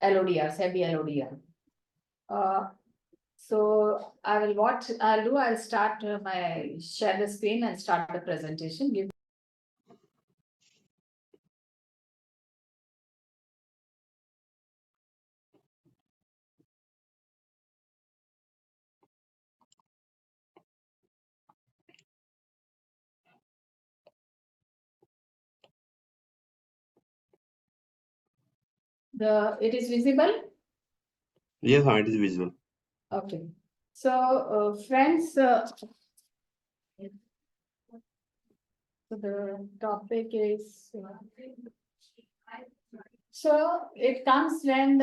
LODR, SEBI LODR. So I'll start share the screen and start the presentation. It is visible? Yes, it is visible. Okay. So, friends, so the topic is, so it comes when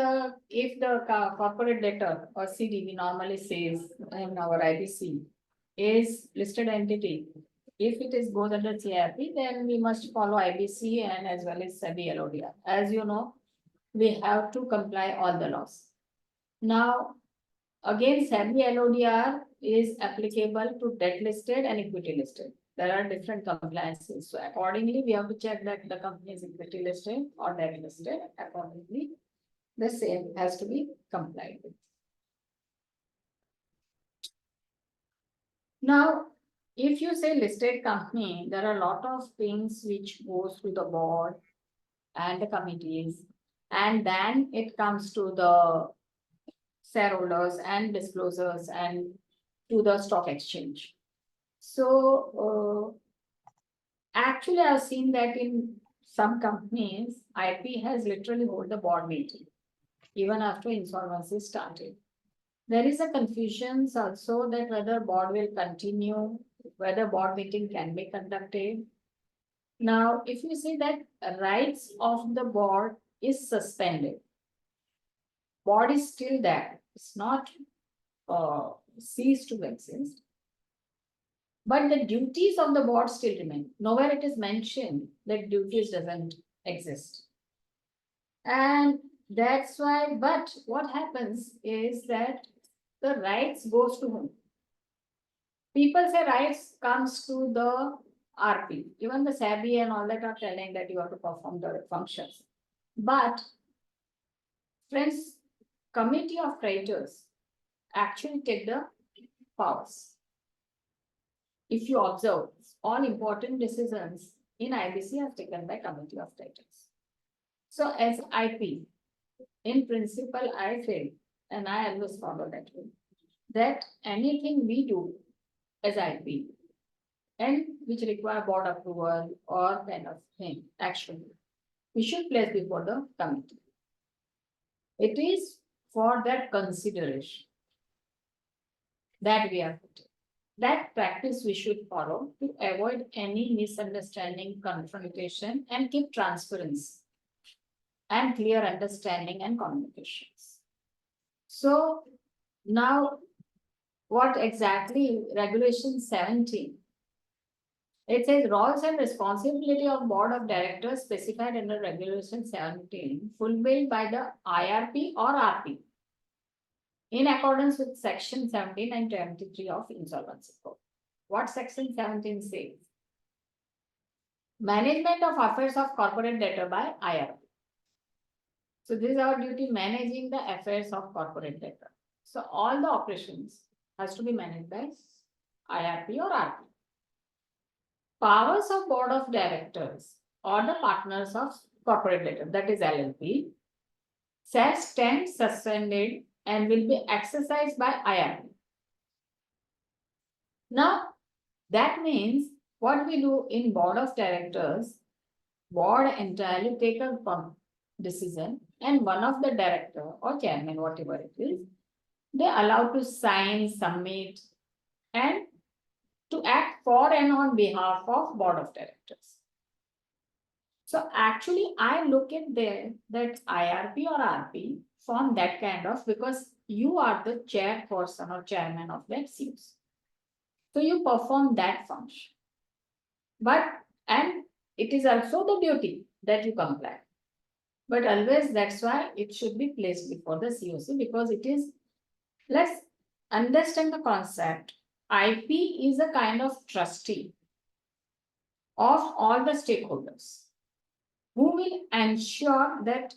if the corporate debtor or CD, we normally says in our IBC, is listed entity. If it is goes under CIP, then we must follow IBC and as well as SEBI LODR. As you know, we have to comply all the laws. Now, again, SEBI LODR is applicable to debt listed and equity listed. There are different compliances. So accordingly, we have to check that the company is equity listed or debt listed. Accordingly, the same has to be complied with. Now, if you say listed company, there are a lot of things which goes to the board and the committees, and then it comes to the shareholders and disclosures and to the stock exchange. So actually, I've seen that in some companies, IP has literally hold the board meeting even after insolvency started. There is a confusion also that whether board will continue, whether board meeting can be conducted. Now, if you see that rights of the board is suspended, board is still there. It's not ceased to exist. But the duties of the board still remain. Nowhere it is mentioned that duties doesn't exist. And that's why, but what happens is that the rights goes to whom? People say rights comes to the RP. Even the SEBI and all that are telling that you have to perform the functions. But friends, committee of creditors actually take the powers. If you observe, all important decisions in IBC are taken by committee of creditors. So as IP, in principle, I feel, and I always follow that way, that anything we do as IP and which require board approval or kind of thing, action, we should place before the committee. It is for that consideration that we are putting. That practice we should follow to avoid any misunderstanding, confrontation, and keep transparency and clear understanding and communications. So now, what exactly regulation 17? It says roles and responsibility of board of directors specified under regulation 17 fulfilled by the IRP or RP in accordance with section 17 and 23 of Insolvency Code. What section 17 says? Management of affairs of corporate debtor by IRP. So this is our duty, managing the affairs of corporate debtor. So all the operations has to be managed by IRP or RP. Powers of board of directors or the partners of corporate debtor, that is LLP, shall stand suspended and will be exercised by IRP. Now, that means what we do in board of directors, board entirely take a decision and one of the director or chairman, whatever it is, they allow to sign, submit, and to act for and on behalf of board of directors. So actually, I look at there that IRP or RP form that kind of, because you are the chairperson or chairman of that CUC. So you perform that function. And it is also the duty that you comply. But always that's why it should be placed before the COC, because it is, let's understand the concept. IP is a kind of trustee of all the stakeholders who will ensure that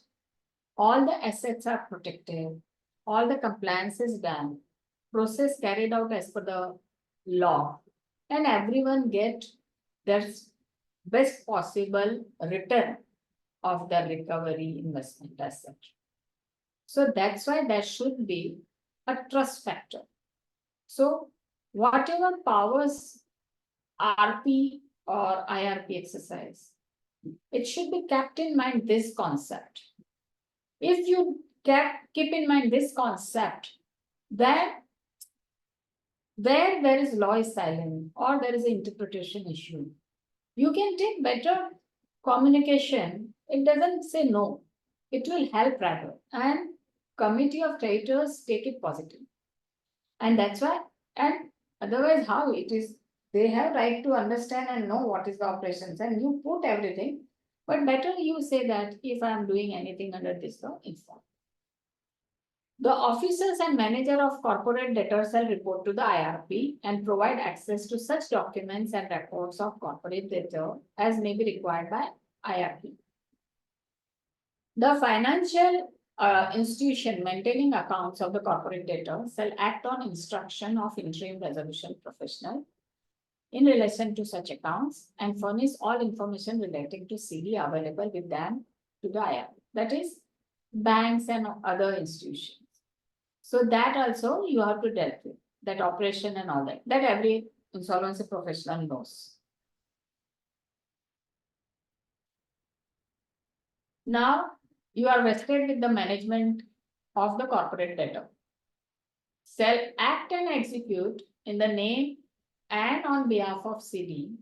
all the assets are protected, all the compliance is done, process carried out as per the law, and everyone get their best possible return of the recovery investment as such. So that's why there should be a trust factor. So whatever powers RP or IRP exercise, it should be kept in mind this concept. If you keep in mind this concept, then where there is law is silent or there is an interpretation issue, you can take better communication. It doesn't say no. It will help rather. And committee of creditors take it positive. And that's why, and otherwise how it is, they have right to understand and know what is the operations and you put everything. But better you say that if I am doing anything under this law, inform. The officers and manager of corporate debtors shall report to the IRP and provide access to such documents and records of corporate debtor as may be required by IRP. The financial institution maintaining accounts of the corporate debtor shall act on instruction of interim resolution professional in relation to such accounts and furnish all information relating to CD available with them to the IRP. That is, banks and other institutions. So that also you have to deal with, that operation and all that every insolvency professional knows. Now you are vested with the management of the corporate debtor. Shall act and execute in the name and on behalf of CD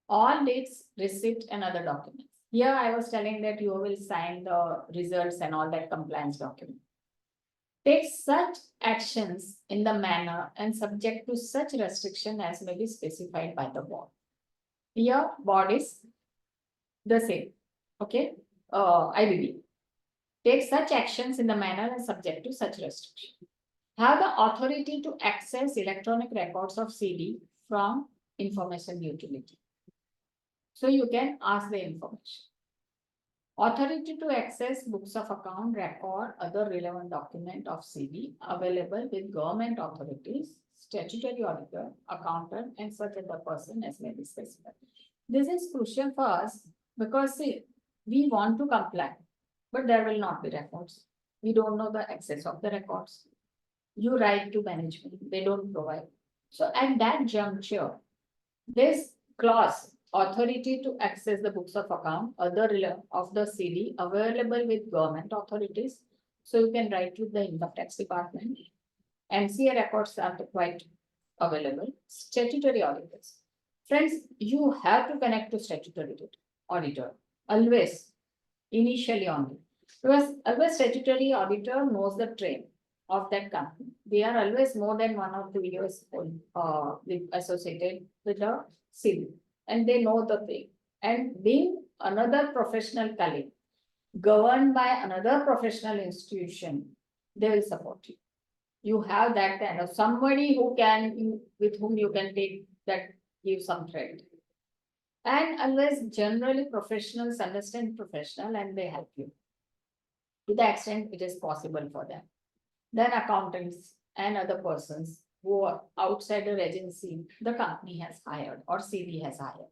all its receipt and other documents. Here I was telling that you will sign the results and all that compliance document. Take such actions in the manner and subject to such restriction as may be specified by the board. Here, board is the same. Okay, IBB. Take such actions in the manner and subject to such restriction. Have the authority to access electronic records of CD from information utility. So you can ask the information. Authority to access books of account, record, other relevant document of CD available with government authorities, statutory auditor, accountant, and such other person as may be specified. This is crucial for us because see, we want to comply, but there will not be records. We don't know the access of the records. You write to management, they don't provide. So at that juncture, this clause, authority to access the books of account, other of the CD available with government authorities. So you can write to the income tax department. MCA records are quite available. Statutory auditors. Friends, you have to connect to statutory auditor. Always, initially only. Because always statutory auditor knows the trend of that company. They are always more than 1 or 2 years associated with the CD. And they know the thing. And being another professional colleague, governed by another professional institution, they will support you. You have that kind of somebody who can, with whom you can take that, give some credit. And always generally professionals understand professional and they help you. To the extent it is possible for them. Then accountants and other persons who are outside the agency the company has hired or CD has hired.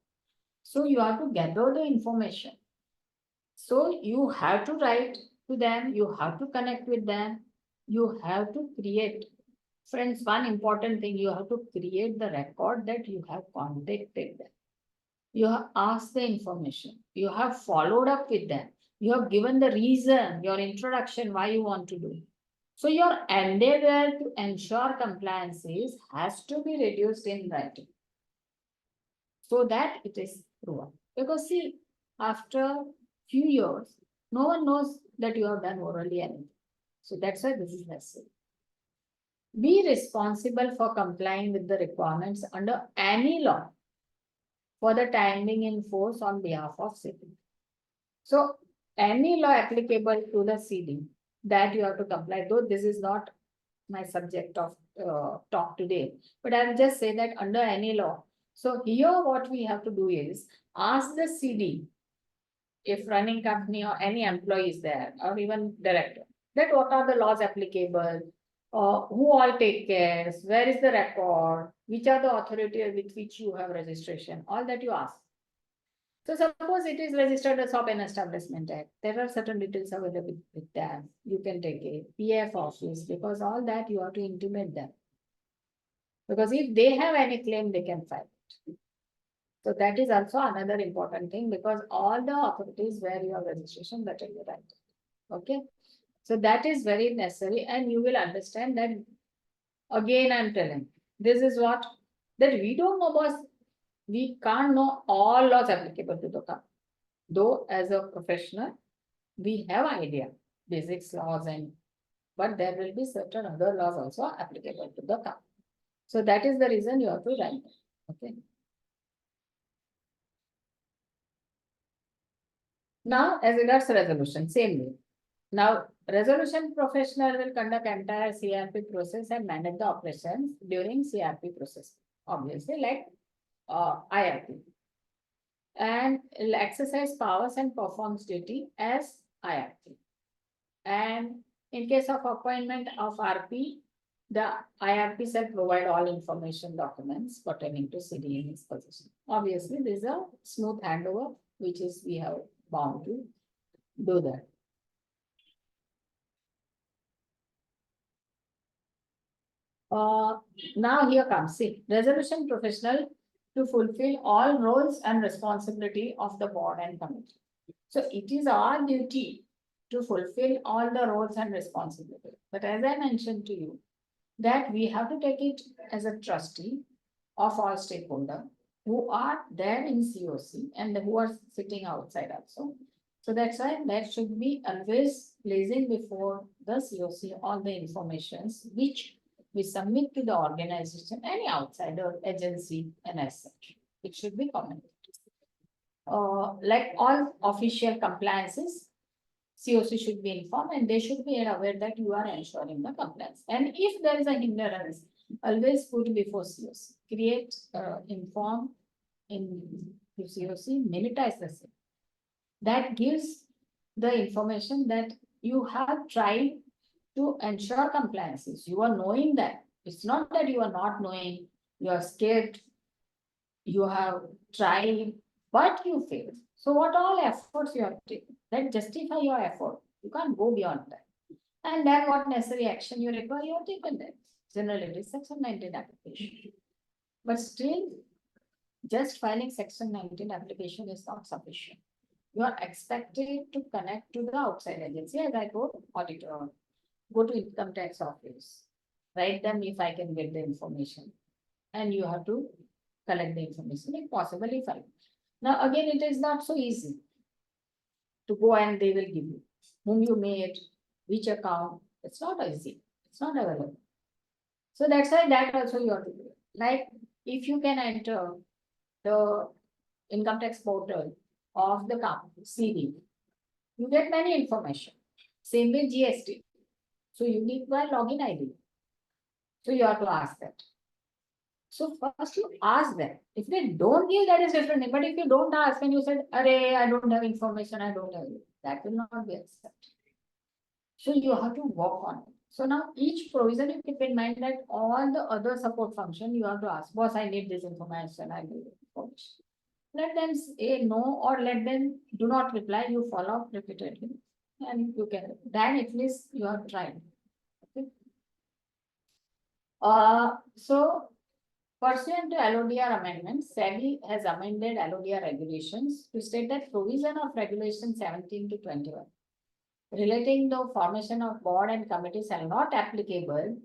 So you have to gather the information. So you have to write to them, you have to connect with them, you have to create. Friends, one important thing, you have to create the record that you have contacted them. You have asked the information, you have followed up with them, you have given the reason, your introduction, why you want to do. So your endeavor to ensure compliance has to be reduced in writing so that it is proven. Because see, after few years, no one knows that you have done orally anything. So that's why this is necessary. Be responsible for complying with the requirements under any law for the time being in force on behalf of SEBI. So any law applicable to the CD that you have to comply, though this is not my subject of talk today, but I will just say that under any law. So here what we have to do is ask the CD if running company or any employee is there, or even director, that what are the laws applicable, who all take cares, where is the record, which are the authority with which you have registration, all that you ask. So suppose it is registered as Shop and Establishment Act, there are certain details available with that. You can take a PF office, because all that you have to intimate them. Because if they have any claim, they can file it. So that is also another important thing, because all the authorities where you have registration, that will be right. Okay, so that is very necessary, and you will understand that. Again, I'm telling, this is what, that we don't know, boss. We can't know all laws applicable to the company. Though as a professional, we have idea, basics laws but there will be certain other laws also applicable to the company. So that is the reason you have to write. Okay. Now, as regards resolution, same way. Now, resolution professional will conduct entire CRP process and manage the operations during CRP process. Obviously, like IRP. And will exercise powers and performs duty as IRP. And in case of appointment of RP, the IRP shall provide all information documents pertaining to CD in his position. Obviously, there is a smooth handover, which is we have bound to do that. Now here comes, see, resolution professional to fulfill all roles and responsibility of the board and committee. So it is our duty to fulfill all the roles and responsibility. But as I mentioned to you, that we have to take it as a trustee of all stakeholders who are there in COC and who are sitting outside also. So that's why that should be always placing before the COC all the informations which we submit to the organization, any outsider agency, and as such, it should be commented. Like all official compliances, COC should be informed and they should be aware that you are ensuring the compliance. And if there is a hindrance, always put before COC. Create, inform in COC, minutize the same. That gives the information that you have tried to ensure compliances. You are knowing that. It's not that you are not knowing, you are scared, you have tried, but you failed. So what all efforts you have taken, that justify your effort. You can't go beyond that. And then what necessary action you require, you have taken that. Generally, it is Section 19 application. But still, just filing Section 19 application is not sufficient. You are expected to connect to the outside agency, as I told, auditor, go to income tax office, write them if I can get the information, and you have to collect the information if possible. If I now again, it is not so easy to go and they will give you whom you made, which account. It's not easy. It's not available. So that's why that also you have to do. Like if you can enter the income tax portal of the company, CD, you get many information. Same with GST. So you need one login ID. So you have to ask that. So first you ask them. If they don't give, that is different. But if you don't ask and you said, "Arey, I don't have information, I don't have it," that will not be accepted. So you have to work on it. So now each provision you keep in mind that all the other support function you have to ask, boss, I need this information, I need information. Let them say no or let them do not reply, you follow up repeatedly and you can, then at least you have tried. Okay. So pursuant to LODR amendment, SEBI has amended LODR regulations to state that provision of regulation 17 to 21 relating the formation of board and committees are not applicable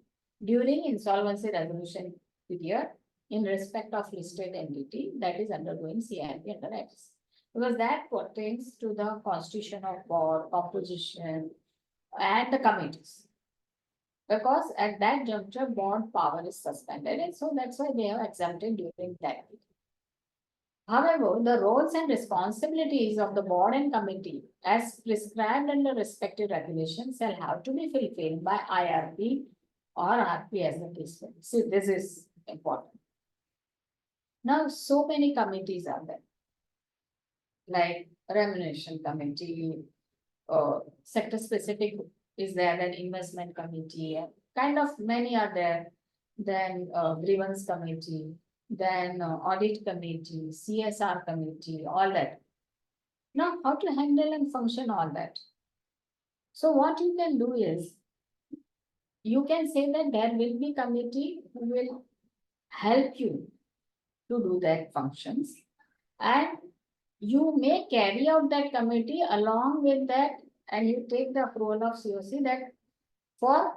during insolvency resolution period in respect of listed entity that is undergoing CRP under IBC. Because that pertains to the constitution of board, composition, and the committees. Because at that juncture, board power is suspended, and so that's why they have exempted during that period. However, the roles and responsibilities of the board and committee as prescribed under respective regulations shall have to be fulfilled by IRP or RP as the case may be. See, this is important. Now, so many committees are there. Like remuneration committee, sector specific is there, then investment committee, kind of many are there. Then grievance committee, then audit committee, CSR committee, all that. Now, how to handle and function all that? So what you can do is, you can say that there will be committee who will help you to do that functions. And you may carry out that committee along with that, and you take the approval of COC that for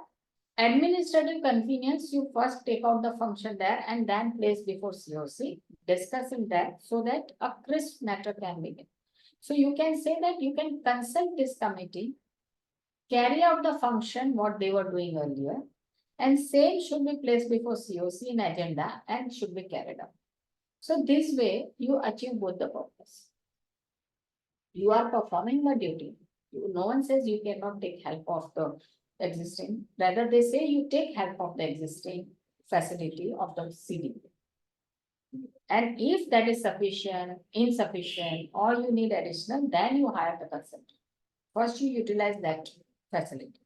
administrative convenience, you first take out the function there and then place before COC, discussing that so that a crisp matter can be made. So you can say that you can consult this committee, carry out the function what they were doing earlier, and same should be placed before COC in agenda and should be carried out. So this way you achieve both the purpose. You are performing the duty. No one says you cannot take help of the existing. Rather, they say you take help of the existing facility of the CD. And if that is sufficient, insufficient, or you need additional, then you hire the consultant. First, you utilize that facility.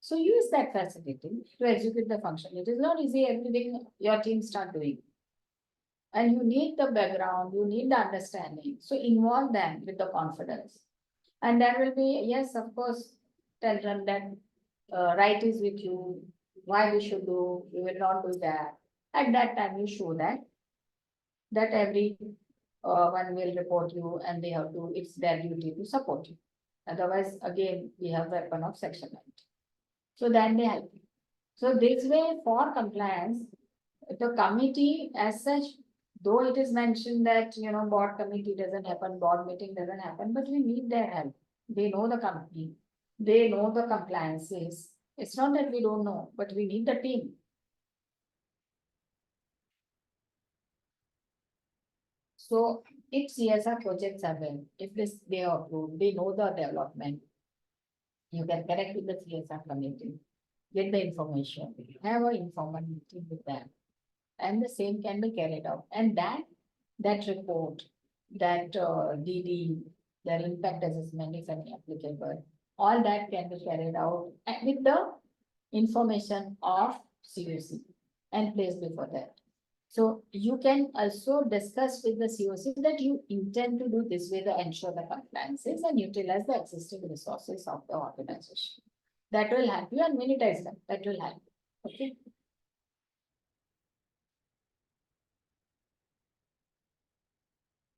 So use that facility to execute the function. It is not easy everything your team start doing. And you need the background, you need the understanding. So involve them with the confidence. And there will be, yes, of course, tell them that right is with you, why we should do, we will not do that. At that time, you show that every one will report you and they have to, it's their duty to support you. Otherwise, again, we have weapon of section 90. So then they help you. So this way for compliance, the committee as such, though it is mentioned that, board committee doesn't happen, board meeting doesn't happen, but we need their help. They know the company, they know the compliances. It's not that we don't know, but we need the team. So if CSR projects are well, if they are approved, they know the development. You can connect with the CSR committee, get the information, have an informal meeting with them. And the same can be carried out. And that report, that DD, their impact assessment, if any applicable, all that can be carried out with the information of COC and placed before that. So you can also discuss with the COC that you intend to do this way to ensure the compliances and utilize the existing resources of the organization. That will help you, and monetize them. That will help. Okay.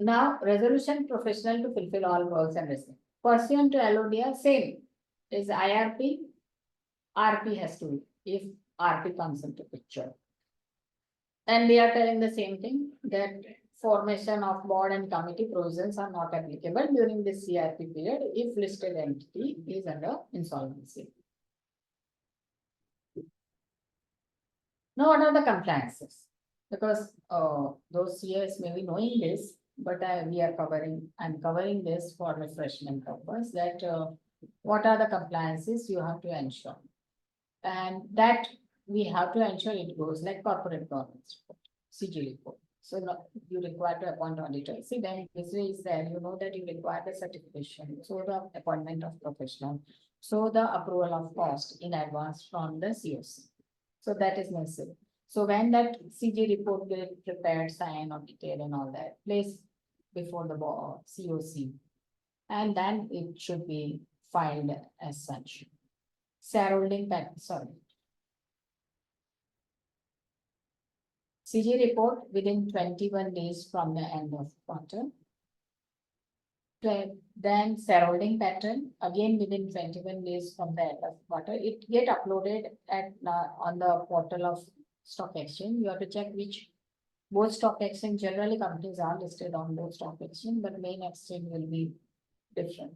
Now, resolution professional to fulfill all roles and responsibilities. Pursuant to LODR, same is IRP. RP has to be, if RP comes into picture. And they are telling the same thing, that formation of board and committee provisions are not applicable during this CRP period if listed entity is under insolvency. Now, what are the compliances? Because those CAs may be knowing this, but I'm covering this for refreshment purpose, that what are the compliances you have to ensure. And that we have to ensure it goes like corporate governance report, CG report. So you require to appoint auditor. See, then this way is there, you know that you require the certification, so the appointment of professional, so the approval of cost in advance from the COC. So that is necessary. So when that CG report get prepared, signed, audited and all that, placed before the board, COC, and then it should be filed as such. Shareholding pattern, sorry. CG report within 21 days from the end of quarter. Then shareholding pattern, again within 21 days from the end of quarter. It get uploaded at on the portal of stock exchange. You have to check which both stock exchange, generally companies are listed on both stock exchange, but main exchange will be different.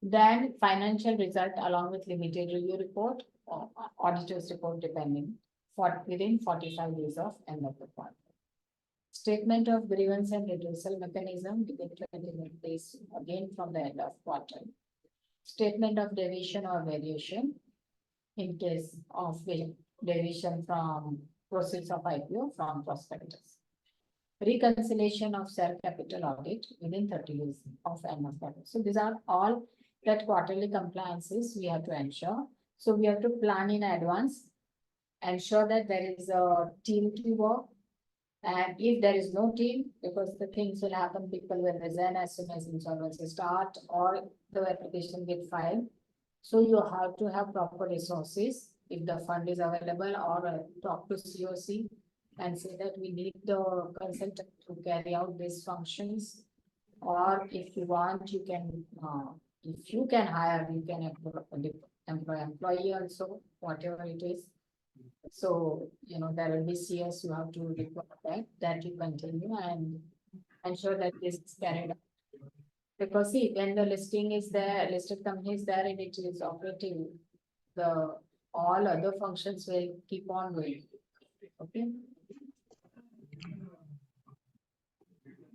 Then financial result along with limited review report or auditor's report depending for within 45 days of end of the quarter. Statement of grievance and redressal mechanism within 21 days again from the end of quarter. Statement of deviation or variation in case of deviation from proceeds of IPO from prospectus. reconciliation of share capital audit within 30 days of end of quarter. So these are all that quarterly compliances we have to ensure. So we have to plan in advance, ensure that there is a team to work. And if there is no team, because the things will happen, people will resign as soon as insolvency start or the application get filed. So you have to have proper resources if the fund is available, or talk to COC and say that we need the consultant to carry out these functions. Or if you want, you can, if you can hire, you can employee also, whatever it is. So, there will be CS, you have to require that you continue and ensure that this is carried out. Because see, when the listing is there, listed company is there and it is operating, the all other functions will keep on going. Okay.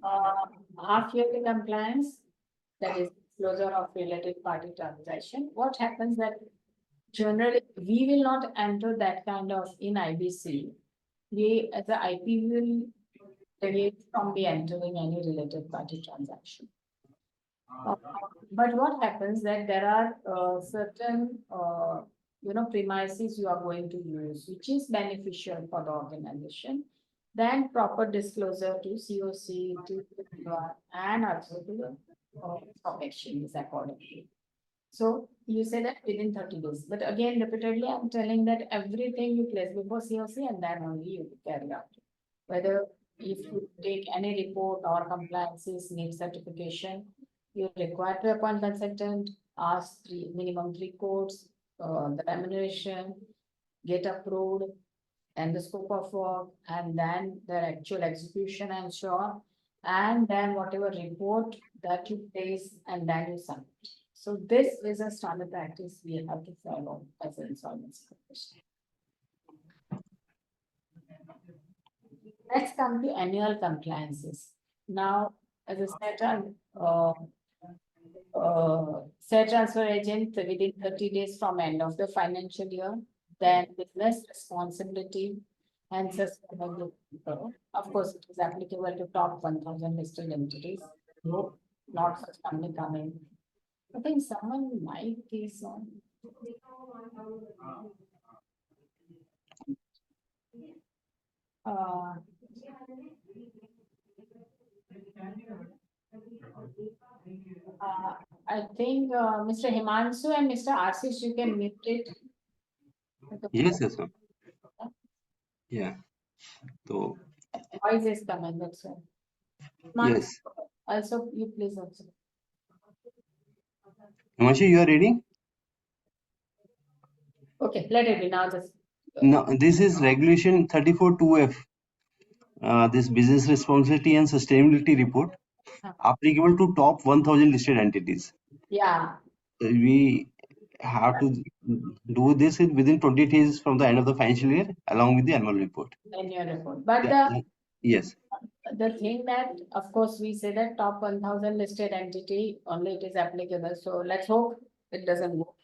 Half yearly compliance, that is closure of related party transaction. What happens that generally we will not enter that kind of in IBC. We as the IP will deviate from the entering any related party transaction. But what happens that there are certain premises you are going to use, which is beneficial for the organization, then proper disclosure to COC, to and also to the stock exchanges accordingly. So you say that within 30 days, but again, repeatedly, I'm telling that everything you place before COC and then only you carry out. Whether if you take any report or compliances need certification, you require to appoint consultant, ask minimum 3 quotes, the remuneration, get approved, and the scope of work, and then the actual execution ensure, and then whatever report that you place, and then you submit. So this is a standard practice we have to follow as an insolvency professional. Let's come to annual compliances. Now, as a share transfer agent within 30 days from end of the financial year, then business responsibility and sustainability. Of course, it is applicable to top 1,000 listed entities. No, not such company coming. I think someone might is on. I think Mr. Himanshu and Mr. Ashish, you can mute it. Yes, yes, ma'am. Yeah. So, Voice is coming, that's why. yes. Also, you please also. Himanshu, you are reading? Okay, let it be now. Just No, this is regulation 34(2)F. This business responsibility and sustainability report applicable to top 1,000 listed entities. yeah. We have to do this within 20 days from the end of the financial year, along with the annual report. Annual report. But yes. The thing that, of course, we say that top 1,000 listed entity only it is applicable. So let's hope it doesn't go.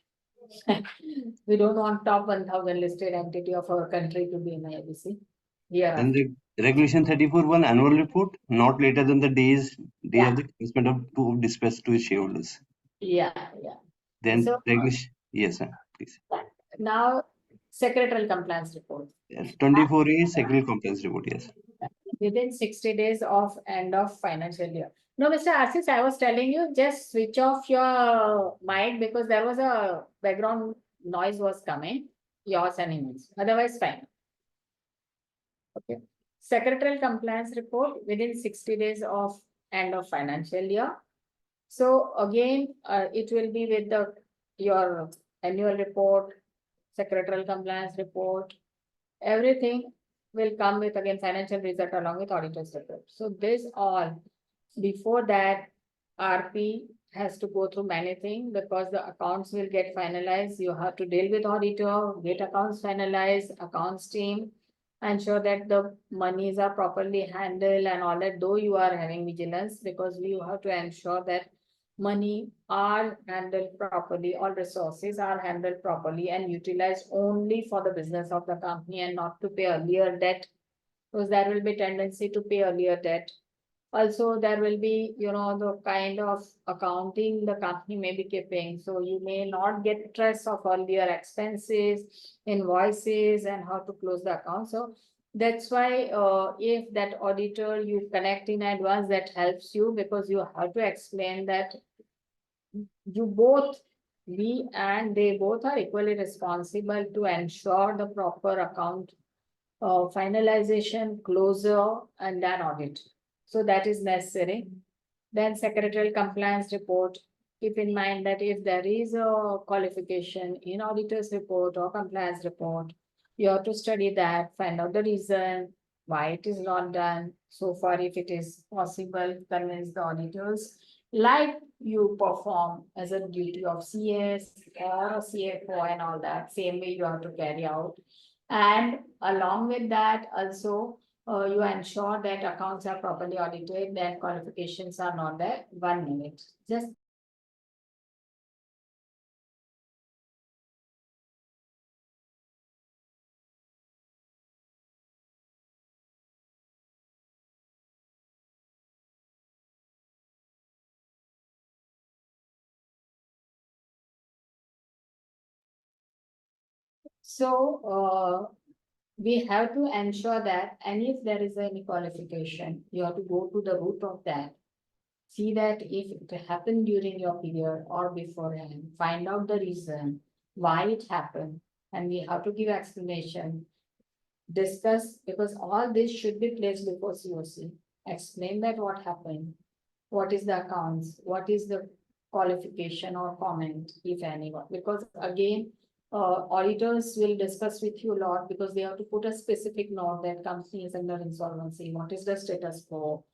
We don't want top 1,000 listed entity of our country to be in IBC. Yeah. Then the regulation 34(1) annual report, not later than the day of the commencement of dispatch to its shareholders. Yeah. Then so, regulation, yes, sir, please. Now, secretarial compliance report. Yes, 24A secretarial compliance report, yes. Within 60 days of end of financial year. No, Mr. Ashish, I was telling you, just switch off your mic because there was a background noise was coming, yours and his. Otherwise, fine. Okay. Secretarial compliance report within 60 days of end of financial year. So again, it will be with your annual report, secretarial compliance report, everything will come with again financial result along with auditor's report. So this all, before that, RP has to go through many things because the accounts will get finalized. You have to deal with auditor, get accounts finalized, accounts team, ensure that the monies are properly handled and all that, though you are having vigilance, because we have to ensure that money are handled properly, all resources are handled properly and utilized only for the business of the company and not to pay earlier debt because there will be tendency to pay earlier debt. Also, there will be, the kind of accounting the company may be keeping. So you may not get stress of earlier expenses, invoices, and how to close the account. So that's why if that auditor you connect in advance, that helps you, because you have to explain that you both, we and they both are equally responsible to ensure the proper account finalization, closure, and then audit. So that is necessary. Then secretarial compliance report. Keep in mind that if there is a qualification in auditor's report or compliance report, you have to study that, find out the reason why it is not done. So far, if it is possible, convince the auditors, like you perform as a duty of CS or a CFO and all that, same way you have to carry out. And along with that, also, you ensure that accounts are properly audited, that qualifications are not there. 1 minute. Just so we have to ensure that, and if there is any qualification, you have to go to the root of that. See that if it happened during your period or beforehand, find out the reason why it happened, and we have to give explanation. Discuss, because all this should be placed before COC. Explain that what happened, what is the accounts, what is the qualification or comment, if any, because again, auditors will discuss with you a lot, because they have to put a specific note that company is under insolvency, what is the status quo.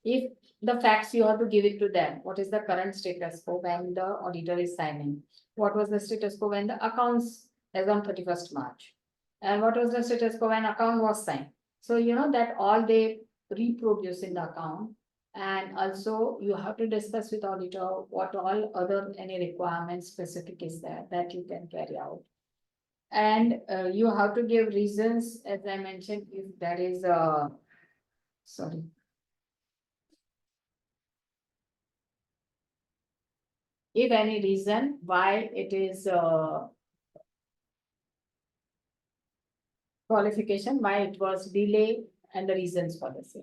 If the facts, you have to give it to them, what is the current status quo when the auditor is signing? What was the status quo when the accounts as on 31st March? And what was the status quo when account was signed? So that all they reproduce in the account. And also you have to discuss with auditor what all other any requirements specific is there that you can carry out. And you have to give reasons, as I mentioned, if there is a, sorry. If any reason why it is qualification, why it was delay, and the reasons for the same.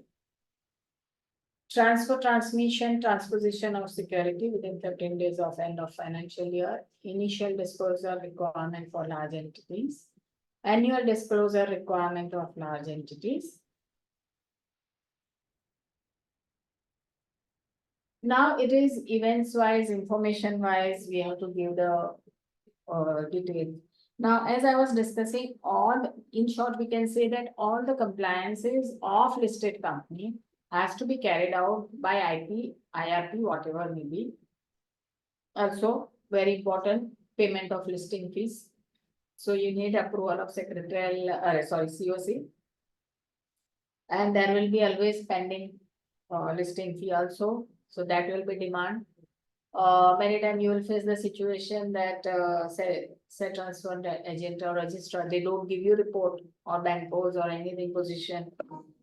Transfer, transmission, transposition of security within 15 days of end of financial year. Initial disclosure requirement for large entities. Annual disclosure requirement of large entities. Now it is events wise, information wise, we have to give the details. Now, as I was discussing, in short, we can say that all the compliances of listed company has to be carried out by IP, IRP, whatever may be. Also, very important, payment of listing fees. So you need approval of secretarial, COC. And there will be always pending listing fee also. So that will be demand. Many times you will face the situation that say transfer agent or registrar, they don't give you report or bank pose or anything position.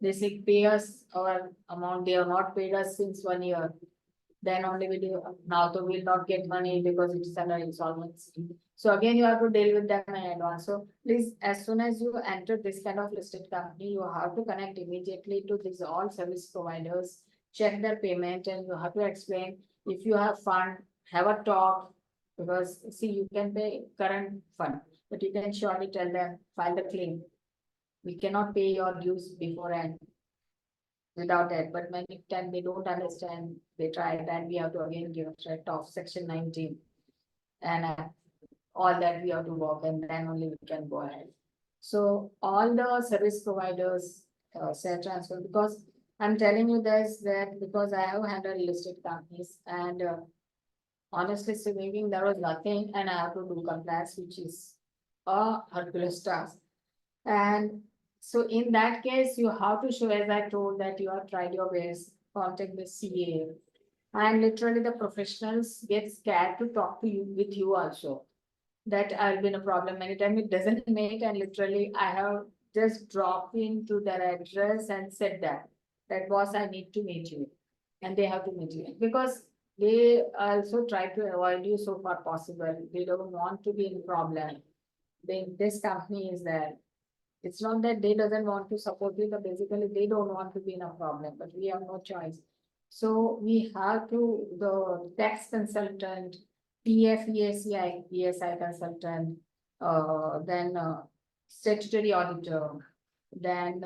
They say pay us our amount, they have not paid us since 1 year. Then only we do, now so we'll not get money because it is under insolvency. So again, you have to deal with them in advance. So please, as soon as you enter this kind of listed company, you have to connect immediately to these all service providers, check their payment, and you have to explain. If you have fund, have a talk, because see, you can pay current fund, but you can surely tell them, file the claim. We cannot pay your dues beforehand without that, but many times they don't understand, they try, and we have to again give a threat of section 19. And all that we have to work, and then only we can go ahead. So all the service providers share transfer, because I'm telling you this, that because I have handled listed companies, and honestly speaking, there was nothing, and I have to do compliance, which is a Hercules task. And so in that case, you have to show, as I told, that you have tried your best, contact the CA. And literally the professionals get scared to talk to you with you also. That I've been a problem many times, it doesn't make, and literally I have just drop into their address and said that boss, I need to meet you. And they have to meet you because they also try to avoid you so far possible. They don't want to be in problem. This company is there. It's not that they doesn't want to support you, but basically they don't want to be in a problem, but we have no choice. So we have to, the tax consultant, PFESI consultant, then statutory auditor, then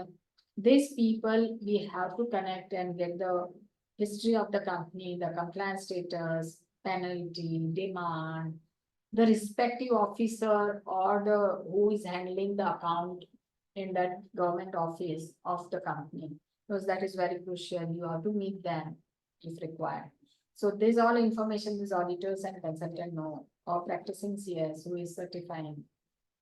these people, we have to connect and get the history of the company, the compliance status, penalty, demand, the respective officer or the who is handling the account in that government office of the company, because that is very crucial. You have to meet them if required. So this all information these auditors and consultant know, or practicing CS who is certifying.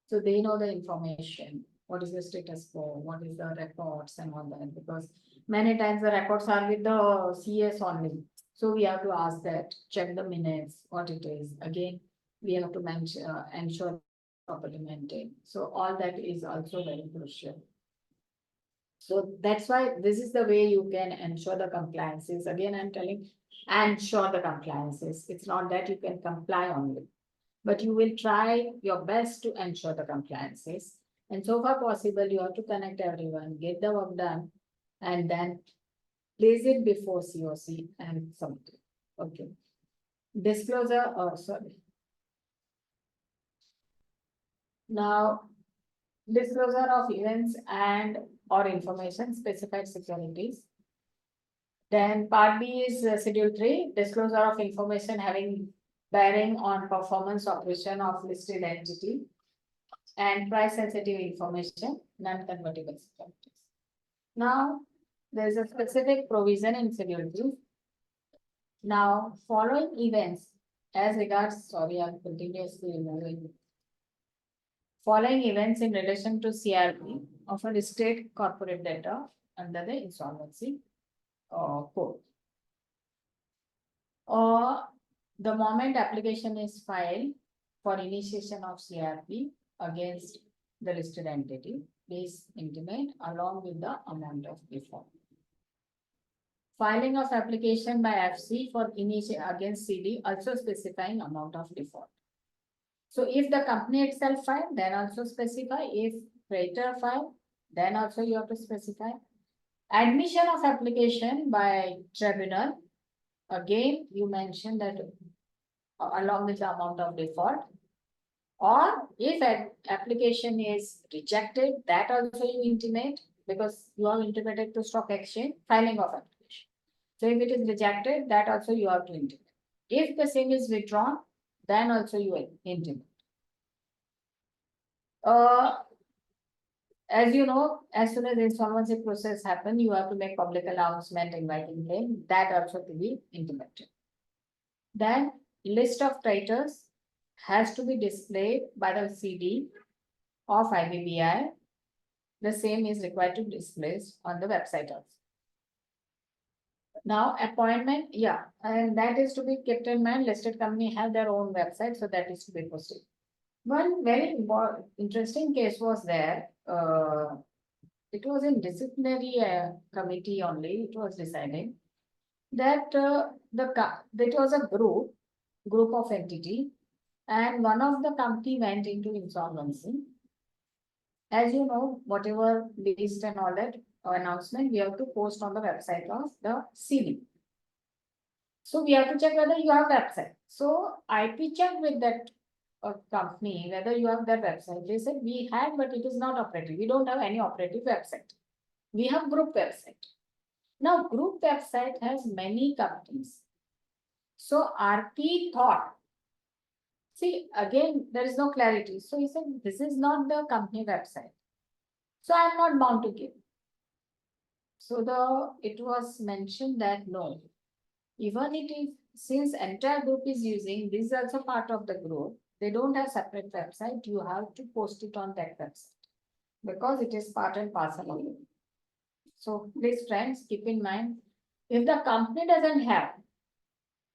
So they know the information, what is the status quo, what is the records and all that, because many times the records are with the CS only. So we have to ask that, check the minutes, what it is. Again, we have to mention, ensure properly maintained. So all that is also very crucial. So that's why this is the way you can ensure the compliances. Again, I'm telling, ensure the compliances. It's not that you can comply only, but you will try your best to ensure the compliances. And so far possible, you have to connect everyone, get the work done, and then place it before COC and submit it. Okay. Disclosure, sorry. Now, disclosure of events and or information specified securities. Then part B is schedule 3, disclosure of information having bearing on performance operation of listed entity and price sensitive information, non-convertible securities. Now, there is a specific provision in schedule 2. Now, following events as regards, sorry, I'm continuously moving. Following events in relation to CRP of a listed corporate debtor under the insolvency code. Or the moment application is filed for initiation of CRP against the listed entity, please intimate along with the amount of default. Filing of application by FC for initiation against CD, also specifying amount of default. So if the company itself filed, then also specify. If creditor filed, then also you have to specify. Admission of application by tribunal, again, you mentioned that along with the amount of default. Or if an application is rejected, that also you intimate, because you have intimated to stock exchange, filing of application. So if it is rejected, that also you have to intimate. If the same is withdrawn, then also you will intimate. As you know, as soon as the insolvency process happen, you have to make public announcement inviting claim, that also to be intimated. Then list of creditors has to be displayed by the CD of IBBI. The same is required to display on the website also. Now appointment, yeah, and that is to be kept in mind. Listed company have their own website, so that is to be posted. One very interesting case was there. It was in disciplinary committee only. It was decided that that was a group of entity, and one of the company went into insolvency. As you know, whatever list and all that announcement, we have to post on the website of the CD. So we have to check whether you have website. So IP checked with that company whether you have that website. They said we had, but it is not operative. We don't have any operative website. We have group website. Now group website has many companies. So RP thought, see, again, there is no clarity. So he said, this is not the company website. So I am not bound to give. So it was mentioned that no, even it is, since entire group is using, this is also part of the group, they don't have separate website, you have to post it on that website because it is part and parcel of it. So please friends, keep in mind, if the company doesn't have,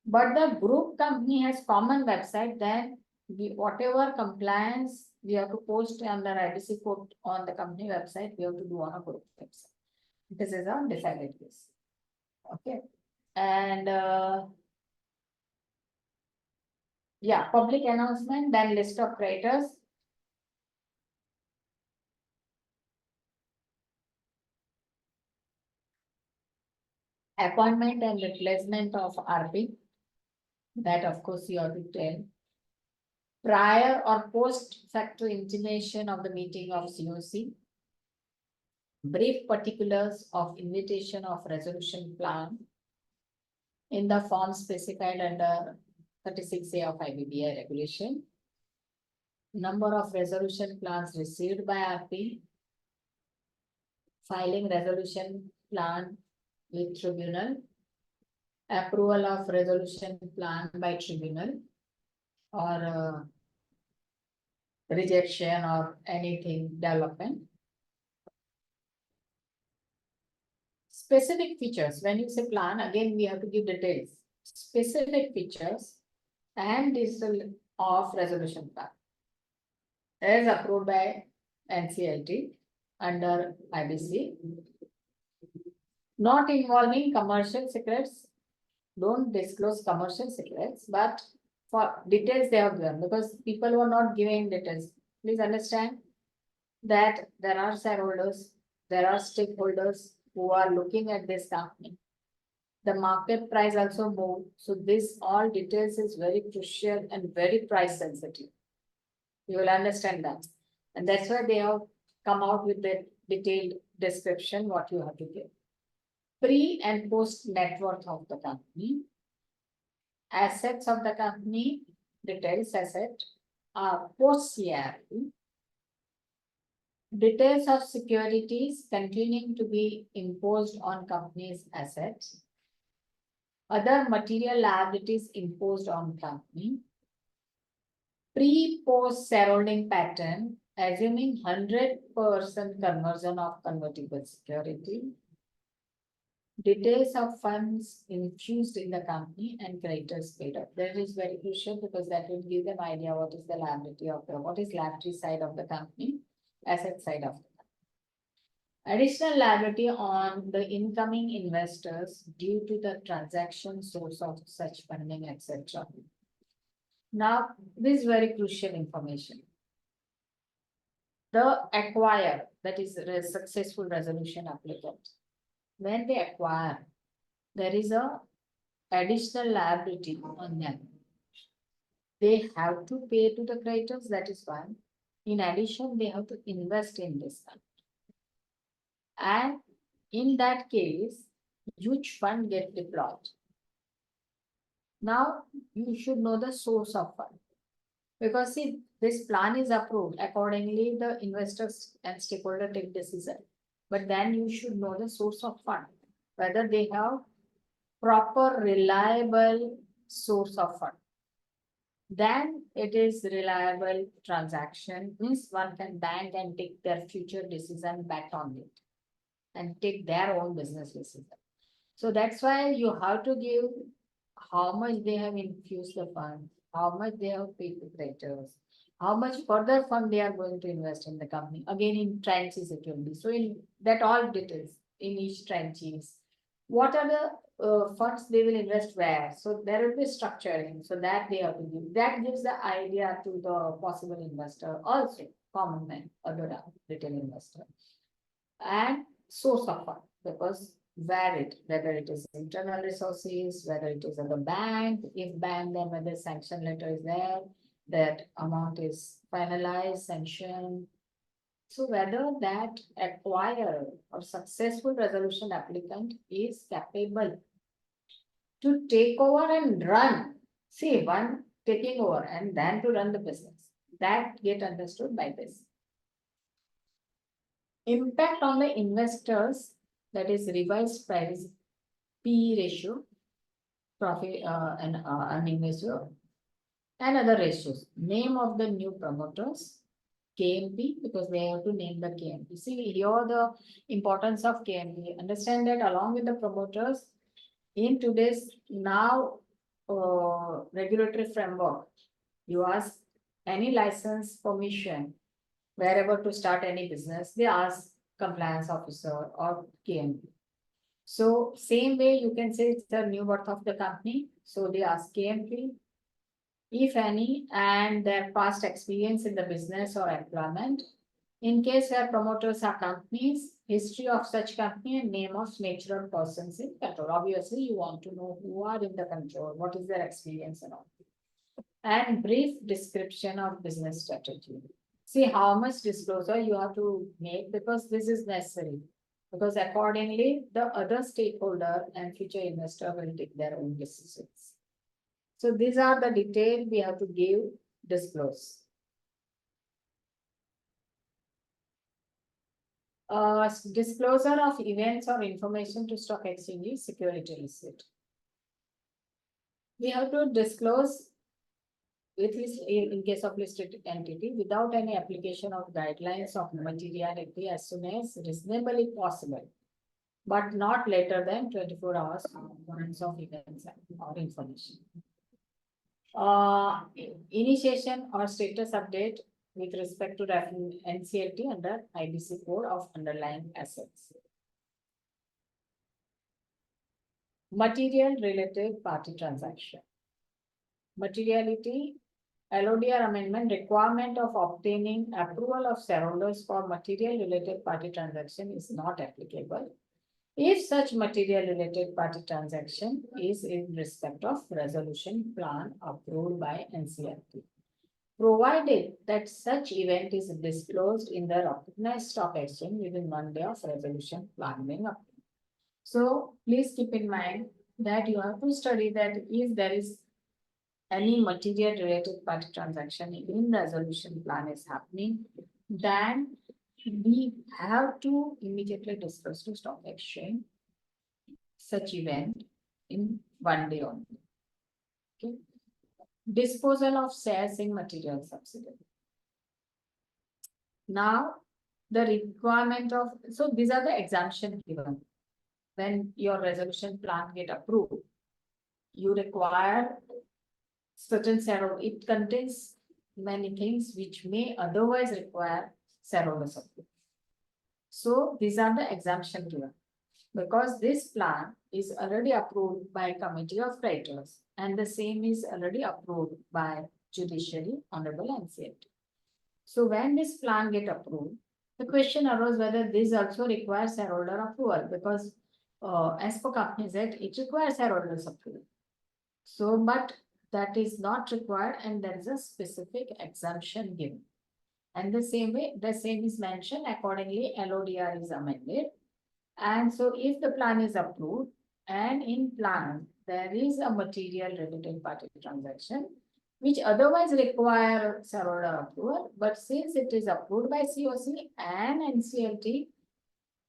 but the group company has common website, then whatever compliance we have to post under IBC code on the company website, we have to do on a group website. This is a decided case. Okay, and yeah, public announcement, then list of creditors. Appointment and replacement of RP. That of course you have to tell. Prior or post facto intimation of the meeting of COC. Brief particulars of invitation of resolution plan in the form specified under 36A of IBBI regulation. Number of resolution plans received by RP. Filing resolution plan with tribunal. Approval of resolution plan by tribunal or rejection or anything development. Specific features, when you say plan, again, we have to give details. Specific features and distal of resolution plan. As approved by NCLT under IBC. Not involving commercial secrets. Don't disclose commercial secrets, but for details they have given, because people who are not giving details. Please understand that there are shareholders, there are stakeholders who are looking at this company. The market price also moved, so this all details is very crucial and very price sensitive. You will understand that, and that's why they have come out with the detailed description what you have to give. Pre and post net worth of the company. Assets of the company, details asset are post CRP. Details of securities continuing to be imposed on company's assets. Other material liabilities imposed on company. Pre-post shareholding pattern, assuming 100% conversion of convertible security. Details of funds infused in the company and creditors paid up. That is very crucial because that will give them idea what is the liability of the, what is liability side of the company, asset side of the company. Additional liability on the incoming investors due to the transaction source of such funding, etc. Now, this is very crucial information. The acquirer, that is a successful resolution applicant. When they acquire, there is a additional liability on them. They have to pay to the creditors, that is one. In addition, they have to invest in this fund. And in that case, huge fund get deployed. Now, you should know the source of fund. Because see, this plan is approved. Accordingly, the investors and stakeholder take decision. But then you should know the source of fund, whether they have proper, reliable source of fund. Then it is reliable transaction, means one can bank and take their future decision back on it and take their own business decision. So that's why you have to give how much they have infused the fund, how much they have paid to creditors, how much further fund they are going to invest in the company. Again, in tranches it will be. So in that all details in each tranches. What are the funds they will invest where? So there will be structuring. So that they have to give. That gives the idea to the possible investor also, common man, other retail investor. And source of fund, because whether it is internal resources, whether it is at the bank, if bank, then whether sanction letter is there, that amount is finalized, sanctioned. So whether that acquirer or successful resolution applicant is capable to take over and run. See, one taking over and then to run the business. That get understood by this. Impact on the investors, that is revised price, PE ratio, profit and earning ratio, and other ratios. Name of the new promoters, KMP, because they have to name the KMP. See here the importance of KMP. Understand that along with the promoters, in today's now regulatory framework, you ask any license permission, wherever to start any business, they ask compliance officer or KMP. So same way you can say it's the new birth of the company. So they ask KMP, if any, and their past experience in the business or employment. In case where promoters are companies, history of such company and name of natural persons in control. Obviously, you want to know who are in the control, what is their experience and all. And brief description of business strategy. See how much disclosure you have to make because this is necessary. Because accordingly, the other stakeholder and future investor will take their own decisions. So these are the details we have to give, disclose. Disclosure of events or information to stock exchange, security listed. We have to disclose with this in case of listed entity without any application of guidelines of materiality as soon as reasonably possible, but not later than 24 hours occurrence of events or information. Initiation or status update with respect to NCLT under IBC code of underlying assets. Material related party transaction. Materiality, LODR amendment requirement of obtaining approval of shareholders for material related party transaction is not applicable if such material related party transaction is in respect of resolution plan approved by NCLT, provided that such event is disclosed in the recognized stock exchange within 1 day of resolution plan being approved. So please keep in mind that you have to study that if there is any material related party transaction in resolution plan is happening, then we have to immediately discuss to stock exchange such event in 1 day only. Okay. Disposal of shares in material subsidiary. Now, the requirement of, so these are the exemption given. When your resolution plan get approved, you require certain shareholder, it contains many things which may otherwise require shareholder approval. So these are the exemption given because this plan is already approved by committee of creditors and the same is already approved by judiciary honorable NCLT. So when this plan get approved, the question arose whether this also requires shareholder approval because as per Companies Act, it requires shareholders approval. So, but that is not required and there is a specific exemption given. And the same way, the same is mentioned accordingly, LODR is amended. And so if the plan is approved and in plan, there is a material related party transaction, which otherwise require shareholder approval, but since it is approved by COC and NCLT,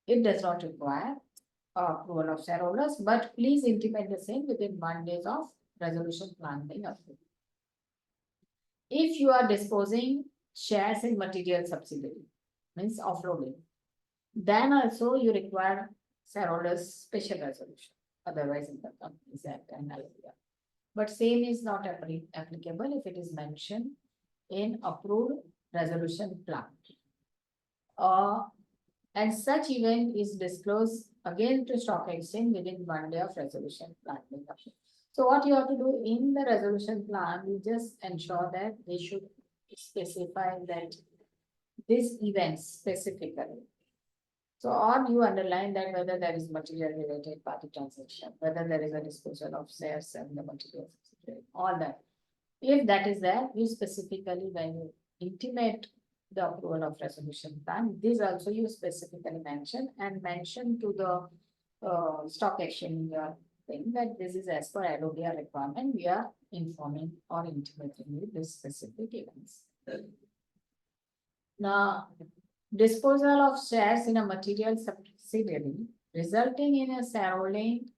it does not require approval of shareholders, but please intimate the same within 1 day of resolution plan being approved. If you are disposing shares in material subsidiary, means offloading, then also you require shareholders special resolution, otherwise in the Companies Act and LODR. But same is not applicable if it is mentioned in approved resolution plan. And such event is disclosed again to stock exchange within 1 day of resolution plan. So what you have to do in the resolution plan, you just ensure that they should specify that this event specifically. So or you underline that whether there is material related party transaction, whether there is a disposal of shares and the material, all that. If that is there, you specifically when you intimate the approval of resolution plan, this also you specifically mention and mention to the stock exchange thing that this is as per LODR requirement, we are informing or intimating you this specific events. Now, disposal of shares in a material subsidiary resulting in a shareholding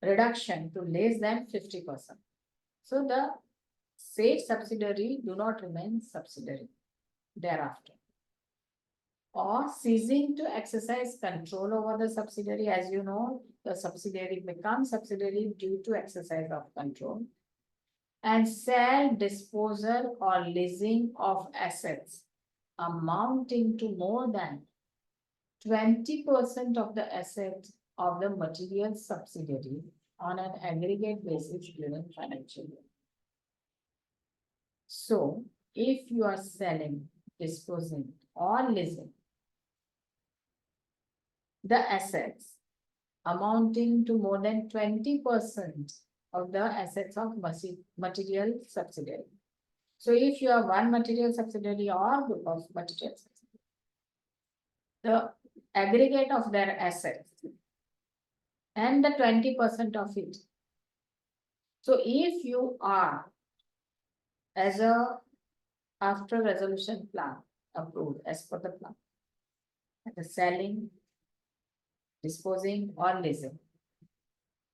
reduction to less than 50%. So the said subsidiary do not remain subsidiary thereafter. Or ceasing to exercise control over the subsidiary. As you know, the subsidiary becomes subsidiary due to exercise of control. and sell, disposal or leasing of assets amounting to more than 20% of the assets of the material subsidiary on an aggregate basis during financial year. So, if you are selling, disposing or leasing the assets amounting to more than 20% of the assets of material subsidiary. So if you have one material subsidiary or group of material subsidiary, the aggregate of their assets and the 20% of it. So if you are as a after resolution plan approved as per the plan, the selling, disposing or leasing,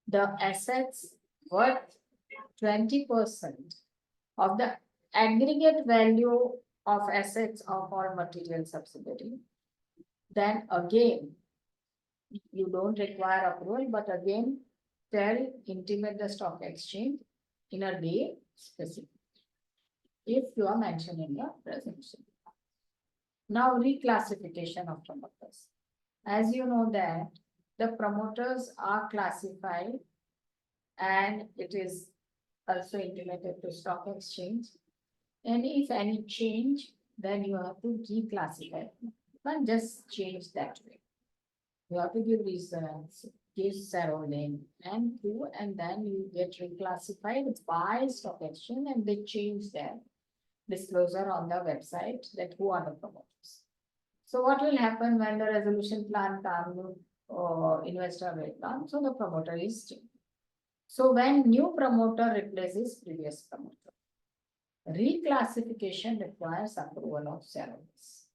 the assets worth 20% of the aggregate value of assets of our material subsidiary, then again, you don't require approval, but again, intimate the stock exchange in a day specific, if you are mentioned in the resolution. Now, reclassification of promoters. As you know that the promoters are classified and it is also intimated to stock exchange. And if any change, then you have to reclassify. You can't just change that way. You have to give reasons, give shareholding and prove, and then you get reclassified by stock exchange and they change their disclosure on the website that who are the promoters. So what will happen when the resolution plan comes, investor will come, so the promoter is changed. So when new promoter replaces previous promoter, reclassification requires approval of shareholders.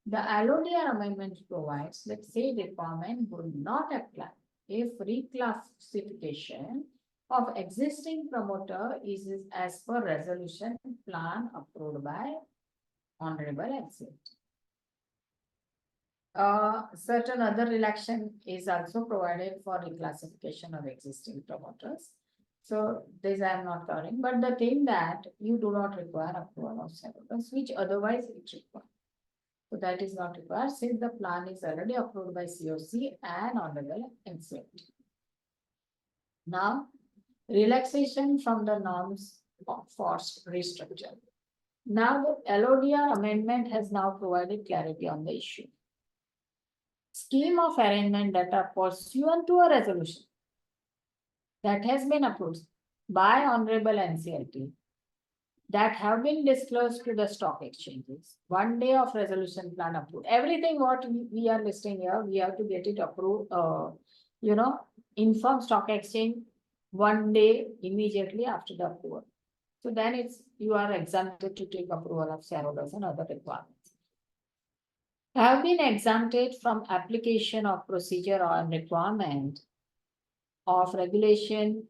The LODR amendment provides that said requirement would not apply if reclassification of existing promoter is as per resolution plan approved by Honorable NCLT. Certain other relaxation is also provided for reclassification of existing promoters. So this I am not covering, but the thing that you do not require approval of shareholders, which otherwise it requires. So that is not required since the plan is already approved by COC and Honorable NCLT. Now, relaxation from the norms of forced restructure. Now the LODR amendment has now provided clarity on the issue. Scheme of arrangement that are pursuant to a resolution that has been approved by Honorable NCLT that have been disclosed to the stock exchanges. 1 day of resolution plan approved. Everything what we are listing here, we have to get it approved, inform stock exchange 1 day immediately after the approval. So then you are exempted to take approval of shareholders and other requirements. Have been exempted from application of procedure or requirement of regulation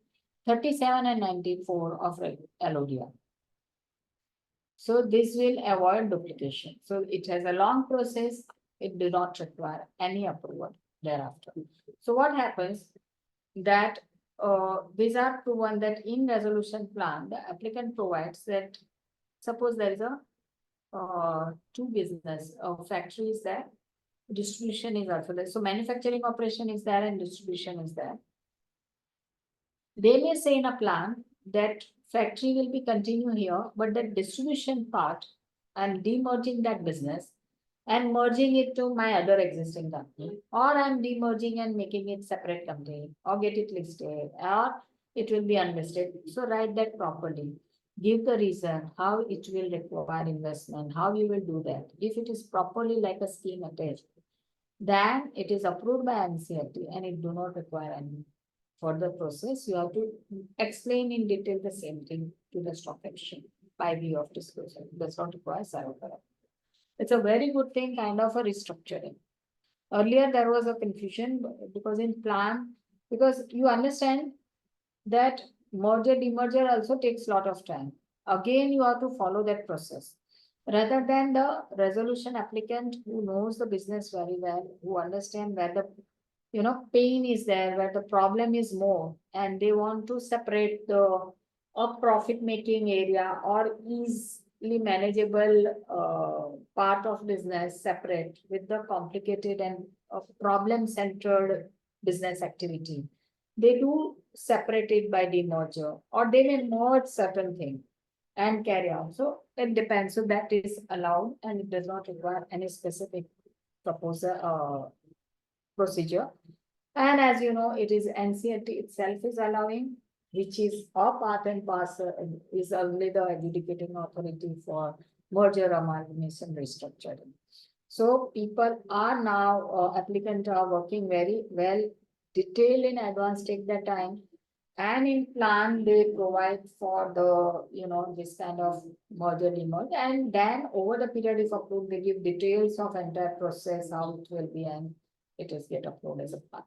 37 and 94 of LODR. So this will avoid duplication. So it has a long process. It do not require any approval thereafter. So what happens that these are proven that in resolution plan, the applicant provides that suppose there is a two business, factory is there, distribution is also there. So manufacturing operation is there and distribution is there. They may say in a plan that factory will be continue here, but the distribution part, I'm demerging that business and merging it to my other existing company, or I'm demerging and making it separate company, or get it listed, or it will be unlisted. So write that properly. Give the reason how it will require investment, how you will do that. If it is properly like a scheme attached, then it is approved by NCLT and it do not require any further process. You have to explain in detail the same thing to the stock exchange by way of disclosure. It does not require surrender. It's a very good thing, kind of a restructuring. Earlier there was a confusion because in plan, because you understand that merger demerger also takes a lot of time. Again, you have to follow that process. Rather than the resolution applicant who knows the business very well, who understand where the pain is there, where the problem is more, and they want to separate the a profit-making area or easily manageable part of business separate with the complicated and problem-centered business activity. They do separate it by demerger, or they may merge certain things and carry out. So it depends. So that is allowed and it does not require any specific proposal procedure. And as you know, it is NCLT itself is allowing, which is a part and parcel, is only the adjudicating authority for merger, amalgamation, restructuring. So people are now, applicants are working very well, detailed in advance, take their time. And in plan, they provide for the, this kind of merger demerge. And then over the period, if approved, they give details of entire process, how it will be, and it is get approved as a part.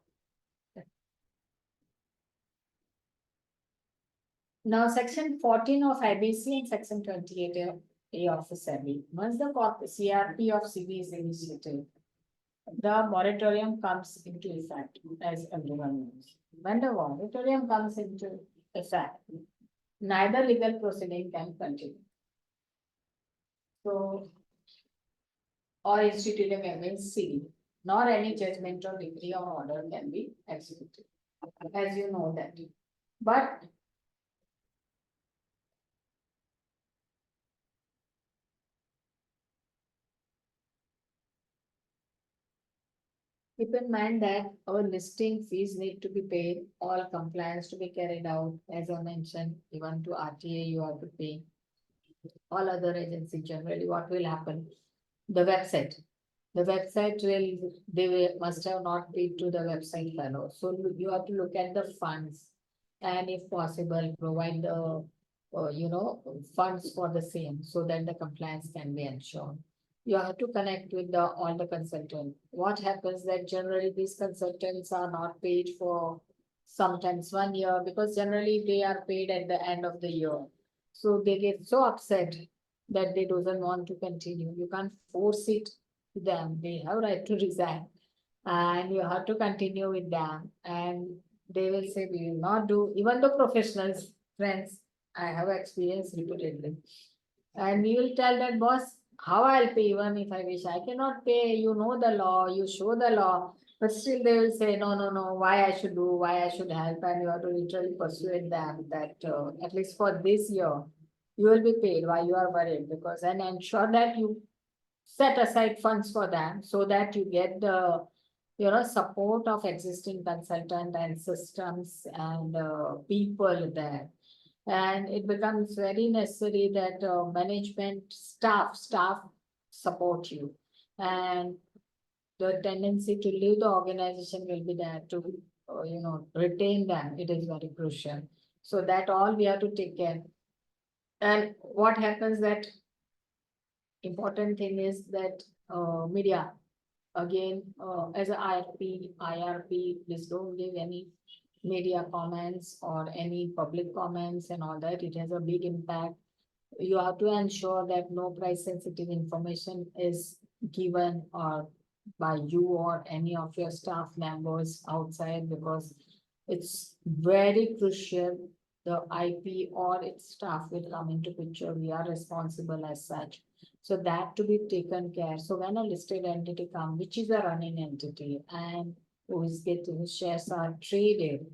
Now, section 14 of IBC and section 28A of the SEBI. Once the CRP of SEBI is initiated, the moratorium comes into effect, as everyone knows. When the moratorium comes into effect, neither legal proceeding can continue. So, or instituted means CD, nor any judgment or decree or order can be executed, as you know that. But keep in mind that our listing fees need to be paid, all compliance to be carried out, as I mentioned, even to RTA you have to pay. All other agencies generally, what will happen? The website will, must have not paid to the website fellow. So you have to look at the funds and if possible, provide the, funds for the same so that the compliance can be ensured. You have to connect with all the consultants. What happens that generally these consultants are not paid for sometimes 1 year because generally they are paid at the end of the year. So they get so upset that they doesn't want to continue. You can't force it to them. They have right to resign and you have to continue with them. And they will say, we will not do, even the professionals, friends, I have experienced repeatedly. And we will tell that boss, how I'll pay even if I wish I cannot pay, you know the law, you show the law, but still they will say, no, no, no, why I should do, why I should help, and you have to literally persuade them that at least for this year, you will be paid. Why you are worried? Because and ensure that you set aside funds for them so that you get the support of existing consultant and systems and people there. And it becomes very necessary that management staff support you, and the tendency to leave the organization will be there to retain them. It is very crucial. So that all we have to take care. And what happens that important thing is that media, again, as a IRP, please don't give any media comments or any public comments and all that. It has a big impact. You have to ensure that no price sensitive information is given or by you or any of your staff members outside, because it's very crucial. The IP or its staff will come into picture. We are responsible as such. So that to be taken care. So when a listed entity comes, which is a running entity and whose shares are traded,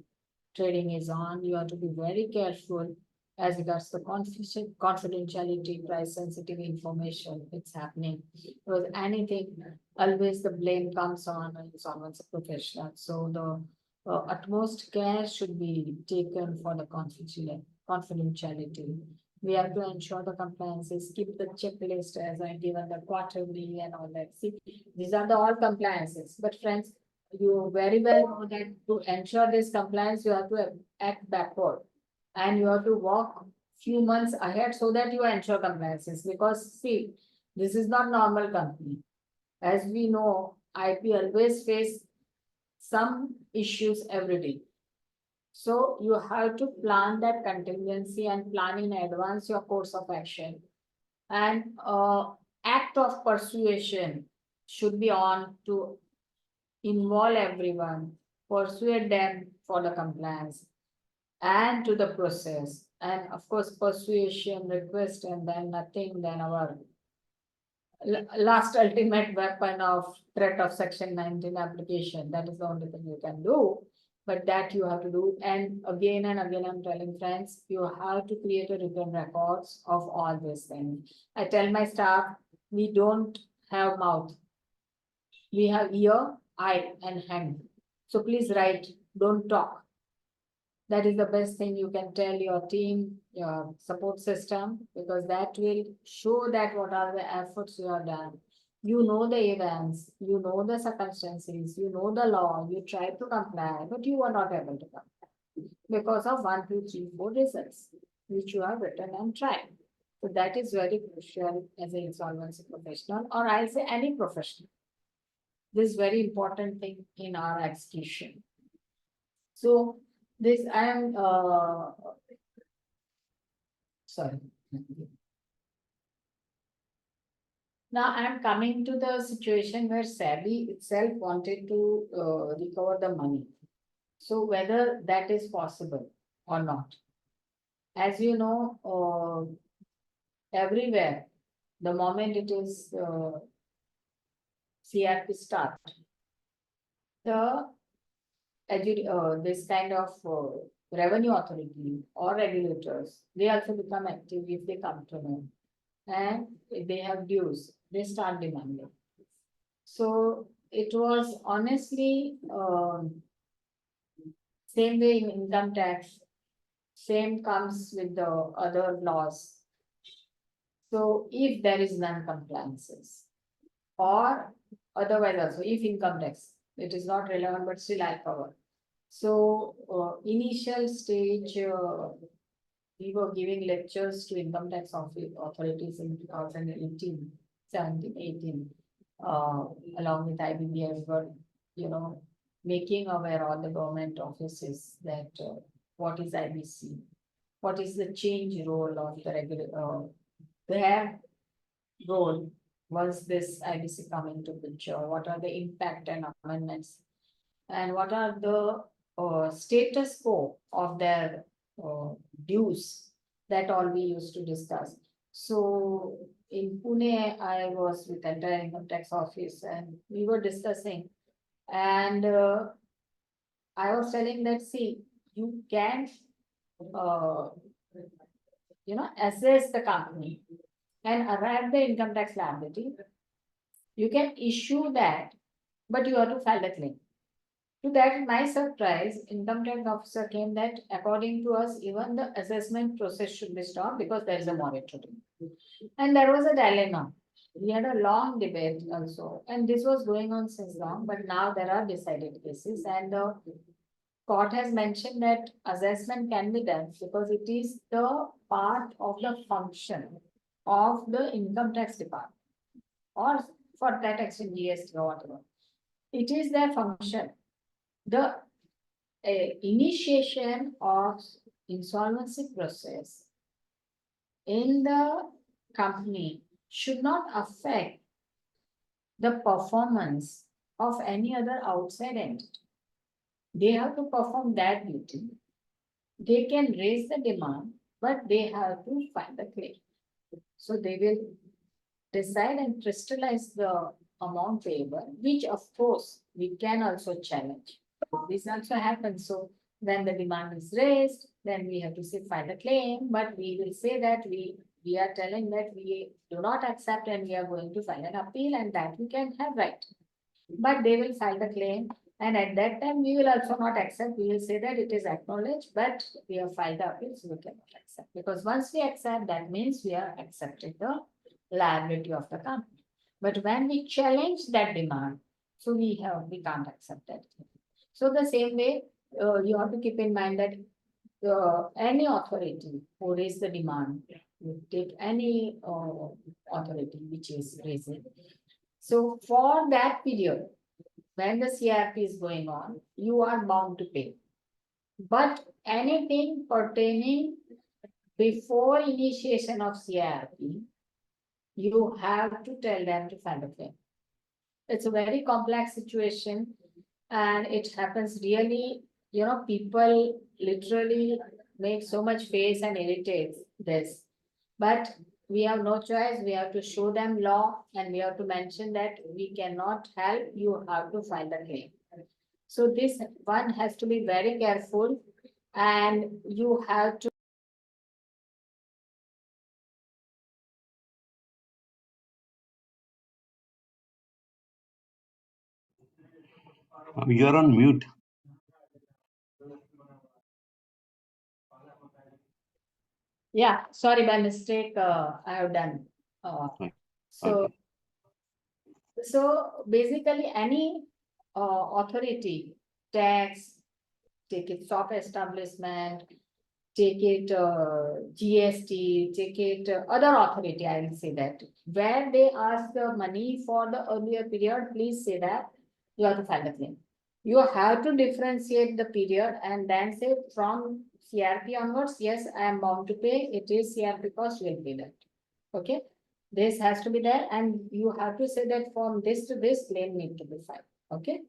trading is on, you have to be very careful as regards the confidentiality, price sensitive information. It's happening because anything, always the blame comes on someone's a professional. So the utmost care should be taken for the confidentiality. We have to ensure the compliances, keep the checklist as I given the quarterly and all that. See, these are the all compliances. But friends, you very well know that to ensure this compliance, you have to act backward and you have to walk few months ahead so that you ensure compliances. Because see, this is not normal company. As we know, IP always face some issues every day. So you have to plan that contingency and plan in advance your course of action. And act of persuasion should be on to involve everyone, persuade them for the compliance. and to the process. And of course, persuasion, request, and then nothing, then our last ultimate weapon of threat of section 19 application. That is the only thing you can do. But that you have to do. And again, I'm telling friends, you have to create a written records of all these things. I tell my staff, we don't have mouth. We have ear, eye, and hand. So please write, don't talk. That is the best thing you can tell your team, your support system, because that will show that what are the efforts you have done. You know the events, you know the circumstances, you know the law, you try to comply, but you are not able to comply because of 1, 2, 3, 4 reasons, which you have written and tried. So that is very crucial as an insolvency professional, or I'll say any professional. This is very important thing in our execution. So this I am sorry. Now I am coming to the situation where SEBI itself wanted to recover the money. So whether that is possible or not. As you know, everywhere, the moment it is CRP start, the this kind of revenue authority or regulators, they also become active if they come to know. And if they have dues, they start demanding. So it was honestly same way in income tax, same comes with the other laws. So if there is non-compliances or otherwise also, if income tax, it is not relevant, but still I cover. So initial stage, we were giving lectures to income tax authorities in 2018, 17, 18, along with IBC. We were, making aware all the government offices that what is IBC, what is the change role of the regular, their role once this IBC come into picture, what are the impact and amendments, and what are the status quo of their dues, that all we used to discuss. So in Pune, I was with entire income tax office and we were discussing, and I was telling that, see, you can, uh, assess the company and arrive the income tax liability. You can issue that, but you have to file the claim. To that, my surprise, income tax officer came that according to us, even the assessment process should be stopped because there is a moratorium. And there was a dilemma. We had a long debate also, and this was going on since long, but now there are decided cases, and the court has mentioned that assessment can be done because it is the part of the function of the income tax department, or for that extent GST or whatever. It is their function. The initiation of insolvency process in the company should not affect the performance of any other outside entity. They have to perform that duty. They can raise the demand, but they have to file the claim. So they will decide and crystallize the amount payable, which of course we can also challenge. This also happens. So when the demand is raised, then we have to say file a claim, but we will say that we are telling that we do not accept and we are going to file an appeal, and that we can have right. But they will file the claim, and at that time we will also not accept. We will say that it is acknowledged, but we have filed the appeal, so we cannot accept. Because once we accept, that means we are accepting the liability of the company. But when we challenge that demand, so we can't accept that. So the same way, you have to keep in mind that any authority who raise the demand, you take any authority which is raising. So for that period, when the CRP is going on, you are bound to pay. But anything pertaining before initiation of CRP, you have to tell them to file a claim. It's a very complex situation, and it happens really people literally make so much face and irritates this. But we have no choice. We have to show them law and we have to mention that we cannot help. You have to file the claim. So this one has to be very careful and you have to. You're on mute. Yeah, sorry, by mistake, I have done. Okay. So, so basically any authority, tax, take it shop establishment, take it GST, take it other authority, I will say that. Where they ask the money for the earlier period, please say that you have to file the claim. You have to differentiate the period and then say from CRP onwards, yes, I am bound to pay, it is CRP cost, will pay that. Okay, this has to be there and you have to say that from this to this claim need to be filed. Okay.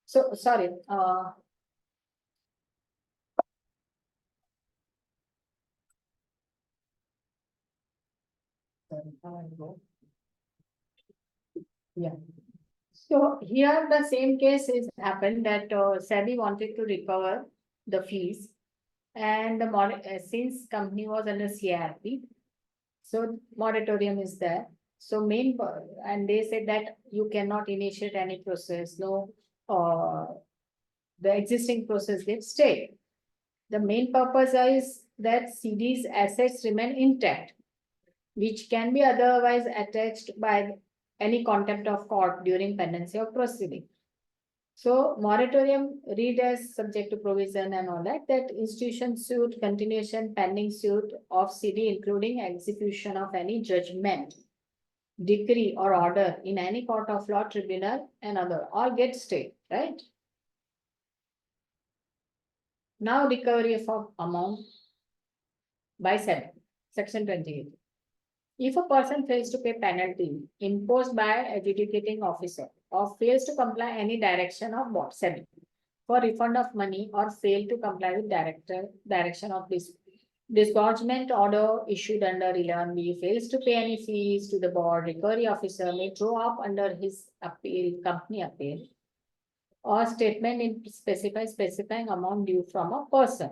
So, sorry, yeah. So here the same case is happened that SEBI wanted to recover the fees and the since company was under CRP, so moratorium is there. So and they said that you cannot initiate any process, no, the existing process gets stayed. The main purpose is that CD's assets remain intact, which can be otherwise attached by any contempt of court during pendency of proceeding. So moratorium read as subject to provision and all that, that institution suit, continuation, pending suit of CD, including execution of any judgment, decree or order in any court of law, tribunal and other, all get stayed, right? Now recovery of amount by section 28. If a person fails to pay penalty imposed by adjudicating officer or fails to comply any direction of SEBI for refund of money or fail to comply with direction of this disgorgement order issued under 11B, fails to pay any fees to the board, recovery officer may throw up under his appeal, company appeal, or statement in specifying amount due from a person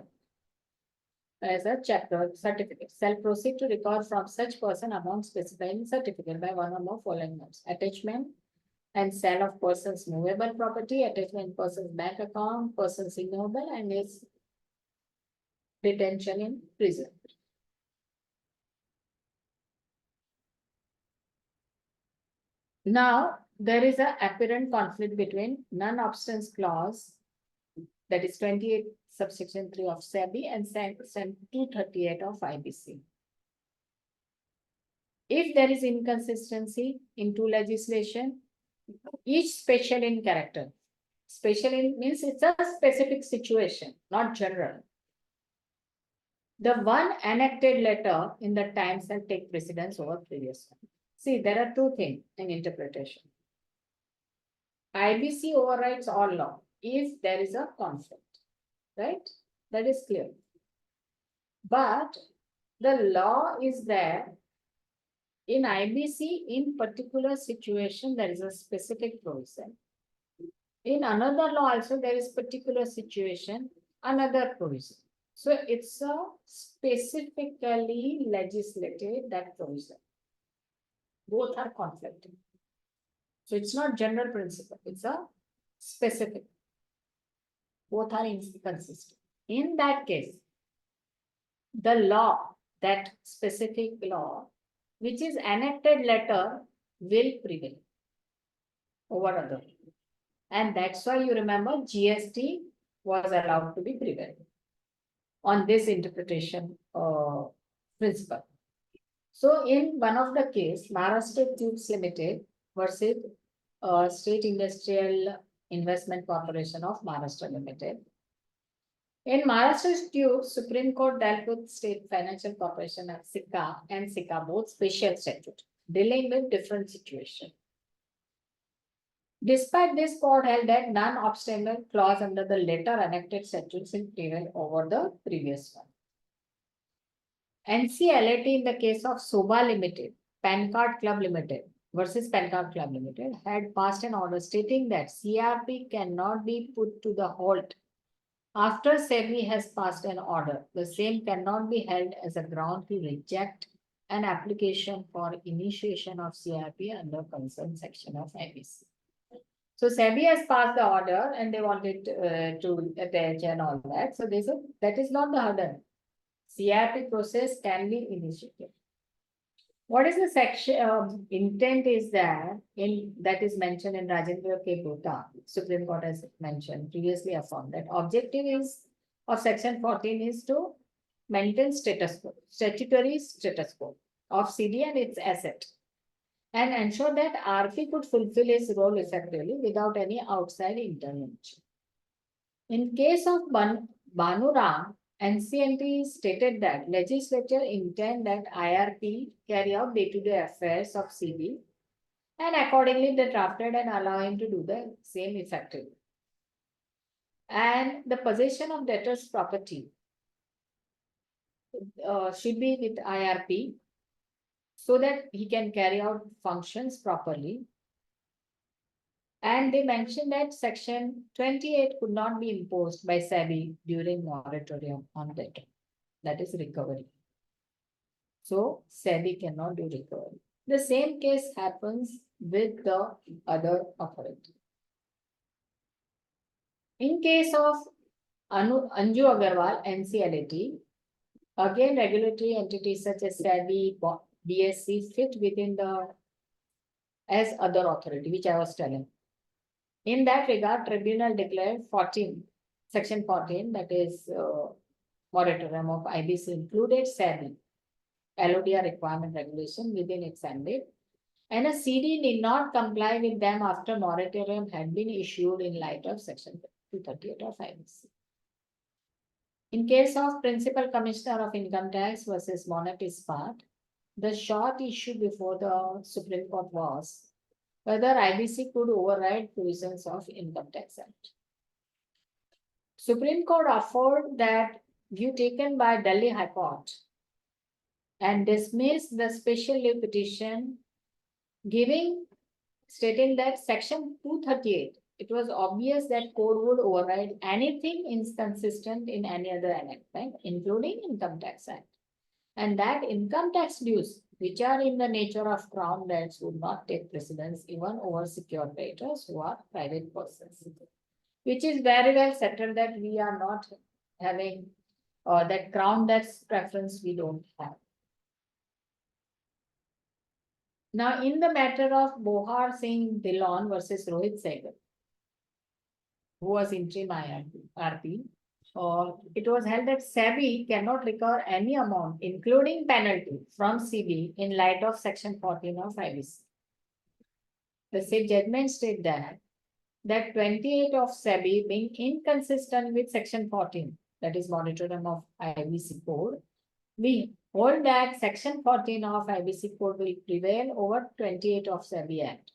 as a chapter certificate shall proceed to record from such person amount specified in certificate by one or more following notes. Attachment and sale of person's movable property, attachment person's bank account, person's ignoble, and his detention in prison. Now, there is an apparent conflict between non-obstance clause, that is 28 subsection 3 of SEBI and section 238 of IBC. If there is inconsistency in two legislation, each special in character. Special in means it's a specific situation, not general. The one enacted letter in the time shall take precedence over previous one. See, there are two things in interpretation. IBC overrides all law if there is a conflict, right? That is clear. But the law is there in IBC in particular situation, there is a specific provision. In another law also there is particular situation, another provision. So it's a specifically legislated that provision. Both are conflicting. So it's not general principle, it's a specific. Both are inconsistent. In that case, the law, that specific law, which is enacted letter, will prevail over other. And that's why you remember GST was allowed to be prevailed on this interpretation principle. So in one of the case, Maharashtra Tubes Limited versus State Industrial Investment Corporation of Maharashtra Limited. In Maharashtra Tubes, Supreme Court dealt with State Financial Corporation of SICA and SICA both special statute, dealing with different situation. Despite this, court held that non-obstacle clause under the later enacted statutes will prevail over the previous one. NCLAT in the case of Soba Limited, Pan Card Club Limited versus Pan Card Club Limited had passed an order stating that CRP cannot be put to the halt after SEBI has passed an order. The same cannot be held as a ground to reject an application for initiation of CRP under concerned section of IBC. So SEBI has passed the order and they wanted to attach and all that. So they said that is not the hurdle. CRP process can be initiated. What is the section intent is that is mentioned in Rajendra K. Bhutta, Supreme Court has mentioned previously affirmed that objective is of section 14 is to maintain status quo, statutory status quo of CD and its asset, and ensure that RP could fulfill its role effectively without any outside intervention. In case of Bhanuram, NCLT stated that legislature intend that IRP carry out day-to-day affairs of CB, and accordingly they drafted and allow him to do the same effectively. And the possession of debtor's property should be with IRP so that he can carry out functions properly. And they mentioned that section 28 could not be imposed by SEBI during moratorium on debtor, that is recovery. So SEBI cannot do recovery. The same case happens with the other authority. In case of Anju Agarwal, NCLAT, again regulatory entities such as SEBI, BSC fit within the as other authority, which I was telling. In that regard, tribunal declared section 14, that is moratorium of IBC included SEBI, LODR requirement regulation within its ambit, and a CD need not comply with them after moratorium had been issued in light of section 238 of IBC. In case of Principal Commissioner of Income Tax versus Monet Ispat, the short issue before the Supreme Court was whether IBC could override provisions of Income Tax Act. Supreme Court affirmed that view taken by Delhi High Court and dismissed the special leave petition, stating that section 238, it was obvious that code would override anything inconsistent in any other enactment, including Income Tax Act, and that income tax dues, which are in the nature of crown debts, would not take precedence even over secured creditors who are private persons, which is very well settled that we are not having that crown debts preference we don't have. Now, in the matter of Bohar Singh Dillon versus Rohit Sehgal, who was interim RP, it was held that SEBI cannot recover any amount, including penalty, from CB in light of section 14 of IBC. The said judgment state that 28 of SEBI being inconsistent with section 14, that is moratorium of IBC code, we hold that section 14 of IBC code will prevail over 28 of SEBI Act,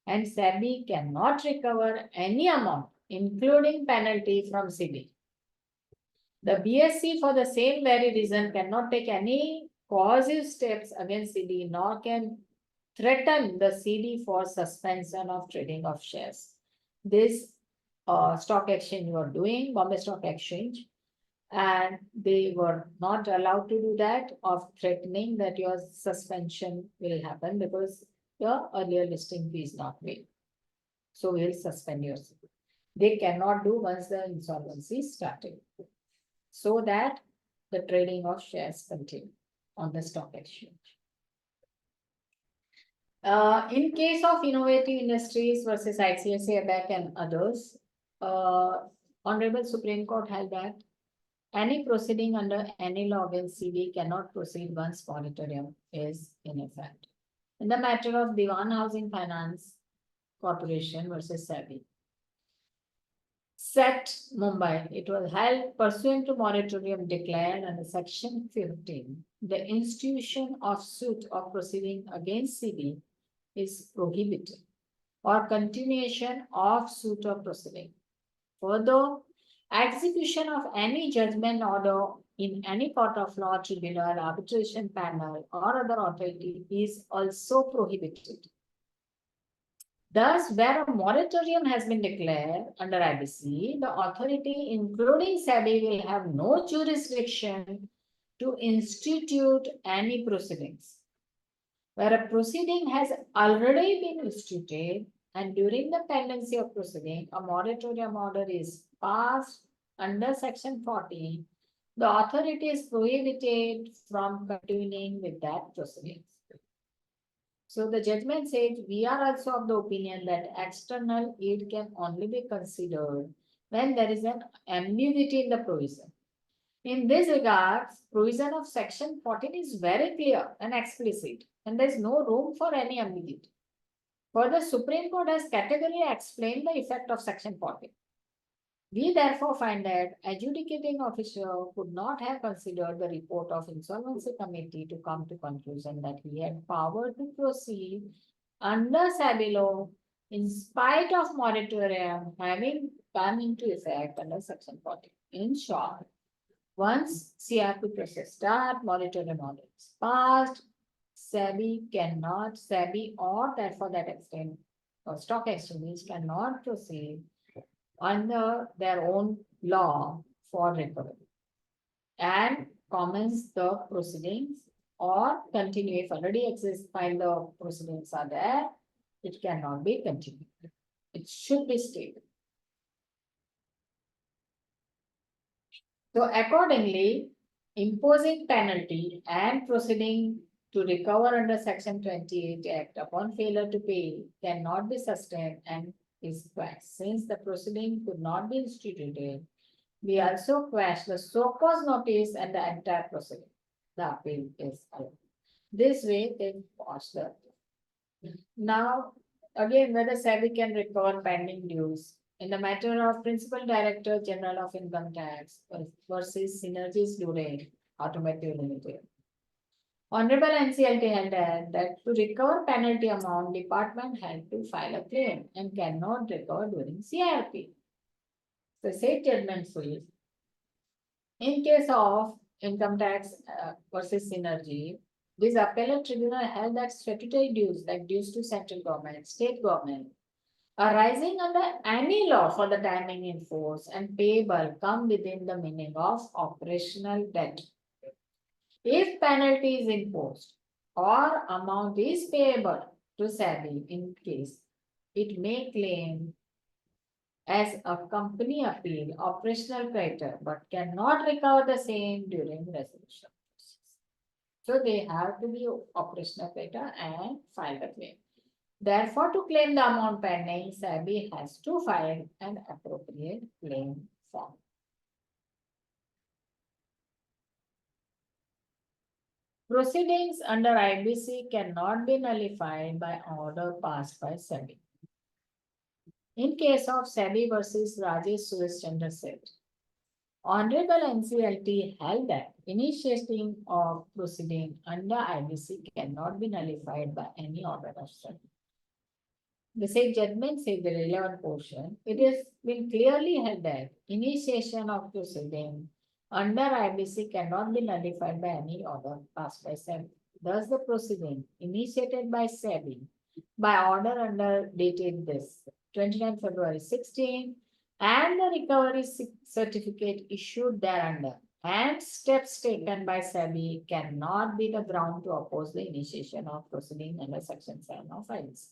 and SEBI cannot recover any amount, including penalty, from CB. The BSC, for the same very reason, cannot take any coercive steps against CD, nor can threaten the CD for suspension of trading of shares. This stock exchange were doing, Bombay Stock Exchange, and they were not allowed to do that, of threatening that your suspension will happen because your earlier listing fee is not paid. So we will suspend your CD. They cannot do once the insolvency started, so that the trading of shares continue on the stock exchange. In case of Innovative Industries versus ICICI Bank and others, Honorable Supreme Court held that any proceeding under any law against CD cannot proceed once moratorium is in effect. In the matter of Diwan Housing Finance Corporation versus SEBI, Set Mumbai, it was held pursuant to moratorium declared under section 15. The institution of suit or proceeding against CB is prohibited. or continuation of suit or proceeding. Further, execution of any judgment order in any court of law, tribunal, arbitration panel, or other authority is also prohibited. Thus, where a moratorium has been declared under IBC, the authority, including SEBI, will have no jurisdiction to institute any proceedings. Where a proceeding has already been instituted and during the pendency of proceeding, a moratorium order is passed under Section 14, the authority is prohibited from continuing with that proceedings. So the judgment says we are also of the opinion that external aid can only be considered when there is an ambiguity in the provision. In this regard, provision of Section 14 is very clear and explicit, and there is no room for any ambiguity. Further, Supreme Court has categorically explained the effect of Section 14. We therefore find that adjudicating officer could not have considered the report of insolvency committee to come to conclusion that he had power to proceed under SEBI law in spite of moratorium having come into effect under Section 14. In short, once CRP process start, moratorium order is passed, SEBI or that for that extent, or stock exchanges cannot proceed under their own law for recovery and commence the proceedings or continue if already exists while the proceedings are there, it cannot be continued. It should be stayed. So accordingly, imposing penalty and proceeding to recover under Section 28 Act upon failure to pay cannot be sustained and is quashed. Since the proceeding could not be instituted, we also quash the so-called notice and the entire proceeding. The appeal is allowed. This way, they quash the. Now, again, whether SEBI can recover pending dues in the matter of Principal Director General of Income Tax versus Synergies Lure Automotive Limited. Honorable NCLT held that to recover penalty amount, department had to file a claim and cannot recover during CRP. The said judgment says, in case of income tax versus synergy, this appellate tribunal held that statutory dues like dues to central government, state government, arising under any law for the timing in force and payable come within the meaning of operational debt. If penalty is imposed or amount is payable to SEBI in case, it may claim as a company appeal operational creditor but cannot recover the same during resolution. So they have to be operational creditor and file the claim. Therefore, to claim the amount pending, SEBI has to file an appropriate claim form. Proceedings under IBC cannot be nullified by order passed by SEBI. In case of SEBI versus Rajesh Suresh Chandra said, Honorable NCLT held that initiating of proceeding under IBC cannot be nullified by any order of SEBI. The said judgment said the relevant portion, it has been clearly held that initiation of proceeding under IBC cannot be nullified by any order passed by SEBI. Thus, the proceeding initiated by SEBI by order under dated this 29 February 16 and the recovery certificate issued thereunder and steps taken by SEBI cannot be the ground to oppose the initiation of proceeding under Section 7 of IBC.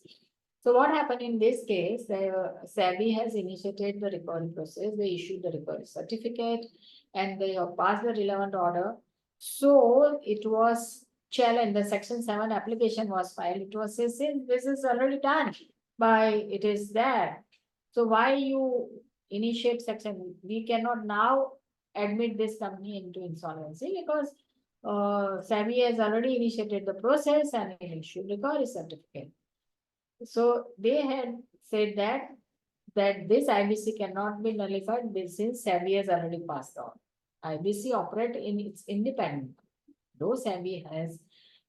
So what happened in this case, the SEBI has initiated the recovery process, they issued the recovery certificate and they have passed the relevant order. So it was challenged, the Section 7 application was filed, it was said, since this is already done by, it is there. So why you initiate section, we cannot now admit this company into insolvency because SEBI has already initiated the process and it issued recovery certificate. So they had said that this IBC cannot be nullified since SEBI has already passed on. IBC operate in its independent. Though SEBI has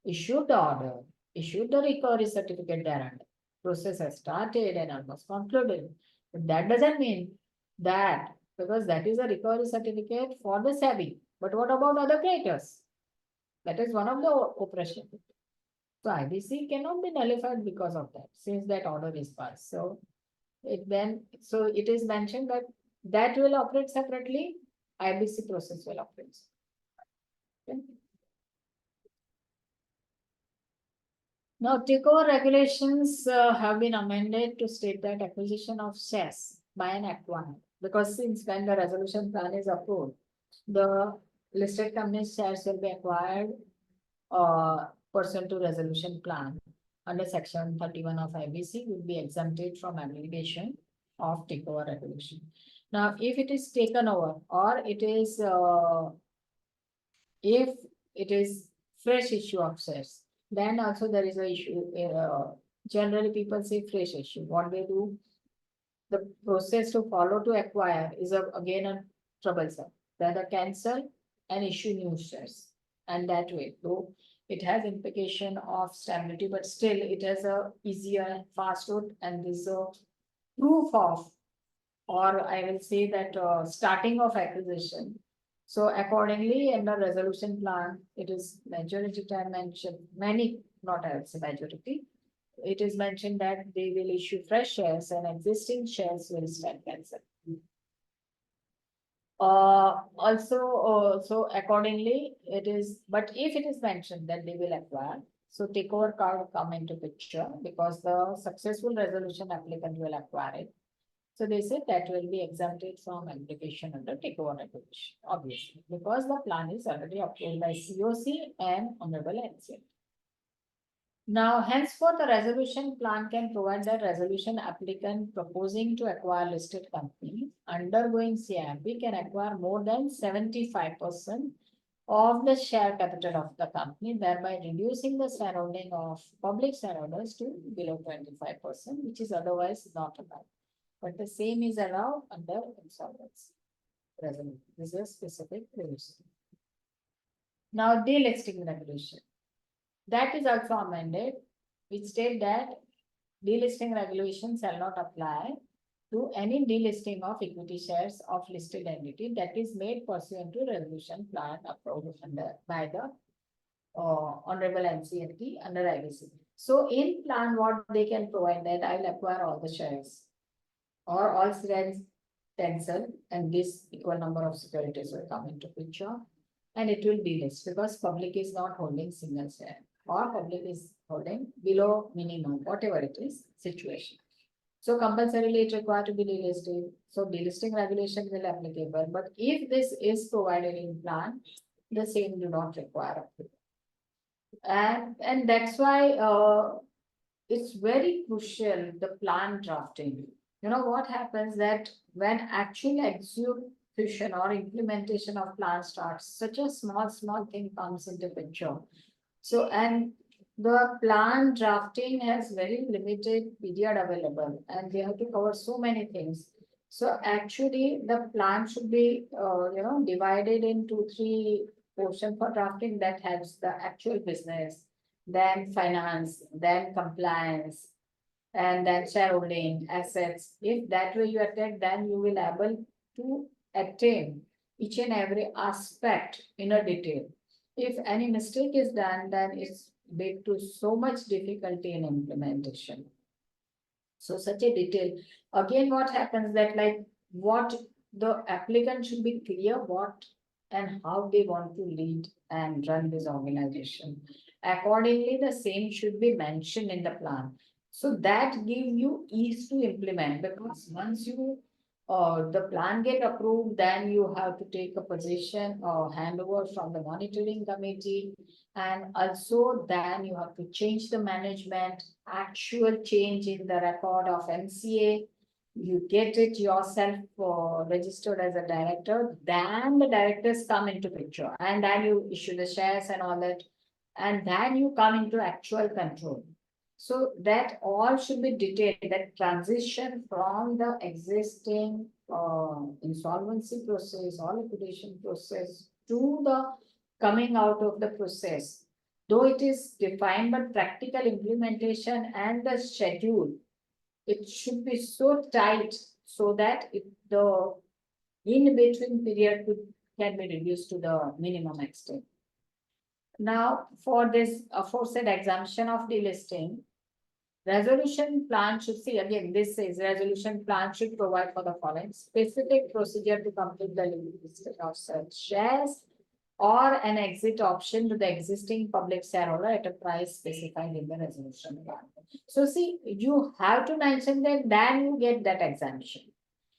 issued the order, issued the recovery certificate thereunder, process has started and almost concluded. But that doesn't mean that, because that is a recovery certificate for the SEBI. But what about other creditors? That is one of the oppression. So IBC cannot be nullified because of that, since that order is passed. So it is mentioned that that will operate separately, IBC process will operate. Okay. Now, takeover regulations have been amended to state that acquisition of shares by an acquirer, because since when the resolution plan is approved, the listed company's shares will be acquired pursuant to resolution plan under section 31 of IBC will be exempted from application of takeover regulation. Now, if it is taken over or it is if it is fresh issue of shares, then also there is a issue. Generally, people say fresh issue. What they do, the process to follow to acquire is again a troublesome. Rather cancel and issue new shares, and that way, though it has implication of stability, but still it has a easier and fast route, and this is a proof of, or I will say that starting of acquisition. So accordingly, in the resolution plan, it is majority time mentioned, many, not I would say majority. It is mentioned that they will issue fresh shares and existing shares will stand cancelled. So accordingly, it is, but if it is mentioned that they will acquire, so takeover card will come into picture because the successful resolution applicant will acquire it. So they said that will be exempted from application under takeover regulation, obviously, because the plan is already approved by COC and Honorable NCLT. Now, henceforth, the resolution plan can provide that resolution applicant proposing to acquire listed company undergoing CIMP can acquire more than 75% of the share capital of the company, thereby reducing the shareholding of public shareholders to below 25%, which is otherwise not allowed. But the same is allowed under insolvency resolution. This is a specific provision. Now, delisting regulation. That is also amended, which state that delisting regulations shall not apply to any delisting of equity shares of listed entity that is made pursuant to resolution plan approved by the Honorable NCLT under IBC. So in plan, what they can provide that I will acquire all the shares or all shares cancel, and this equal number of securities will come into picture, and it will delist because public is not holding single share or public is holding below minimum, whatever it is, situation. So compulsorily it required to be delisted. So delisting regulation will applicable. But if this is provided in plan, the same do not require approval. And that's why it's very crucial, the plan drafting. You know what happens that when actual execution or implementation of plan starts, such a small thing comes into picture. So, and the plan drafting has very limited period available and they have to cover so many things. So actually the plan should be, divided into three portions for drafting that has the actual business, then finance, then compliance, and then shareholding assets. If that way you attack, then you will able to attain each and every aspect in a detail. If any mistake is done, then it's lead to so much difficulty in implementation. So such a detail. Again, what happens that like what the applicant should be clear what and how they want to lead and run this organization. Accordingly, the same should be mentioned in the plan. So that give you ease to implement because once you the plan get approved, then you have to take a position or handover from the monitoring committee. And also then you have to change the management, actual change in the record of MCA. You get it yourself registered as a director, then the directors come into picture and then you issue the shares and all that. And then you come into actual control. So that all should be detailed, that transition from the existing insolvency process or liquidation process to the coming out of the process. though it is defined, but practical implementation and the schedule, it should be so tight so that the in-between period can be reduced to the minimum extent. Now, for this aforesaid exemption of delisting, resolution plan should see again, this says resolution plan should provide for the following specific procedure to complete the listing of such shares or an exit option to the existing public shareholder at a price specified in the resolution plan. So see, you have to mention that, then you get that exemption.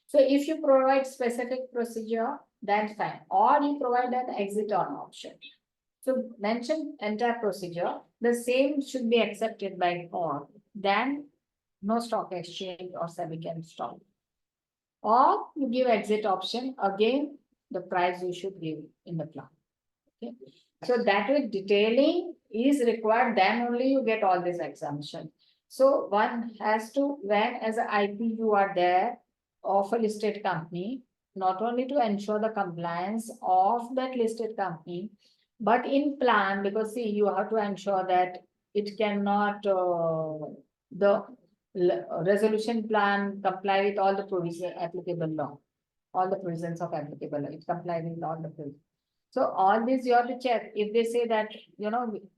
So if you provide specific procedure, that's fine, or you provide an exit on option. So mention entire procedure, the same should be accepted by all, then no stock exchange or SEBI can stop. Or you give exit option, again, the price you should give in the plan. Okay. So that way detailing is required, then only you get all this exemption. So one has to, when as an IP you are there of a listed company, not only to ensure the compliance of that listed company, but in plan, because see, you have to ensure that it cannot, the resolution plan comply with all the provision applicable law, all the provisions of applicable law, it comply with all the provisions. So all this you have to check. If they say that,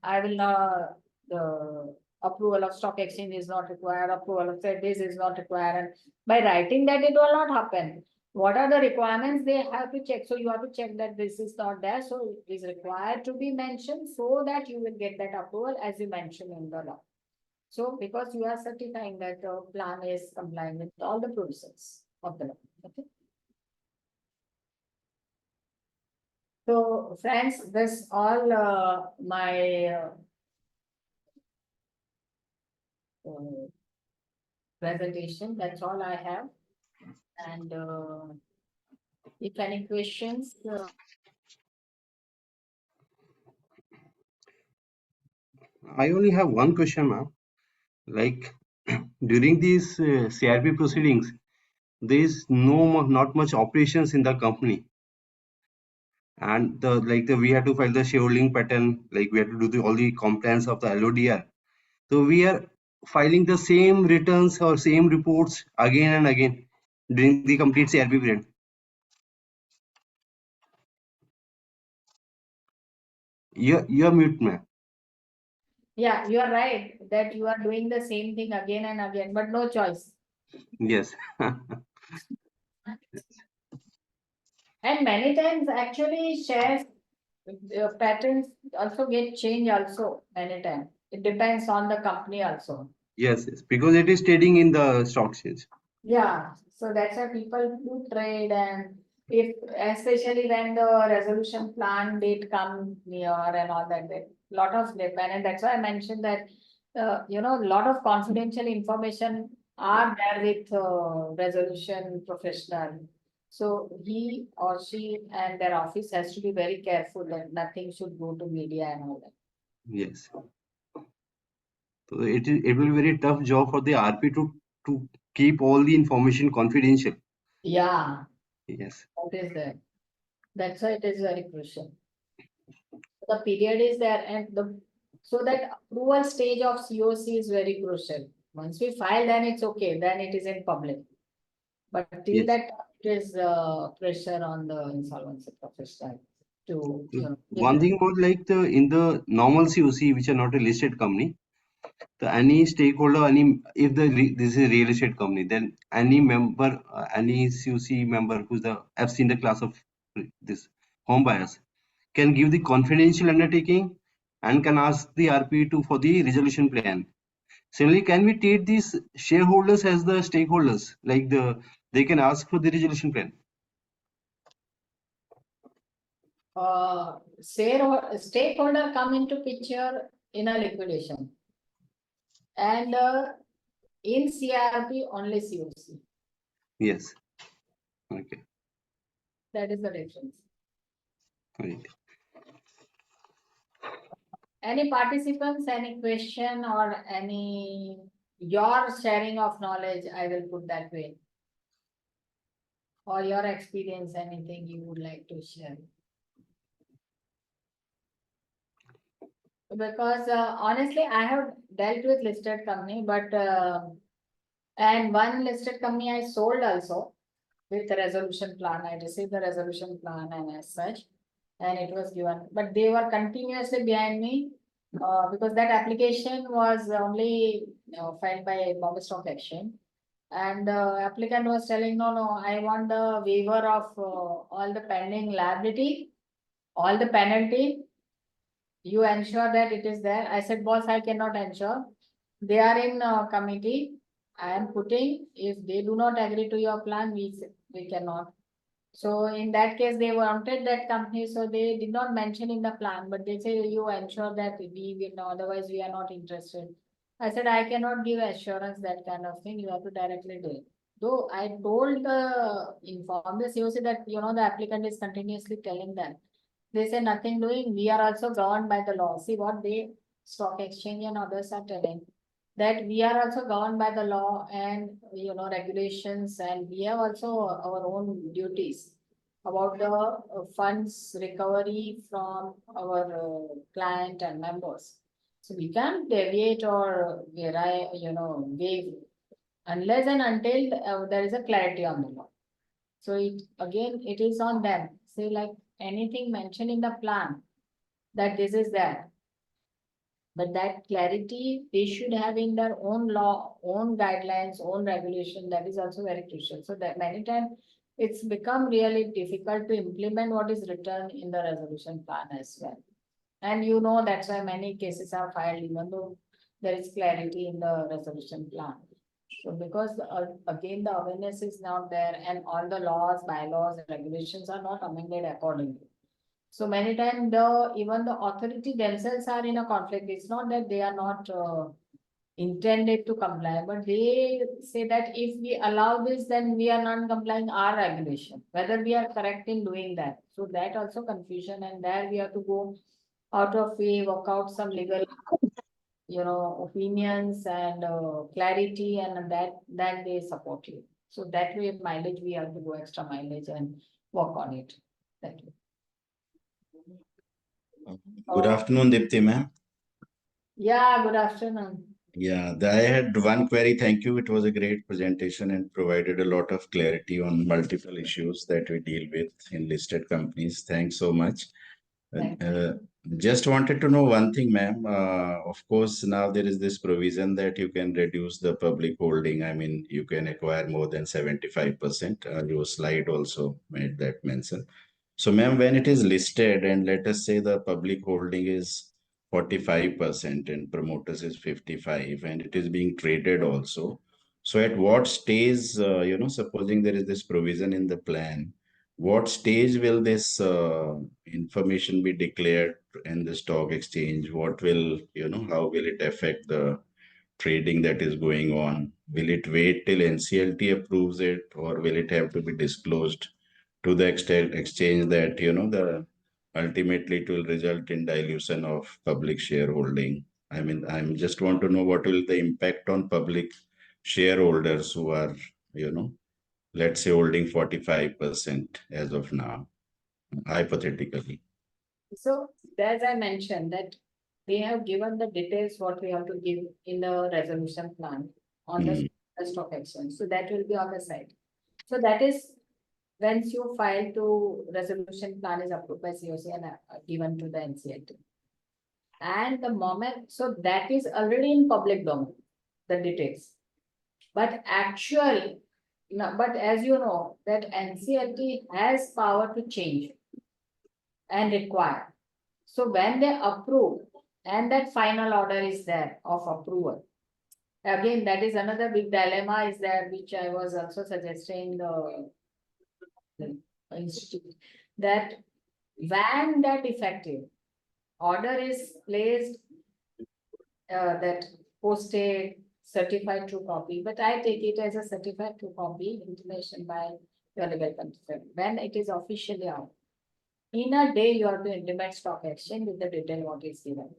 I will not, the approval of stock exchange is not required, approval of this is not required, and by writing that it will not happen. What are the requirements they have to check? So you have to check that this is not there, so it is required to be mentioned so that you will get that approval as you mentioned in the law. So because you are certifying that the plan is complying with all the provisions of the law. Okay. So friends, this all my presentation. That's all I have. And if any questions, I only have one question, ma'am. Like during these CRP proceedings, there is not much operations in the company, and we have to file the shareholding pattern, like we have to do all the compliance of the LODR. So we are filing the same returns or same reports again and again during the complete CRP period. You're mute, ma'am. yeah, you are right that you are doing the same thing again and again, but no choice. Yes. And many times actually shares patterns also get changed also many times. It depends on the company also. Yes, because it is trading in the stock exchange. Yeah, so that's why people do trade, and if especially when the resolution plan date come near and all that, lot of depend, and that's why I mentioned that a lot of confidential information are there with resolution professional. So he or she and their office has to be very careful that nothing should go to media and all that. Yes. So it will be very tough job for the RP to keep all the information confidential. Yeah, Yes. that is there. That's why it is very crucial. The period is there, and so that approval stage of COC is very crucial. Once we file, then it's okay, then it is in public. But till Yes. that, it is pressure on the insolvency professional to, One thing about in the normal COC, which are not a listed company, any stakeholder, if this is a real estate company, then any member, any COC member who's I've seen the class of this home buyers can give the confidential undertaking and can ask the RP to for the resolution plan. Similarly, can we treat these shareholders as the stakeholders? They can ask for the resolution plan. Stakeholder come into picture in a liquidation, and in CRP only COC. Yes. Okay. That is the difference. Right. Any participants, any question or any your sharing of knowledge, I will put that way. Or your experience, anything you would like to share. Because honestly, I have dealt with listed company, but and one listed company I sold also with the resolution plan. I received the resolution plan and as such, and it was given, but they were continuously behind me because that application was only filed by Bombay Stock Exchange. And the applicant was telling, no, no, I want the waiver of all the pending liability, all the penalty. You ensure that it is there. I said, boss, I cannot ensure. They are in committee. I am putting, if they do not agree to your plan, we cannot. So in that case, they wanted that company, so they did not mention in the plan, but they say you ensure that we will, otherwise we are not interested. I said, I cannot give assurance that kind of thing. You have to directly do it. Though I told inform the COC that, the applicant is continuously telling that. They say nothing doing. We are also governed by the law. See what they, stock exchange and others are telling, that we are also governed by the law and, regulations, and we have also our own duties about the funds recovery from our client and members. So we can't deviate or waive unless and until there is a clarity on the law. So it is on them. Say like anything mentioned in the plan that this is there. But that clarity they should have in their own law, own guidelines, own regulation. That is also very crucial. So that many times it's become really difficult to implement what is written in the resolution plan as well. And that's why many cases are filed even though there is clarity in the resolution plan. So because again, the awareness is not there and all the laws, bylaws, regulations are not amended accordingly. So many times even the authority themselves are in a conflict. It's not that they are not intended to comply, but they say that if we allow this, then we are not complying our regulation, whether we are correct in doing that. So that also confusion, and there we have to go out of way, work out some legal, opinions and clarity, and that they support you. So that way mileage, we have to go extra mileage and work on it. Thank you. Good afternoon, Dipti ma'am. Yeah, good afternoon. Yeah, I had one query. Thank you. It was a great presentation and provided a lot of clarity on multiple issues that we deal with in listed companies. Thanks so much. Thank Just wanted to know one thing, ma'am. Of course, now there is this provision that you can reduce the public holding. I mean, you can acquire more than 75%. Your slide also made that mention. So, ma'am, when it is listed and let us say the public holding is 45% and promoters is 55 and it is being traded also. So at what stage, supposing there is this provision in the plan, what stage will this information be declared in the stock exchange? What will, how will it affect the trading that is going on? Will it wait till NCLT approves it, or will it have to be disclosed to the exchange that, the ultimately it will result in dilution of public shareholding? I mean, I'm just want to know what will the impact on public shareholders who are, let's say holding 45% as of now, hypothetically. So as I mentioned that they have given the details what we have to give in the resolution plan on the stock exchange. So that will be on the site. So that is once you file to resolution plan is approved by COC and given to the NCLT. And the moment, so that is already in public domain, the details. But but as you know, that NCLT has power to change and require. So when they approve, and that final order is there of approval. Again, that is another big dilemma is there, which I was also suggesting the institute, that when that effective order is placed, that posted certified true copy, but I take it as a certified true copy intimation by your legal consultant. When it is officially out, in a day you have to intimate stock exchange with the detail what is given.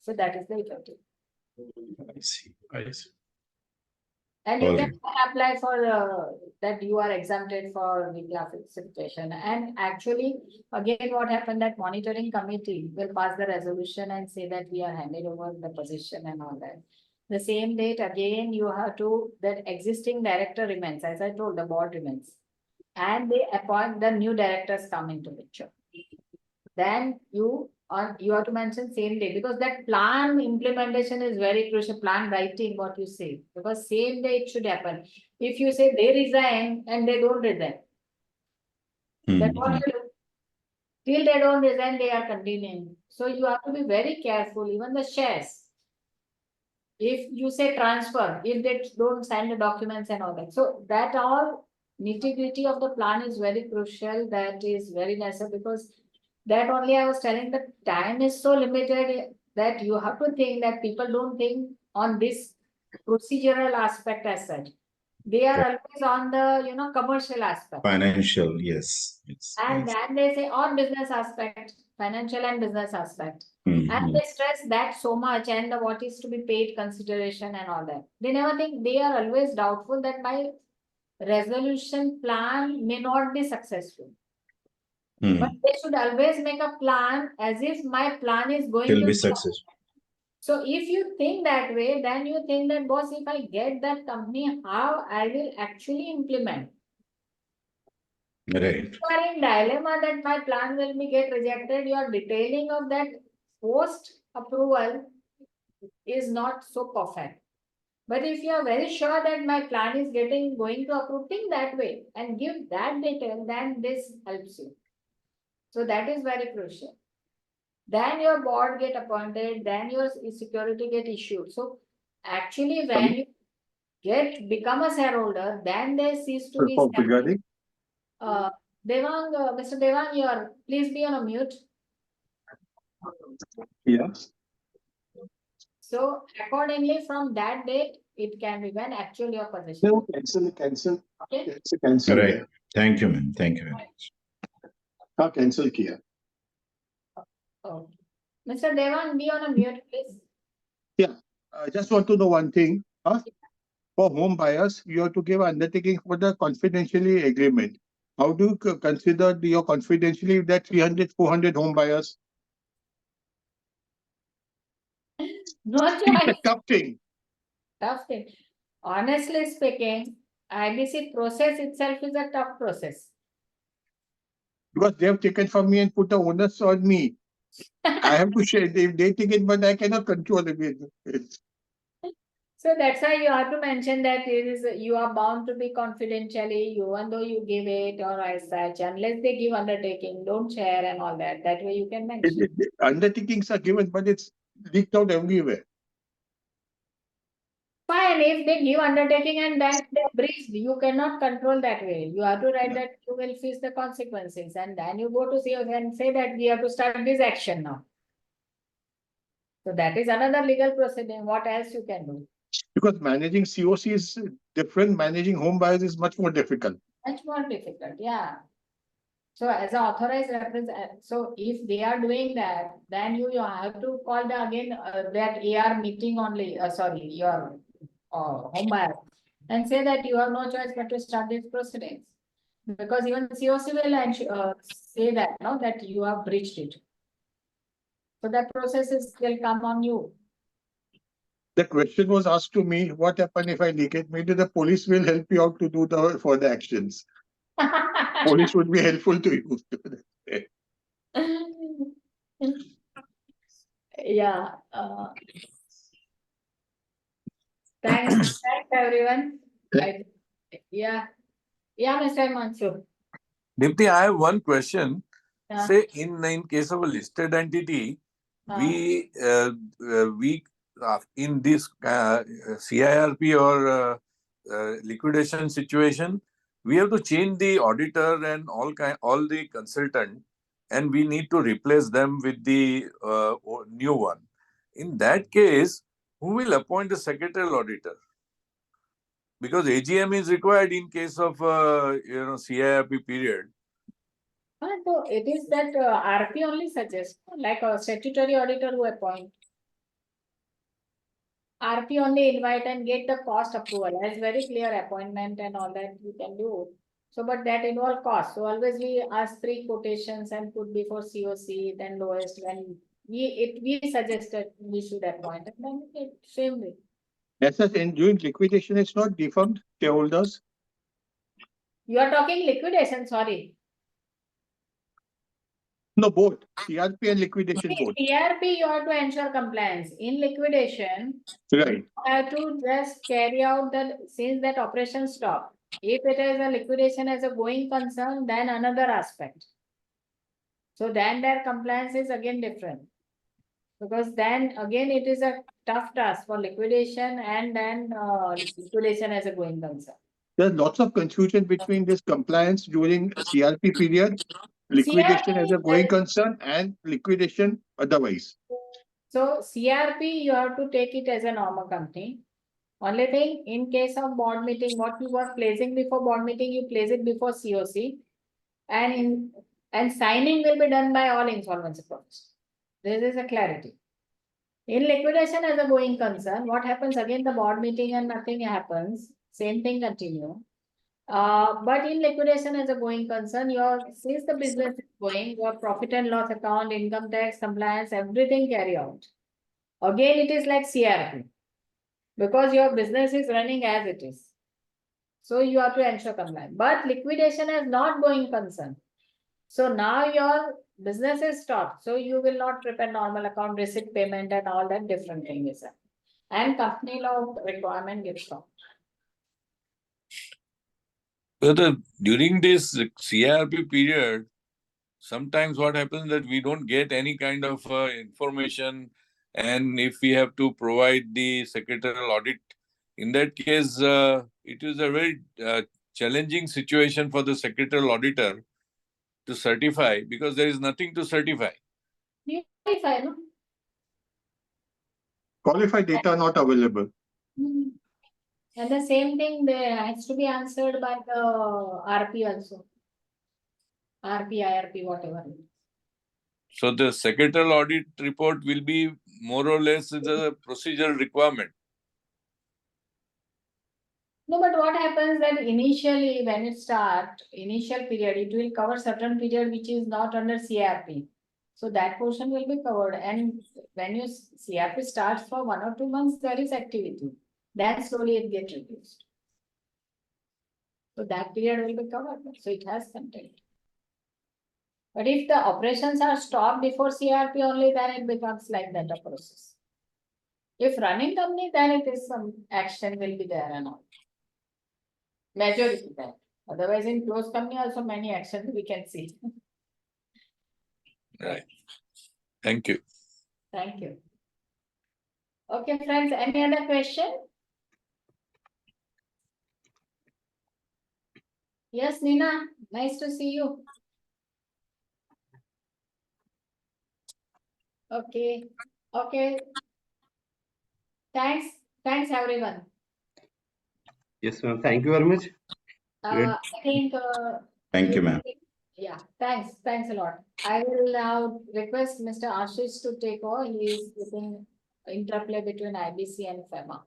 So that is the effective. I see. And you All can right. apply for that you are exempted for reclassification. And actually, again, what happened that monitoring committee will pass the resolution and say that we are handed over the position and all that. The same date, again, you have to, that existing director remains, as I told, the board remains. And they appoint the new directors come into picture. Then you have to mention same day, because that plan implementation is very crucial. Plan writing what you say, because same day it should happen. If you say they resign and they don't resign, then what you do? Till they don't resign, they are continuing. So you have to be very careful. Even the shares, if you say transfer, if they don't sign the documents and all that, so that all nitty-gritty of the plan is very crucial. That is very necessary, because that only I was telling, the time is so limited that you have to think that people don't think on this procedural aspect as such. They are always on the commercial aspect. Financial, yes. And then they say on business aspect, financial and business aspect. And they stress that so much, and the what is to be paid consideration and all that. They never think, they are always doubtful that my resolution plan may not be successful. But they should always make a plan as if my plan is going Will to be successful. So if you think that way, then you think that, boss, if I get that company, how I will actually implement. Right. If you are in dilemma that my plan will be get rejected, your detailing of that post approval is not so perfect. But if you are very sure that my plan is going to approve, think that way and give that detail, then this helps you. So that is very crucial. Then your board get appointed, then your security get issued. So actually, when you become a shareholder, then there cease to be. Devang, Mr. Devang, please be on a mute. Yes. So accordingly, from that date, it can be when actually your position. No, cancel. Okay. It's a cancel. Right. Thank you, ma'am. Thank you very much. हाँ cancel किया. Okay. Mr. Devang, be on a mute, please. Yeah. I just want to know one thing. For home buyers, you have to give undertaking for the confidentiality agreement. How do you consider your confidentially that 300, 400 home buyers? No It's a choice. tough thing. Tough thing. Honestly speaking, IBC process itself is a tough process. Because they have taken from me and put the onus on me. I have to share. They take it, but I cannot control it. So that's why you have to mention that you are bound to be confidentially, even though you give it or as such, unless they give undertaking, don't share and all that. That way you can mention. Undertakings are given, but it's leaked out everywhere. Fine, if they give undertaking and then they breach, you cannot control that way. You have to write that you will face the consequences, and then you go to CEO and say that we have to start this action now. So that is another legal proceeding. What else you can do? Because managing COC is different. Managing home buyers is much more difficult. Much more difficult, yeah. So as an authorized representative, so if they are doing that, then you have to call that AR meeting only, your home buyer, and say that you have no choice but to start these proceedings. Because even COC will say that, no, that you have breached it. So that process will come on you. The question was asked to me, what happens if I leak it? Maybe the police will help you out to do the further actions. Police would be helpful to you. Yeah. Thanks everyone. Yeah, Mr. Mansur. Dipti, I have one question. Yeah. Say in case of a listed entity, we in this CIRP or liquidation situation, we have to change the auditor and all the consultant, and we need to replace them with the new one. In that case, who will appoint the secretarial auditor? Because AGM is required in case of CIRP period. So it is that RP only suggests, like a statutory auditor who appoint. RP only invite and get the cost approval as very clear appointment and all that you can do. So, but that involve cost. So always we ask 3 quotations and put before COC, then lowest when we suggested we should appoint and then it same way. As such, in doing liquidation, it's not defunct shareholders. You are talking liquidation, sorry. No, both CRP and liquidation both. CRP, you have to ensure compliance. In liquidation, Right. you have to just carry out the, since that operation stop. If it is a liquidation as a going concern, then another aspect. So then their compliance is again different. Because then again, it is a tough task for liquidation and then liquidation as a going concern. There's lots of confusion between this compliance during CRP period, liquidation as a going concern, and liquidation otherwise. So CRP, you have to take it as a normal company. Only thing, in case of board meeting, what you were placing before board meeting, you place it before COC. And signing will be done by all insolvency process. This is a clarity. In liquidation as a going concern, what happens again, the board meeting and nothing happens, same thing continue. But in liquidation as a going concern, since the business is going, your profit and loss account, income tax, compliance, everything carry out. Again, it is like CRP. Because your business is running as it is. So you have to ensure compliance. But liquidation is not going concern. So now your business is stopped. So you will not prepare normal account, receipt payment and all that different thing is there. And company law requirement gets stopped. During this CRP period, sometimes what happens that we don't get any kind of information, and if we have to provide the secretarial audit, in that case, it is a very challenging situation for the secretarial auditor to certify because there is nothing to certify. Qualify, no? Qualified data not available. And the same thing there has to be answered by the RP also. RP, IRP, whatever. So the secretarial audit report will be more or less the procedural requirement. No, but what happens that initially when it starts, initial period, it will cover certain period which is not under CRP. So that portion will be covered. And when your CRP starts for 1 or 2 months, there is activity. Then slowly it gets reduced. So that period will be covered. So it has content. But if the operations are stopped before CRP only, then it becomes like that a process. If running company, then it is some action will be there and all. Majority there. Otherwise, in closed company, also many actions we can see. Right. Thank you. Thank you. Okay, friends, any other question? Yes, Nina, nice to see you. Okay, okay. Thanks everyone. Yes, ma'am. Thank you very much. I think. Thank you, ma'am. Yeah, thanks a lot. I will now request Mr. Ashish to take over. He is looking interplay between IBC and FEMA.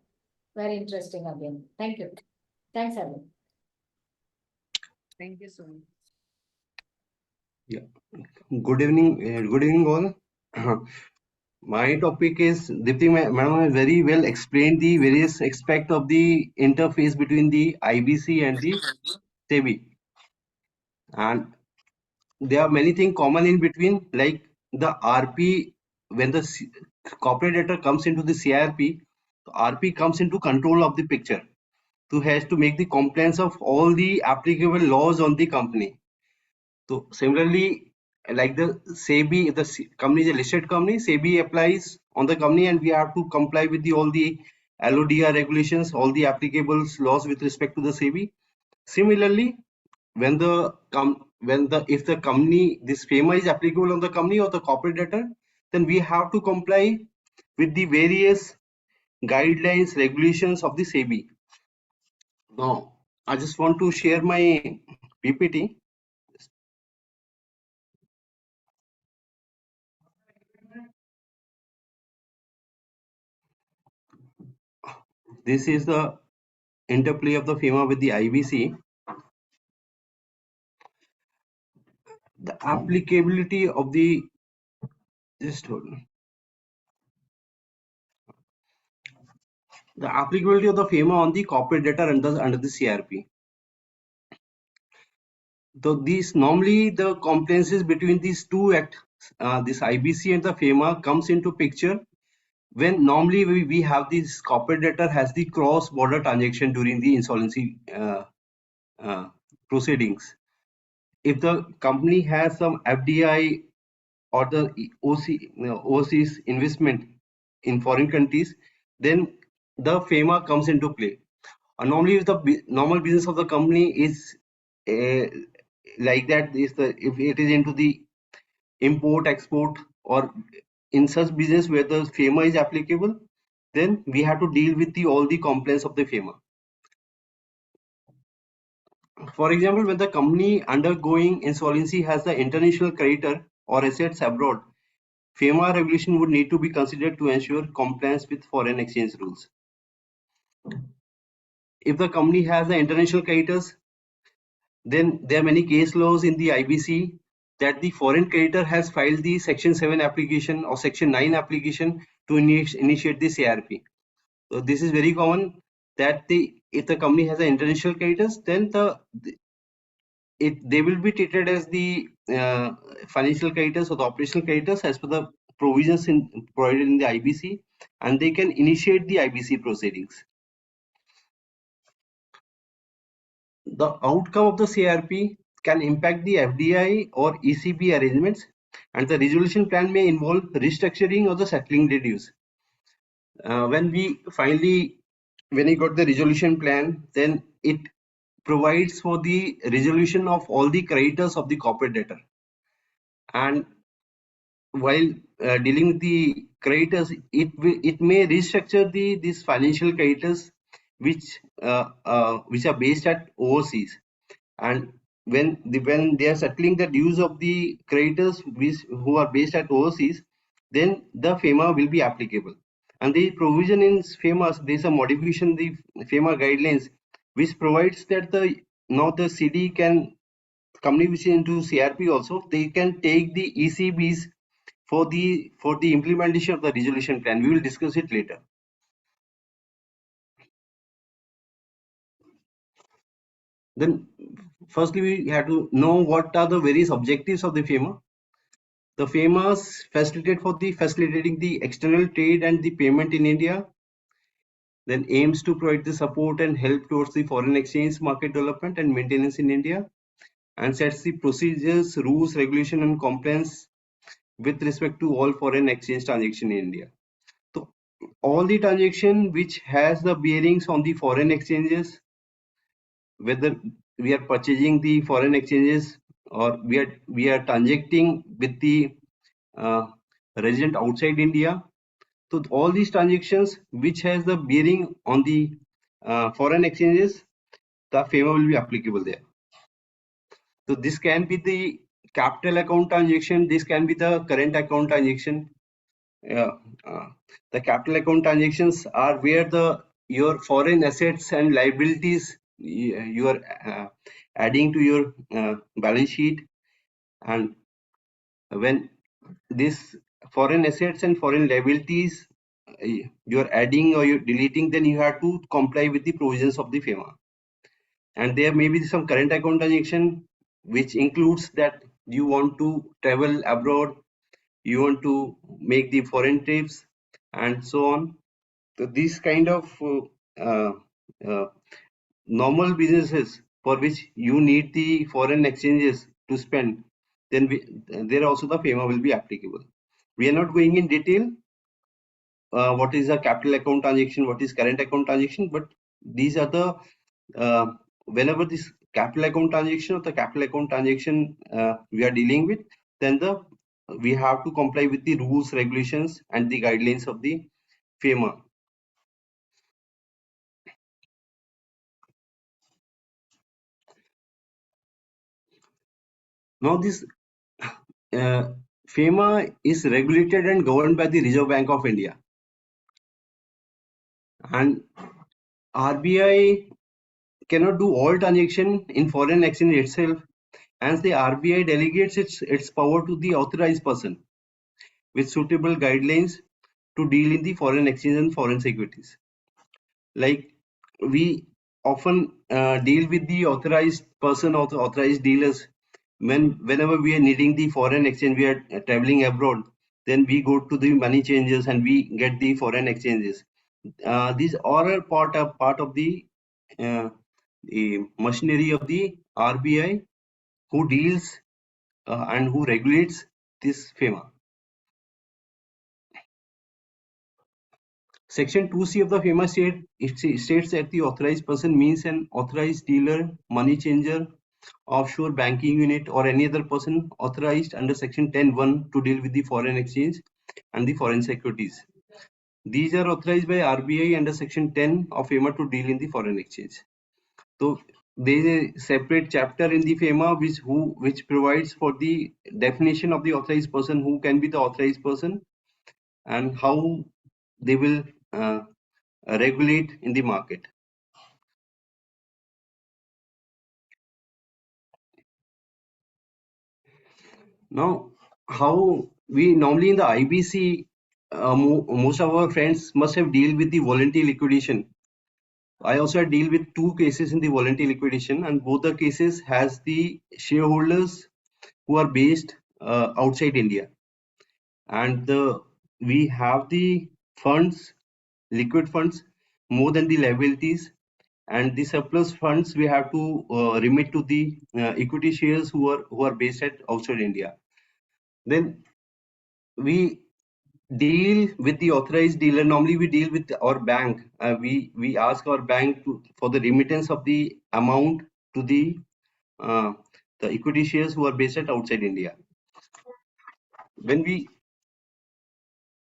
Very interesting again. Thank you. Thanks, everyone. Thank you so much. Good evening all. My topic is Dipti madam has very well explained the various aspects of the interface between the IBC and the SEBI, and there are many things common in between, like the RP. When the corporate debtor comes into the CRP, RP comes into control of the picture, to has to make the compliance of all the applicable laws on the company. So similarly, like the SEBI, if the company is a listed company, SEBI applies on the company, and we have to comply with all the LODR regulations, all the applicable laws with respect to the SEBI. Similarly, when if the company, this FEMA is applicable on the company or the corporate debtor, then we have to comply with the various guidelines, regulations of the SEBI. Now, I just want to share my PPT. This is the interplay of the FEMA with the IBC. The applicability of the just hold on. The applicability of the FEMA on the corporate debtor under the CRP. So these normally the compliances between these two acts, this IBC and the FEMA comes into picture when normally we have this corporate debtor has the cross border transaction during the insolvency proceedings. If the company has some FDI or the overseas investment in foreign countries, then the FEMA comes into play. Normally, if the normal business of the company is like that, if it is into the import, export, or in such business where the FEMA is applicable, then we have to deal with all the compliance of the FEMA. For example, when the company undergoing insolvency has the international creditor or assets abroad, FEMA regulation would need to be considered to ensure compliance with foreign exchange rules. If the company has the international creditors, then there are many case laws in the IBC that the foreign creditor has filed the Section 7 application or Section 9 application to initiate the CRP. So this is very common that if the company has the international creditors, then they will be treated as the financial creditors or the operational creditors as per the provisions provided in the IBC, and they can initiate the IBC proceedings. The outcome of the CRP can impact the FDI or ECB arrangements, and the resolution plan may involve restructuring or the settling the dues. When we got the resolution plan, then it provides for the resolution of all the creditors of the corporate debtor. And while dealing with the creditors, it may restructure these financial creditors which are based at overseas, and when they are settling the dues of the creditors who are based at overseas, then the FEMA will be applicable. And the provision in FEMA, there is a modification in the FEMA guidelines which provides that now the CD can, company which is into CRP also, they can take the ECBs for the implementation of the resolution plan. We will discuss it later. Then firstly we have to know what are the various objectives of the FEMA. The FEMAs facilitate for the facilitating the external trade and the payment in India, then aims to provide the support and help towards the foreign exchange market development and maintenance in India, and sets the procedures, rules, regulation and compliance with respect to all foreign exchange transaction in India. So all the transaction which has the bearings on the foreign exchanges, whether we are purchasing the foreign exchanges or we are transacting with the resident outside India. So all these transactions which has the bearing on the foreign exchanges, the FEMA will be applicable there. So this can be the capital account transaction, this can be the current account transaction. The capital account transactions are where your foreign assets and liabilities you are adding to your balance sheet, and when this foreign assets and foreign liabilities you're adding or you're deleting, then you have to comply with the provisions of the FEMA. And there may be some current account transaction which includes that you want to travel abroad, you want to make the foreign trips and so on. So these kind of normal businesses for which you need the foreign exchanges to spend, then there also the FEMA will be applicable. We are not going in detail what is a capital account transaction, what is current account transaction, but these are the whenever this capital account transaction or the capital account transaction we are dealing with, then we have to comply with the rules, regulations and the guidelines of the FEMA. Now this FEMA is regulated and governed by the Reserve Bank of India, and RBI cannot do all transaction in foreign exchange itself, hence the RBI delegates its power to the authorized person with suitable guidelines to deal in the foreign exchange and foreign securities. Like we often deal with the authorized person or the authorized dealers whenever we are needing the foreign exchange, we are traveling abroad, then we go to the money changers and we get the foreign exchanges. These are a part of the machinery of the RBI, who deals and who regulates this FEMA. Section 2C of the FEMA states that the authorized person means an authorized dealer, money changer, offshore banking unit, or any other person authorized under Section 10(1) to deal with the foreign exchange and the foreign securities. These are authorized by RBI under Section 10 of FEMA to deal in the foreign exchange. So there is a separate chapter in the FEMA which provides for the definition of the authorized person, who can be the authorized person, and how they will regulate in the market. Now, how we normally in the IBC, most of our friends must have dealt with the voluntary liquidation. I also deal with 2 cases in the voluntary liquidation, and both the cases has the shareholders who are based outside India, and we have the funds, liquid funds, more than the liabilities, and the surplus funds we have to remit to the equity shares who are based at outside India. Then we deal with the authorized dealer. Normally we deal with our bank. We ask our bank for the remittance of the amount to the equity shares who are based at outside India. When we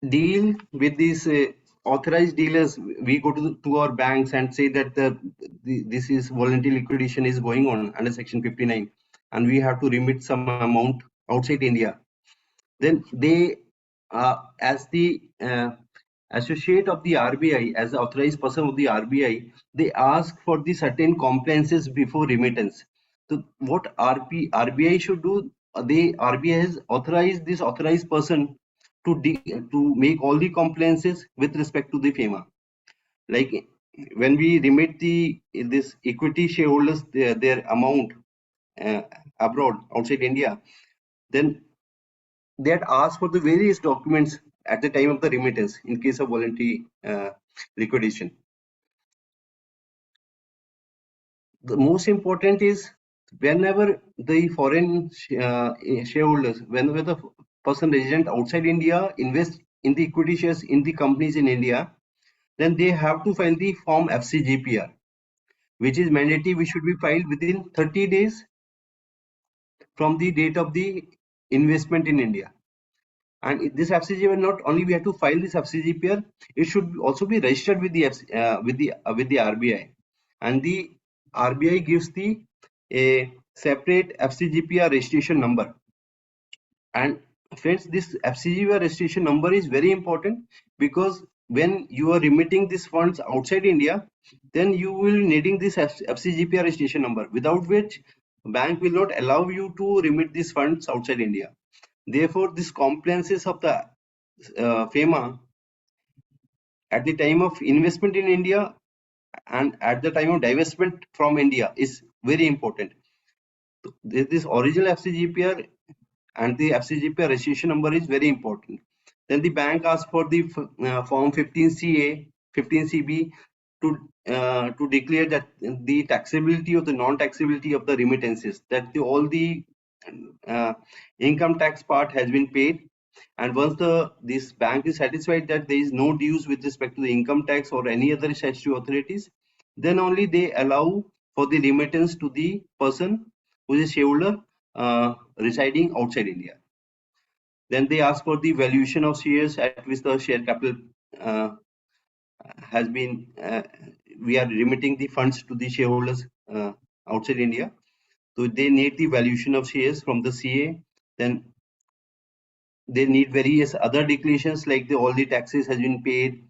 deal with these authorized dealers, we go to our banks and say that this is voluntary liquidation is going on under Section 59, and we have to remit some amount outside India. Then they, as the associate of the RBI, as the authorized person of the RBI, they ask for the certain compliances before remittance. So what RBI should do, RBI has authorized this authorized person to make all the compliances with respect to the FEMA. Like when we remit this equity shareholders their amount abroad outside India, then they had asked for the various documents at the time of the remittance in case of voluntary liquidation. The most important is whenever the foreign shareholders, whenever the person resident outside India invest in the equity shares in the companies in India, then they have to file the form FCGPR, which is mandatory, which should be filed within 30 days from the date of the investment in India. And this FCGPR, not only we have to file this FCGPR, it should also be registered with the RBI, and the RBI gives a separate FCGPR registration number. And friends, this FCGPR registration number is very important, because when you are remitting these funds outside India, then you will needing this FCGPR registration number, without which bank will not allow you to remit these funds outside India. Therefore, this compliances of the FEMA at the time of investment in India and at the time of divestment from India is very important. This original FCGPR and the FCGPR registration number is very important. Then the bank asks for the form 15CA, 15CB to declare that the taxability or the non-taxability of the remittances, that all the income tax part has been paid. And once this bank is satisfied that there is no dues with respect to the income tax or any other statutory authorities, then only they allow for the remittance to the person who is a shareholder residing outside India. Then they ask for the valuation of shares at which the share capital has been, we are remitting the funds to the shareholders outside India. So they need the valuation of shares from the CA. Then they need various other declarations, like all the taxes has been paid,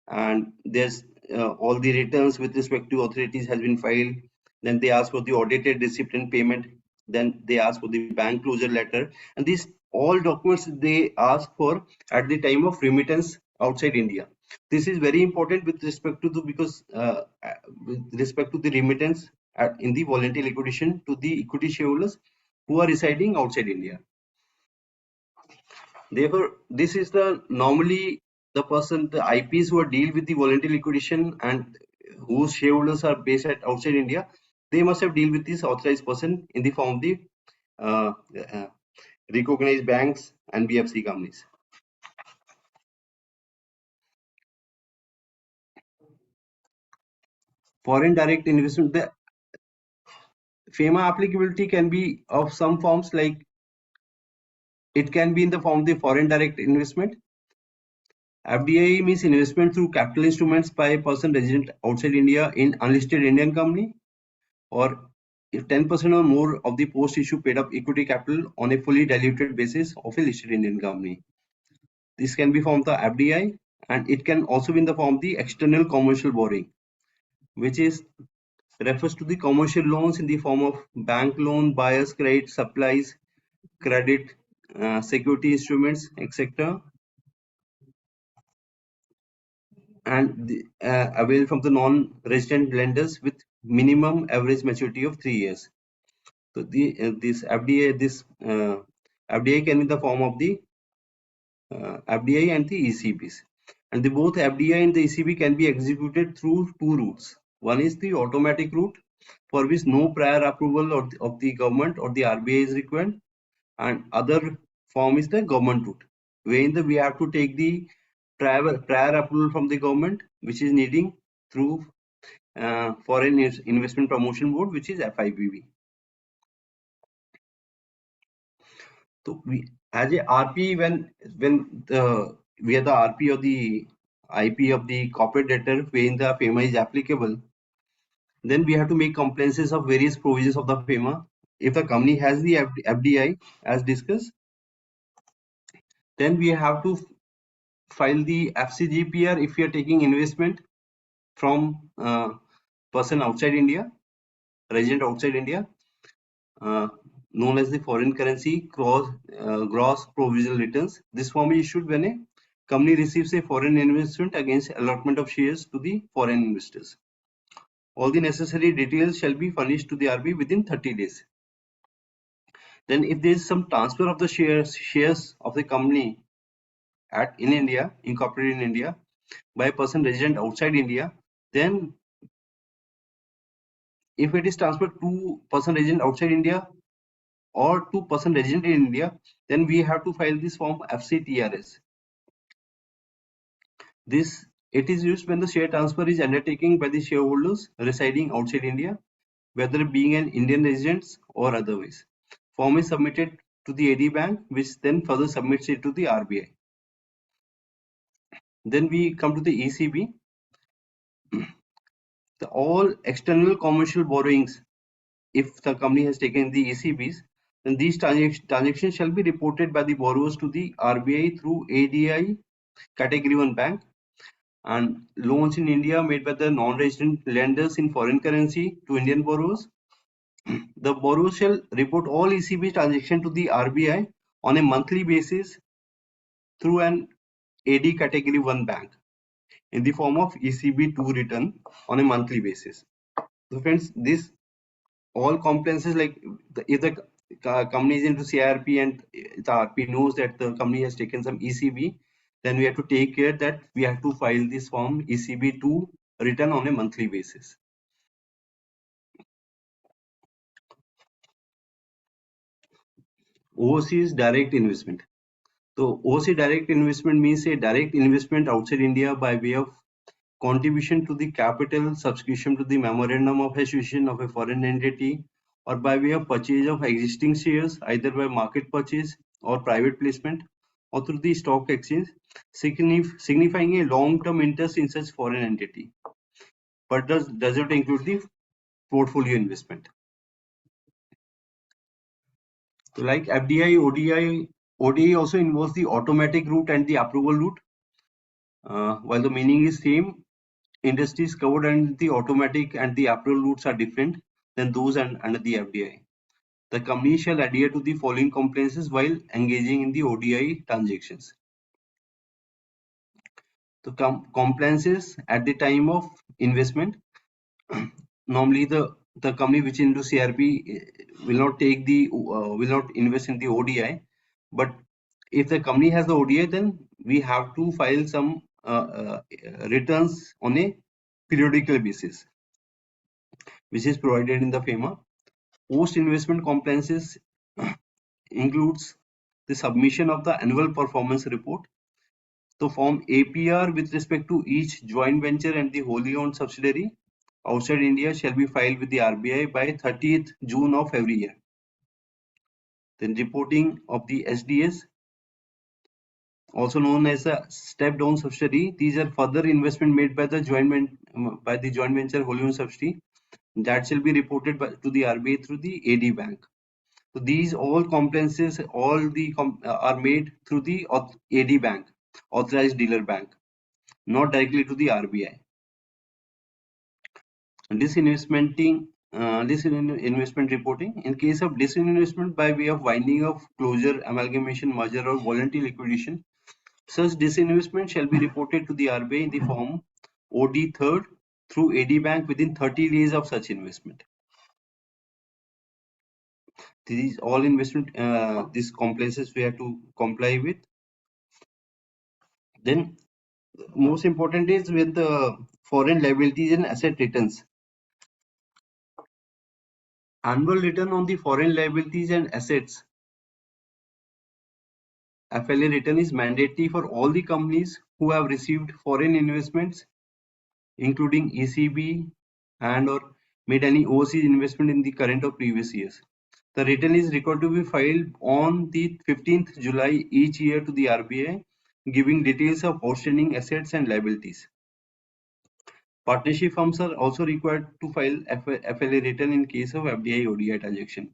and there's all the returns with respect to authorities has been filed. Then they ask for the audited receipt and payment. Then they ask for the bank closure letter, and these all documents they ask for at the time of remittance outside India. This is very important with respect to the with respect to the remittance in the voluntary liquidation to the equity shareholders who are residing outside India. Therefore, this is the normally the person, the IPs who are deal with the voluntary liquidation and whose shareholders are based at outside India, they must have deal with this authorized person in the form of the uh, uh, recognized banks and BFC companies. Foreign direct investment, the FEMA applicability can be of some forms, like it can be in the form of the foreign direct investment. FDI means investment through capital instruments by a person resident outside India in unlisted Indian company, or if 10% or more of the post-issue paid-up equity capital on a fully diluted basis of a listed Indian company. This can be form of the FDI, and it can also be in the form of the external commercial borrowing, which is refers to the commercial loans in the form of bank loan, buyer's credit, supplies, credit, security instruments, etc. And available from the non-resident lenders with minimum average maturity of 3 years. So this FDI can be in the form of the FDI and the ECBs. And the both FDI and the ECB can be executed through two routes. One is the automatic route, for which no prior approval of the government or the RBI is required, and other form is the government route, wherein we have to take the prior approval from the government, which is needing through Foreign Investment Promotion Board, which is FIPB. So we as a RP, when we are the RP or the IP of the corporate debtor wherein the FEMA is applicable, then we have to make compliances of various provisions of the FEMA. If the company has the FDI as discussed, then we have to file the FCGPR if we are taking investment from person outside India, resident outside India, known as the foreign currency gross provisional returns. This form is issued when a company receives a foreign investment against allotment of shares to the foreign investors. All the necessary details shall be furnished to the RBI within 30 days. Then if there is some transfer of the shares of the company in India, incorporated in India, by a person resident outside India, then if it is transferred to person resident outside India or to person resident in India, then we have to file this form FCTRS. It is used when the share transfer is undertaken by the shareholders residing outside India, whether being an Indian resident or otherwise. Form is submitted to the AD bank, which then further submits it to the RBI. Then we come to the ECB. All external commercial borrowings, if the company has taken the ECBs, then these transactions shall be reported by the borrowers to the RBI through ADI Category 1 bank. And loans in India made by the non-resident lenders in foreign currency to Indian borrowers, the borrower shall report all ECB transactions to the RBI on a monthly basis through an AD Category 1 bank in the form of ECB2 return on a monthly basis. So friends, this all compliances, like if the company is into CRP and the RP knows that the company has taken some ECB, then we have to take care that we have to file this form ECB2 return on a monthly basis. Overseas direct investment. So overseas direct investment means a direct investment outside India by way of contribution to the capital, subscription to the memorandum of association of a foreign entity, or by way of purchase of existing shares, either by market purchase or private placement, or through the stock exchange, signifying a long-term interest in such foreign entity, but does not include the portfolio investment. So like FDI, ODI also involves the automatic route and the approval route. While the meaning is same, industries covered under the automatic and the approval routes are different than those under the FDI. The company shall adhere to the following compliances while engaging in the ODI transactions. The compliances at the time of investment. Normally, the company which into CRP will not take the will not invest in the ODI, but if the company has the ODI, then we have to file some returns on a periodical basis, which is provided in the FEMA. Post-investment compliances includes the submission of the annual performance report. The form APR with respect to each joint venture and the wholly owned subsidiary outside India shall be filed with the RBI by 30th June of every year. Then reporting of the SDS, also known as a step down subsidiary. These are further investment made by the joint venture wholly owned subsidiary that shall be reported to the RBI through the AD bank. So these all compliances are made through the AD bank, authorized dealer bank, not directly to the RBI. Disinvestment reporting. In case of disinvestment by way of winding of closure, amalgamation, merger or voluntary liquidation, such disinvestment shall be reported to the RBI in the form OD third through AD bank within 30 days of such investment. These all investment, these compliances we have to comply with. Then most important is with the foreign liabilities and asset returns. Annual return on the foreign liabilities and assets FLA return is mandatory for all the companies who have received foreign investments, including ECB and or made any overseas investment in the current or previous years. The return is required to be filed on the 15th July each year to the RBI, giving details of outstanding assets and liabilities. Partnership firms are also required to file FLA return in case of FDI ODI transaction.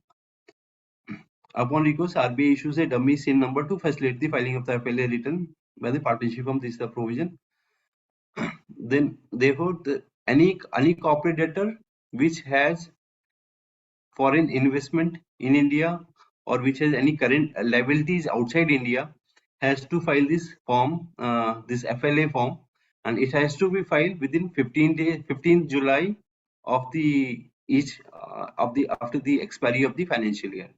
Upon request, RBI issues a dummy SIN number to facilitate the filing of the FLA return by the partnership firm. This is the provision. Then, therefore, any corporate debtor which has foreign investment in India or which has any current liabilities outside India has to file this form, this FLA form, and it has to be filed within 15th July of the after the expiry of the financial year.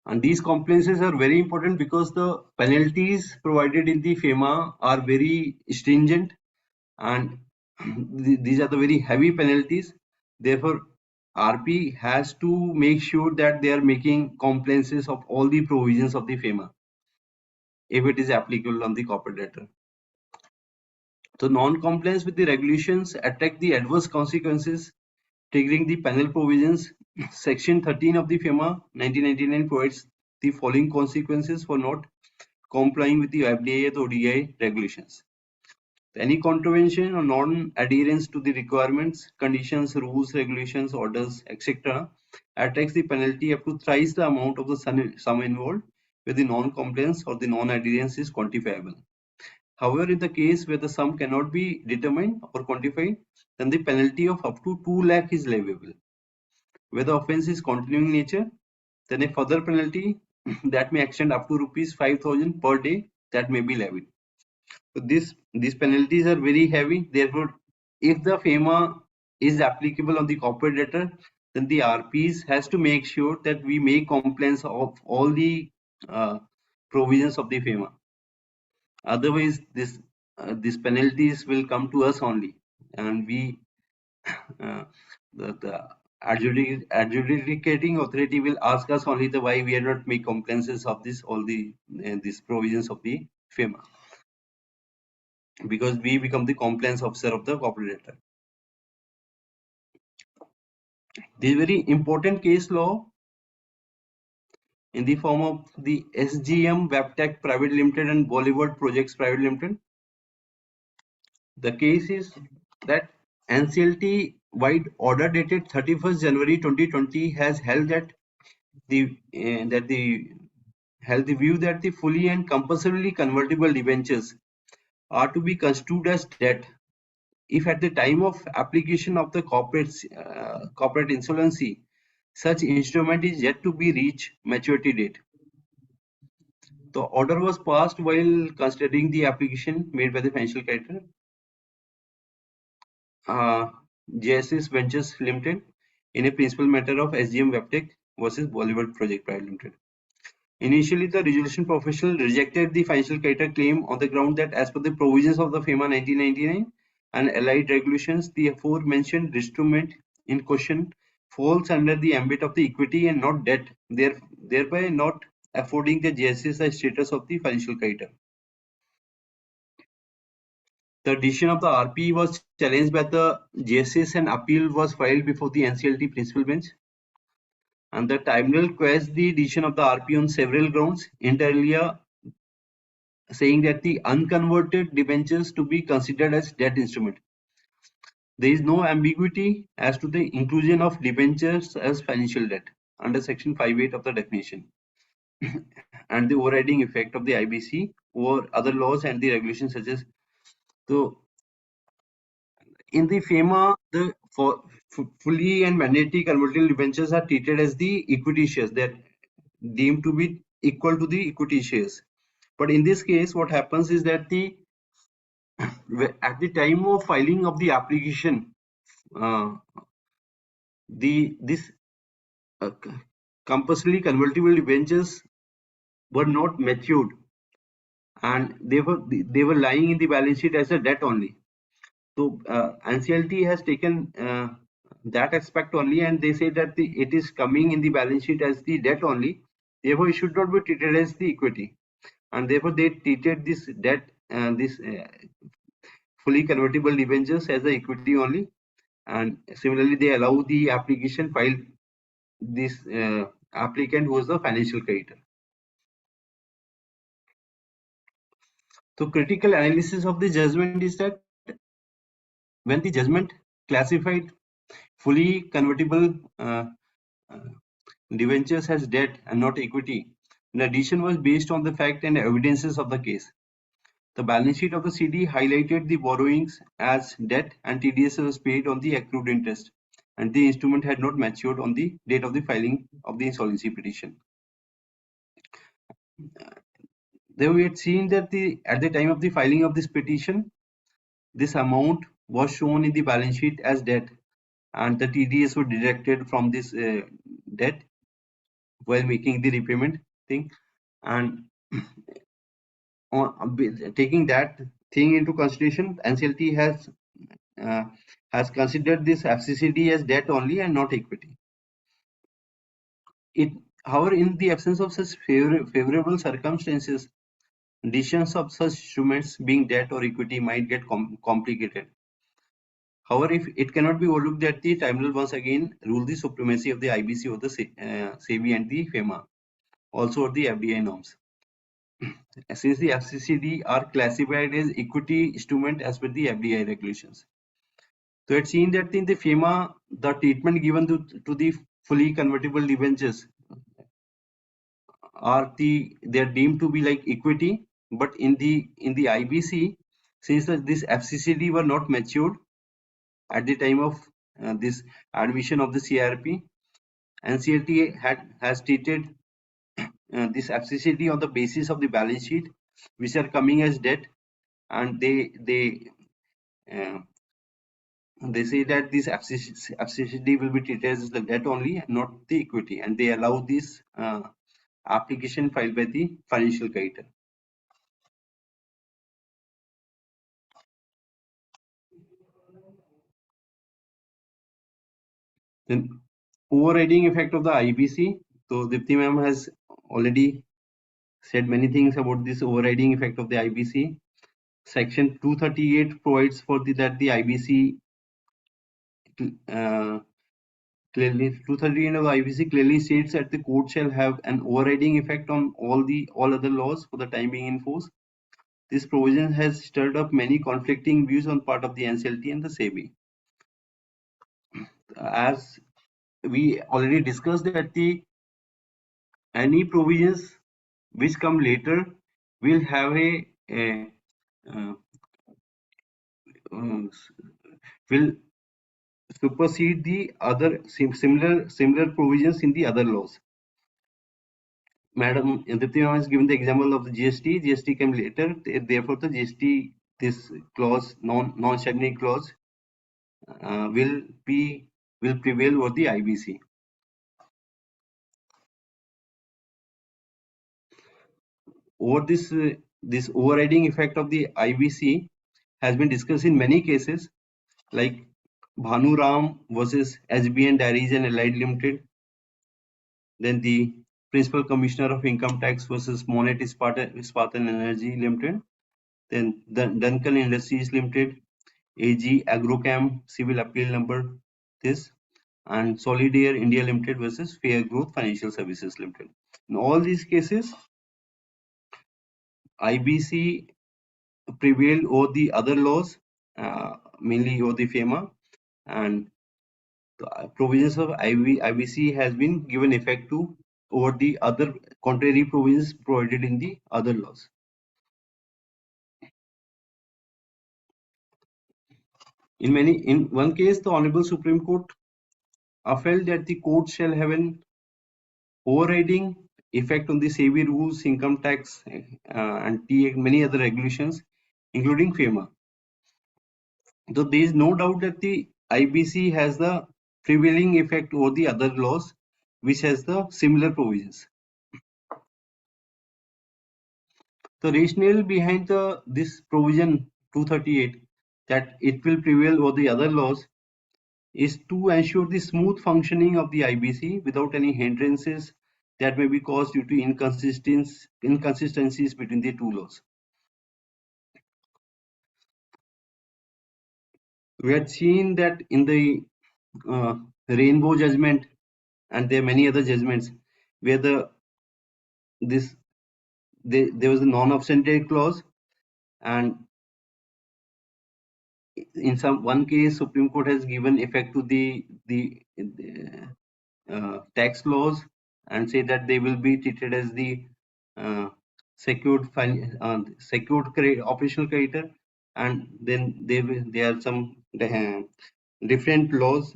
And these compliances are very important because the penalties provided in the FEMA are very stringent, and these are the very heavy penalties. Therefore, RP has to make sure that they are making compliances of all the provisions of the FEMA if it is applicable on the corporate debtor. So non-compliance with the regulations attract the adverse consequences triggering the penal provisions. Section 13 of the FEMA 1999 provides the following consequences for not complying with the FDI or ODI regulations. Any contravention or non-adherence to the requirements, conditions, rules, regulations, orders, etc. attracts the penalty up to thrice the amount of the sum involved where the non-compliance or the non-adherence is quantifiable. However, in the case where the sum cannot be determined or quantified, then the penalty of up to 2 lakh is leviable. Where the offence is continuing nature, then a further penalty that may extend up to rupees 5,000 per day that may be levied. So these penalties are very heavy. Therefore, if the FEMA is applicable on the corporate debtor, then the RPs has to make sure that we make compliance of all the provisions of the FEMA. Otherwise, these penalties will come to us only, and we the adjudicating authority will ask us only the why we are not make compliances of this all the these provisions of the FEMA, because we become the compliance officer of the corporate debtor. This very important case law in the form of the SGM Webtech Private Limited and Bollywood Projects Private Limited. The case is that NCLT wide order dated 31st January 2020 has held that the held the view that the fully and compulsorily convertible debentures are to be construed as debt if at the time of application of the corporate insolvency, such instrument is yet to be reached maturity date. The order was passed while considering the application made by the financial creditor, JSS Ventures Limited, in a principal matter of SGM Webtech versus Bollywood Project Private Limited. Initially, the resolution professional rejected the financial creditor claim on the ground that as per the provisions of the FEMA 1999 and allied regulations, the aforementioned instrument in question falls under the ambit of the equity and not debt, thereby not affording the JSS the status of the financial creditor. The decision of the RP was challenged by the JSS and appeal was filed before the NCLT principal bench. And the tribunal quashed the decision of the RP on several grounds, inter alia saying that the unconverted debentures to be considered as debt instrument. There is no ambiguity as to the inclusion of debentures as financial debt under section 5(8) of the definition and the overriding effect of the IBC over other laws and the regulations such as. So in the FEMA, the fully and mandatory convertible debentures are treated as the equity shares that deemed to be equal to the equity shares. But in this case, what happens is that at the time of filing of the application, this compulsory convertible debentures were not matured, and they were lying in the balance sheet as a debt only. So NCLT has taken that aspect only, and they say that it is coming in the balance sheet as the debt only. Therefore, it should not be treated as the equity, and therefore they treated this debt and this fully convertible debentures as the equity only. And similarly, they allow the application filed this applicant who was the financial creditor. So critical analysis of the judgment is that when the judgment classified fully convertible debentures as debt and not equity, the decision was based on the fact and evidences of the case. The balance sheet of the CD highlighted the borrowings as debt and TDS was paid on the accrued interest, and the instrument had not matured on the date of the filing of the insolvency petition. Then we had seen that at the time of the filing of this petition, this amount was shown in the balance sheet as debt, and the TDS were deducted from this debt while making the repayment thing. And taking that thing into consideration, NCLT has considered this FCCD as debt only and not equity. However, in the absence of such favorable circumstances, decisions of such instruments being debt or equity might get complicated. However, if it cannot be overlooked that the tribunal once again ruled the supremacy of the IBC over the SEBI and the FEMA, also of the FDI norms. Since the FCCD are classified as equity instrument as per the FDI regulations. So it's seen that in the FEMA, the treatment given to the fully convertible debentures they're deemed to be like equity, but in the IBC, since this FCCD were not matured at the time of this admission of the CRP, NCLT has treated this FCCD on the basis of the balance sheet, which are coming as debt, and they say that this FCCD will be treated as the debt only, not the equity, and they allow this application filed by the financial creditor. Then overriding effect of the IBC. So Dipti ma'am has already said many things about this overriding effect of the IBC. Section 238 provides for that the IBC clearly 238 of the IBC clearly states that the court shall have an overriding effect on all other laws for the time being in force. This provision has stirred up many conflicting views on part of the NCLT and the SEBI. As we already discussed that any provisions which come later will have uh, will supersede the other similar provisions in the other laws. Madam Dipti has given the example of the GST. GST came later, therefore the GST, this clause, non-statutory clause, will prevail over the IBC. Over this overriding effect of the IBC has been discussed in many cases, like Bhanu Ram versus HBN Dairies and Allied Limited. Then the Principal Commissioner of Income Tax versus Monet Ispat and Energy Limited. Then Duncan Industries Limited, AG Agrochem Civil Appeal Number this, and Solidaire India Limited versus Fair Growth Financial Services Limited. In all these cases, IBC prevailed over the other laws, mainly over the FEMA, and the provisions of IBC has been given effect to over the other contrary provisions provided in the other laws. In one case, the Honorable Supreme Court upheld that the court shall have an overriding effect on the SEBI rules, income tax, and many other regulations, including FEMA. So there is no doubt that the IBC has the prevailing effect over the other laws, which has the similar provisions. The rationale behind this provision 238, that it will prevail over the other laws, is to ensure the smooth functioning of the IBC without any hindrances that may be caused due to inconsistencies between the two laws. We had seen that in the Rainbow judgment, and there are many other judgments where there was a non-obstante clause, and in one case Supreme Court has given effect to the tax laws and say that they will be treated as the secured operational creditor, and then there are some different laws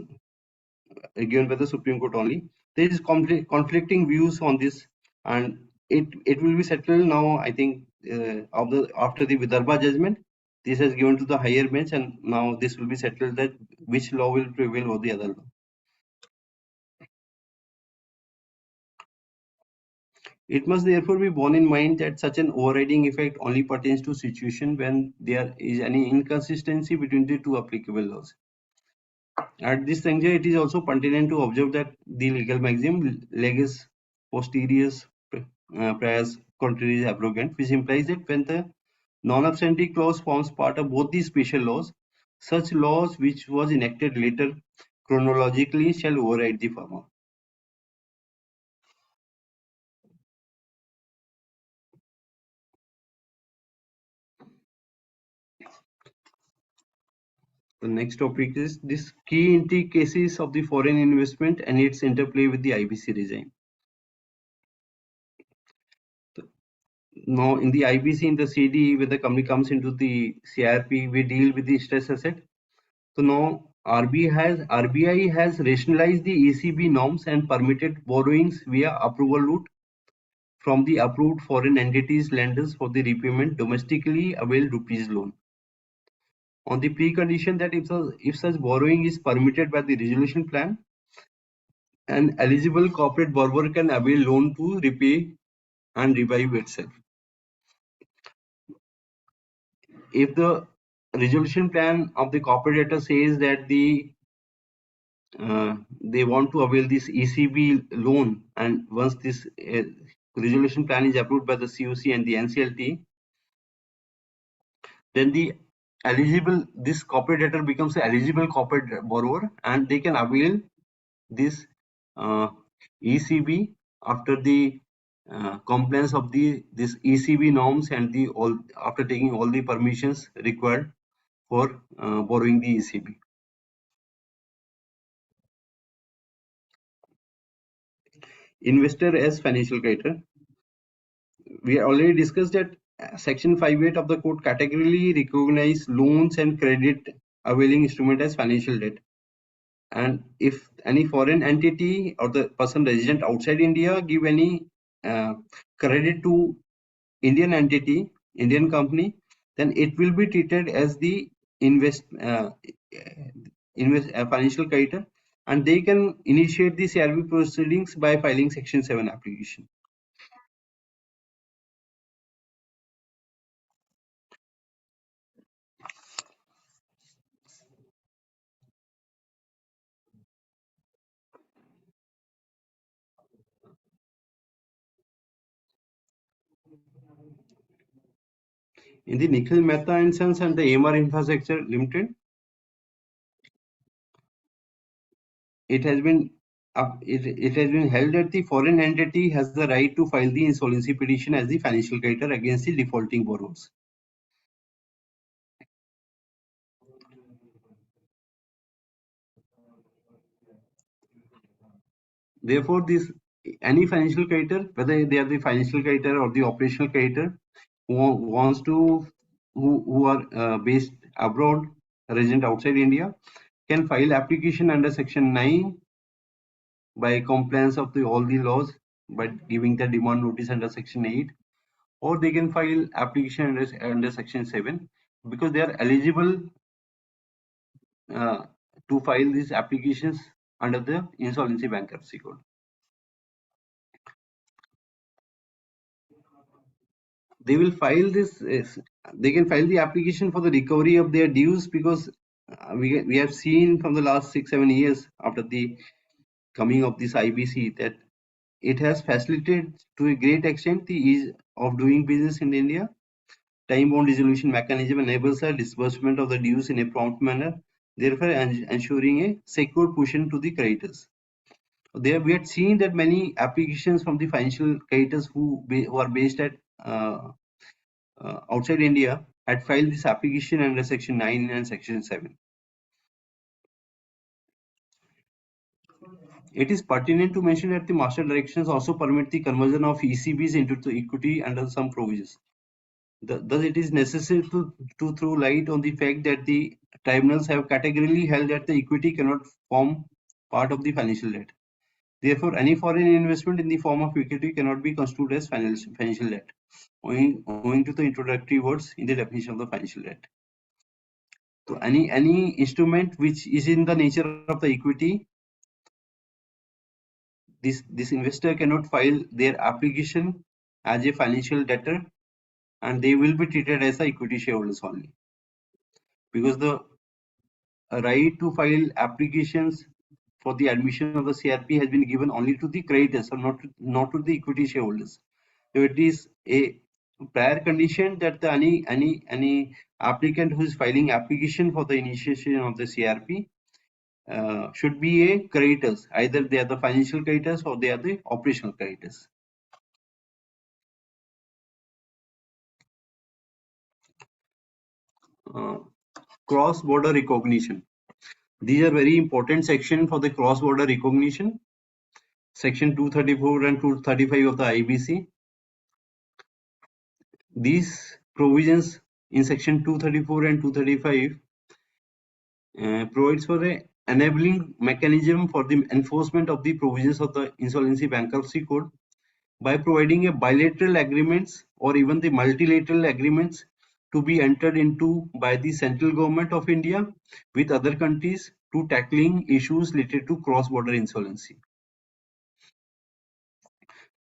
given by the Supreme Court only. There is conflicting views on this, and it will be settled now. I think after the Vidarbha judgment, this has given to the higher bench, and now this will be settled that which law will prevail over the other law. It must therefore be borne in mind that such an overriding effect only pertains to situation when there is any inconsistency between the two applicable laws. At this juncture, it is also pertinent to observe that the legal maxim legis posterius prius contrariis abrogant, which implies that when the non-obstante clause forms part of both the special laws, such laws which was enacted later chronologically shall override the former. The next topic is this key entry cases of the foreign investment and its interplay with the IBC regime. Now, in the IBC, in the CD, when the company comes into the CRP, we deal with the stress asset. So now RBI has rationalized the ECB norms and permitted borrowings via approval route from the approved foreign entities lenders for the repayment domestically availed rupees loan, on the precondition that if such borrowing is permitted by the resolution plan, an eligible corporate borrower can avail loan to repay and revive itself. If the resolution plan of the corporate debtor says that they want to avail this ECB loan, and once this resolution plan is approved by the COC and the NCLT, then this corporate debtor becomes an eligible corporate borrower, and they can avail this ECB after the compliance of this ECB norms and after taking all the permissions required for borrowing the ECB. Investor as financial creditor. we already discussed that section 5(8) of the code categorically recognize loans and credit availing instrument as financial debt. And if any foreign entity or the person resident outside India give any credit to Indian entity, Indian company, then it will be treated as the financial creditor, and they can initiate the CRB proceedings by filing section 7 application. In the Nikhil Mehta instance and the AMR Infrastructure Limited, it has been held that the foreign entity has the right to file the insolvency petition as the financial creditor against the defaulting borrowers. Therefore, any financial creditor, whether they are the financial creditor or the operational creditor, who are based abroad, resident outside India, can file application under section 9 by compliance of all the laws by giving the demand notice under section 8, or they can file application under section 7 because they are eligible to file these applications under the insolvency bankruptcy code. They will file this, they can file the application for the recovery of their dues because we have seen from the last 6-7 years after the coming of this IBC that it has facilitated to a great extent the ease of doing business in India. Time-bound resolution mechanism enables the disbursement of the dues in a prompt manner, therefore ensuring a secure cushion to the creditors. There we had seen that many applications from the financial creditors who are based at outside India had filed this application under section 9 and section 7. It is pertinent to mention that the master directions also permit the conversion of ECBs into the equity under some provisions. Thus, it is necessary to throw light on the fact that the tribunals have categorically held that the equity cannot form part of the financial debt. Therefore, any foreign investment in the form of equity cannot be construed as financial debt, owing to the introductory words in the definition of the financial debt. So, any instrument which is in the nature of the equity, this investor cannot file their application as a financial debtor, and they will be treated as the equity shareholders only, because the right to file applications for the admission of the CRP has been given only to the creditors or not to the equity shareholders. So it is a prior condition that any applicant who is filing application for the initiation of the CRP should be a creditors. Either they are the financial creditors or they are the operational creditors. Cross-border recognition. These are very important section for the cross-border recognition. Section 234 and 235 of the IBC. These provisions in section 234 and 235 provides for the enabling mechanism for the enforcement of the provisions of the insolvency bankruptcy code by providing a bilateral agreements or even the multilateral agreements to be entered into by the central government of India with other countries to tackling issues related to cross-border insolvency.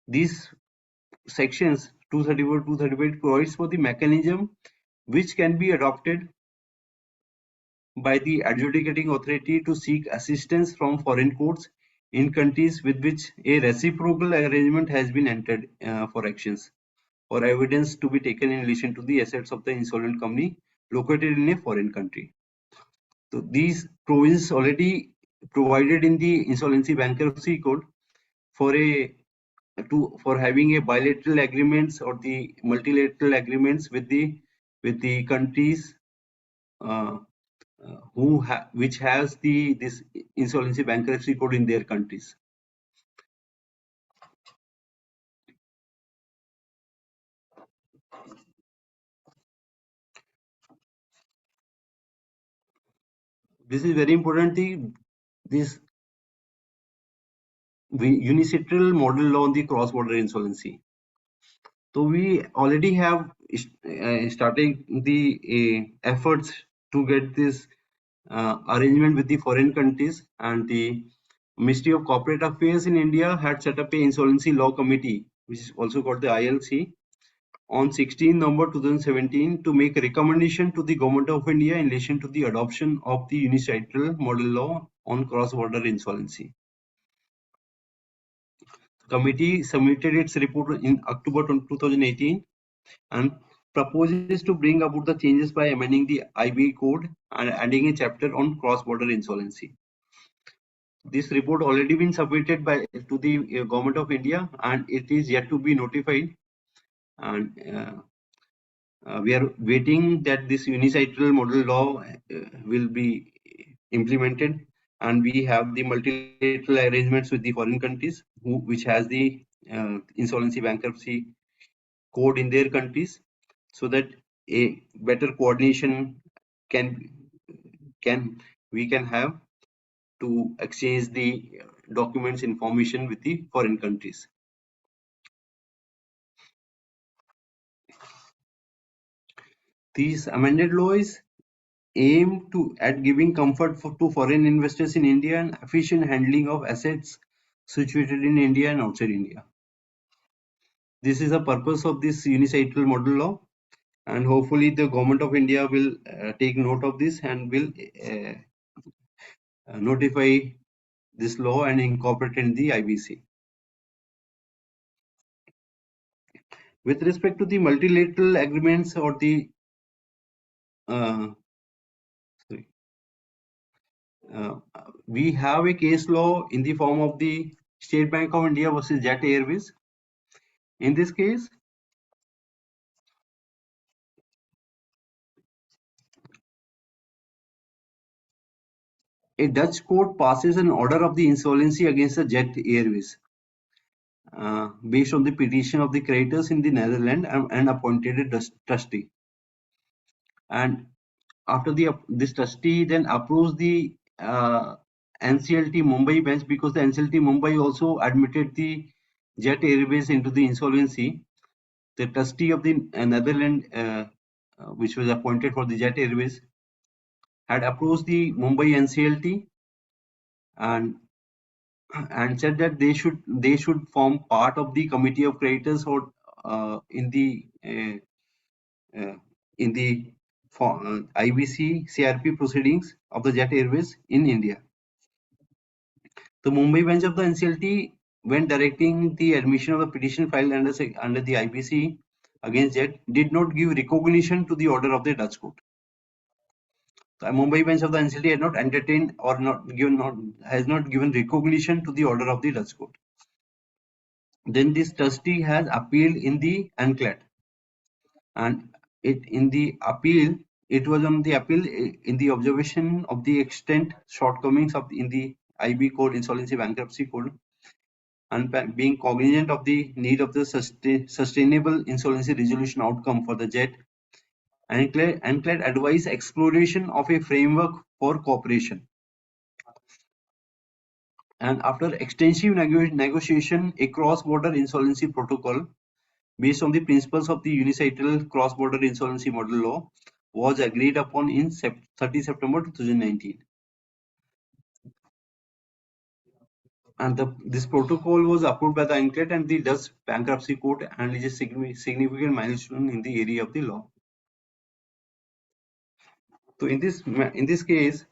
These sections 234 238 provides for the mechanism which can be adopted by the adjudicating authority to seek assistance from foreign courts in countries with which a reciprocal arrangement has been entered for actions or evidence to be taken in relation to the assets of the insolvent company located in a foreign country. So these provisions already provided in the insolvency bankruptcy code for having a bilateral agreements or the multilateral agreements with the countries which has this insolvency bankruptcy code in their countries. this is very important. This unilateral model law on the cross-border insolvency. So we already have starting the efforts to get this arrangement with the foreign countries, and the Ministry of Corporate Affairs in India had set up a insolvency law committee, which is also called the ILC, on 16 November 2017 to make a recommendation to the Government of India in relation to the adoption of the unilateral model law on cross-border insolvency. The committee submitted its report in October 2018 and proposes to bring about the changes by amending the IB code and adding a chapter on cross-border insolvency. This report already been submitted to the Government of India, and it is yet to be notified, and we are waiting that this unilateral model law will be implemented, and we have the multilateral arrangements with the foreign countries which has the insolvency bankruptcy code in their countries, so that a better coordination we can have to exchange the documents information with the foreign countries. These amended laws aim at giving comfort to foreign investors in India and efficient handling of assets situated in India and outside India. This is the purpose of this unilateral model law, and hopefully the Government of India will take note of this and will notify this law and incorporate in the IBC. With respect to the multilateral agreements or the we have a case law in the form of the State Bank of India versus Jet Airways. In this case, a Dutch court passes an order of the insolvency against the Jet Airways based on the petition of the creditors in the Netherlands and appointed a trustee. And after this trustee then approves the NCLT Mumbai bench, because the NCLT Mumbai also admitted the Jet Airways into the insolvency. The trustee of the Netherlands, which was appointed for the Jet Airways, had approached the Mumbai NCLT and said that they should form part of the committee of creditors or in the IBC CRP proceedings of the Jet Airways in India. The Mumbai bench of the NCLT, when directing the admission of the petition filed under the IBC against Jet, did not give recognition to the order of the Dutch court. The Mumbai bench of the NCLT had not entertained or has not given recognition to the order of the Dutch court. Then this trustee has appealed in the NCLAT, and it was on the appeal in the observation of the extent shortcomings in the IB code, insolvency bankruptcy code, and being cognizant of the need of the sustainable insolvency resolution outcome for the Jet, NCLAT advised exploration of a framework for cooperation. And after extensive negotiation, a cross-border insolvency protocol based on the principles of the unilateral cross-border insolvency model law was agreed upon in 30 September 2019. And this protocol was approved by the NCLAT and the Dutch Bankruptcy Court, and is a significant milestone in the area of the law. So in this case,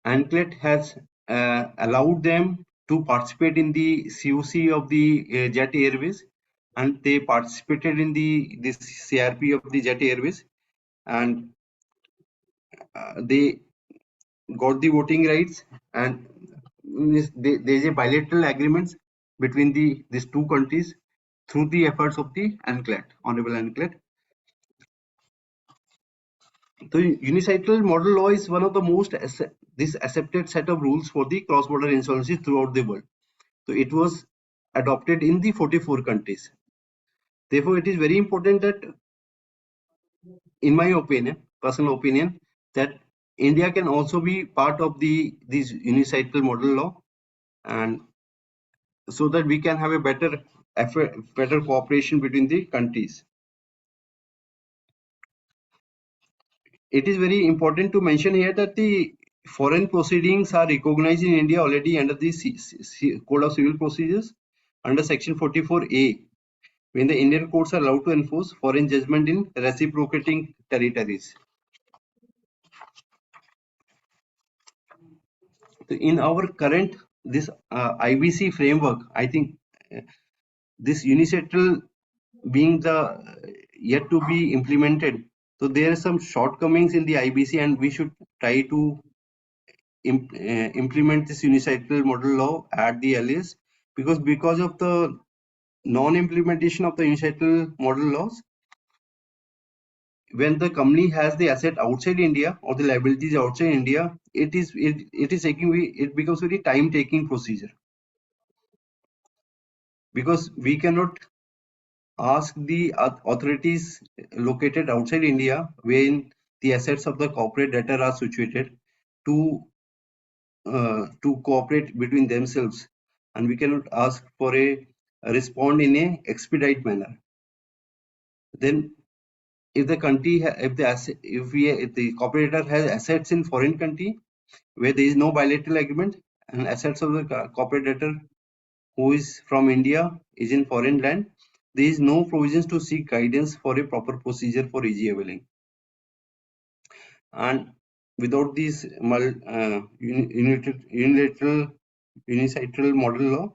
NCLAT has allowed them to participate in the COC of the Jet Airways, and they participated in this CRP of the Jet Airways, and they got the voting rights, and there is a bilateral agreements between these two countries through the efforts of the NCLAT, Honorable NCLAT. So unilateral model law is one of the most accepted set of rules for the cross-border insolvency throughout the world. So it was adopted in the 44 countries. Therefore, it is very important that, in my opinion, personal opinion that India can also be part of this unicycle model law, and so that we can have a better better cooperation between the countries. It is very important to mention here that the foreign proceedings are recognized in India already under the Code of Civil Procedures under Section 44A, when the Indian courts are allowed to enforce foreign judgment in reciprocating territories. In our current IBC framework, I think this unilateral being the yet to be implemented. So there are some shortcomings in the IBC, and we should try to implement this unicycle model law at the earliest, because of the non-implementation of the unicycle model laws, when the company has the asset outside India or the liabilities outside India, it becomes very time-taking procedure, because we cannot ask the authorities located outside India, when the assets of the corporate debtor are situated, to cooperate between themselves, and we cannot ask for a respond in a expedite manner. Then if the country if the corporator has assets in foreign country where there is no bilateral agreement, and assets of the corporate debtor who is from India is in foreign land, there is no provisions to seek guidance for a proper procedure for easy availing. And without this unilateral unicycle model law,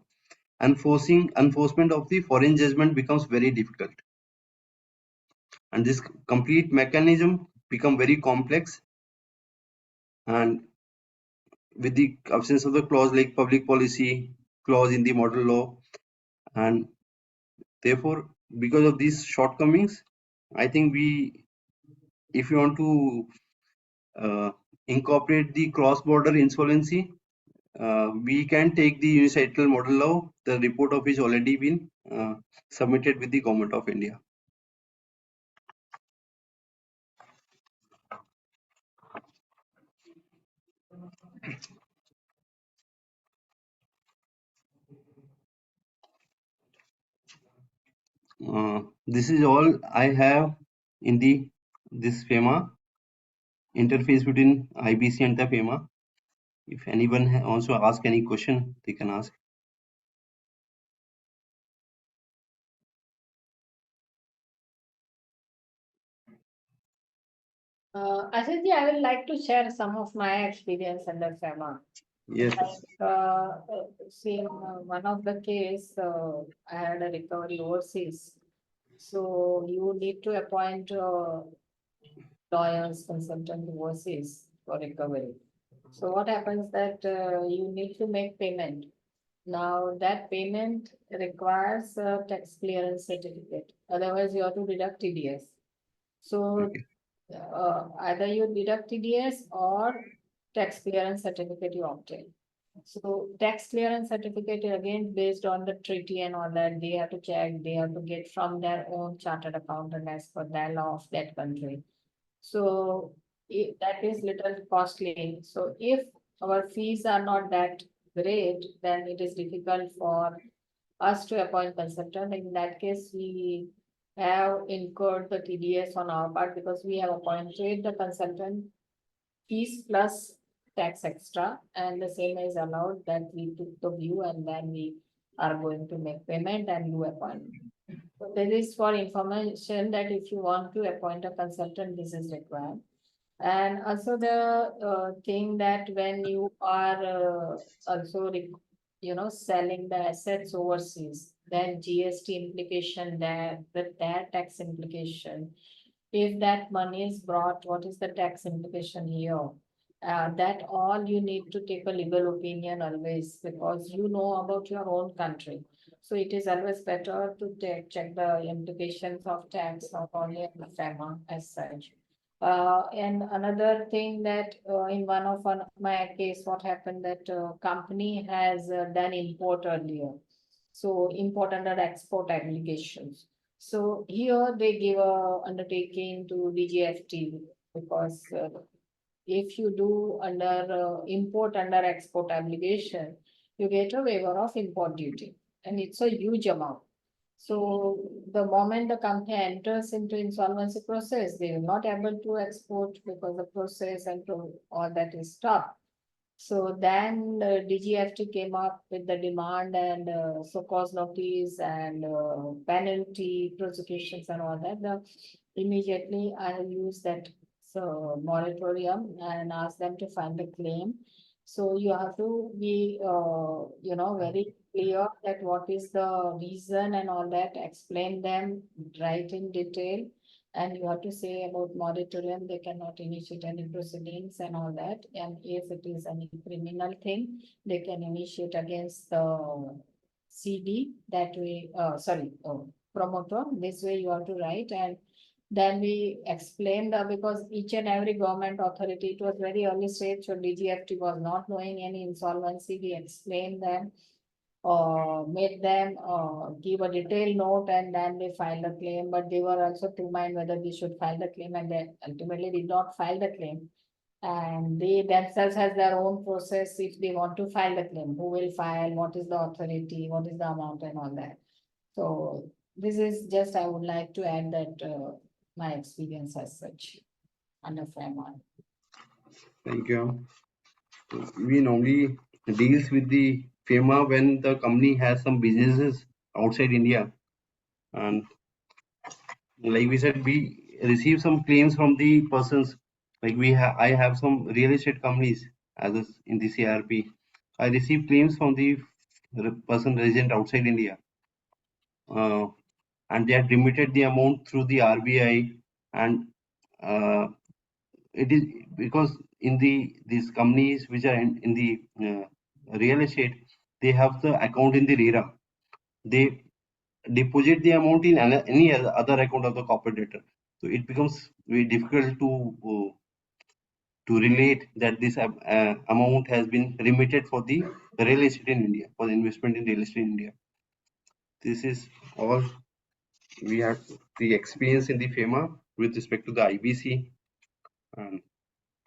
enforcement of the foreign judgment becomes very difficult, and this complete mechanism become very complex, and with the absence of the clause like public policy clause in the model law, and therefore because of these shortcomings, I think if you want to incorporate the cross-border insolvency, we can take the unicycle model law, the report of which already been submitted with the Government of India. This is all I have in this FEMA interface between IBC and the FEMA. If anyone wants to ask any question, they can ask. Ashish, I would like to share some of my experience under FEMA. Yes. See, in one of the case, I had a recovery overseas. So you need to appoint lawyers, consultant overseas for recovery. So what happens that you need to make payment. Now that payment requires a tax clearance certificate. Otherwise, you have to deduct TDS. So Okay. either you deduct TDS or tax clearance certificate you obtain. So tax clearance certificate is again based on the treaty and all that. They have to check, they have to get from their own chartered accountant as per the law of that country. So that is little costly. So if our fees are not that great, then it is difficult for us to appoint consultant. In that case, we have incurred the TDS on our part because we have appointed the consultant fees plus tax extra, and the same is allowed that we took the view and then we are going to make payment and you appoint. So this is for information that if you want to appoint a consultant, this is required. And also the thing that when you are also selling the assets overseas, then GST implication there, with their tax implication. If that money is brought, what is the tax implication here? That all you need to take a legal opinion always, because you know about your own country. So it is always better to check the implications of tax, not only in the FEMA as such. And another thing that in one of my case, what happened that company has done import earlier. So import under export obligations. So here they give a undertaking to DGFT because if you do under import under export obligation, you get a waiver of import duty, and it's a huge amount. So the moment the company enters into insolvency process, they will not able to export because the process and all that is stopped. So then DGFT came up with the demand and so cause notice and penalty prosecutions and all that. Immediately I used that moratorium and asked them to file the claim. So you have to be, very clear that what is the reason and all that, explain them right in detail. And you have to say about moratorium, they cannot initiate any proceedings and all that. And if it is any criminal thing, they can initiate against the CD that way, promoter. This way you have to write. And then we explained, because each and every government authority, it was very early stage, so DGFT was not knowing any insolvency. We explained them, made them give a detailed note, and then they filed a claim, but they were also two mind whether they should file the claim, and they ultimately did not file the claim. And they themselves has their own process if they want to file the claim, who will file, what is the authority, what is the amount and all that. So this is just, I would like to add that my experience as such under FEMA. Thank you. We normally deals with the FEMA when the company has some businesses outside India, and like we said, we receive some claims from the persons. Like I have some real estate companies in the CRP. I receive claims from the person resident outside India, uh, and they had remitted the amount through the RBI, and uh, it is because in these companies which are in the real estate, they have the account in the RERA. They deposit the amount in any other account of the corporate debtor. So it becomes very difficult to relate that this amount has been remitted for the real estate in India, for the investment in real estate in India. This is all we have the experience in the FEMA with respect to the IBC.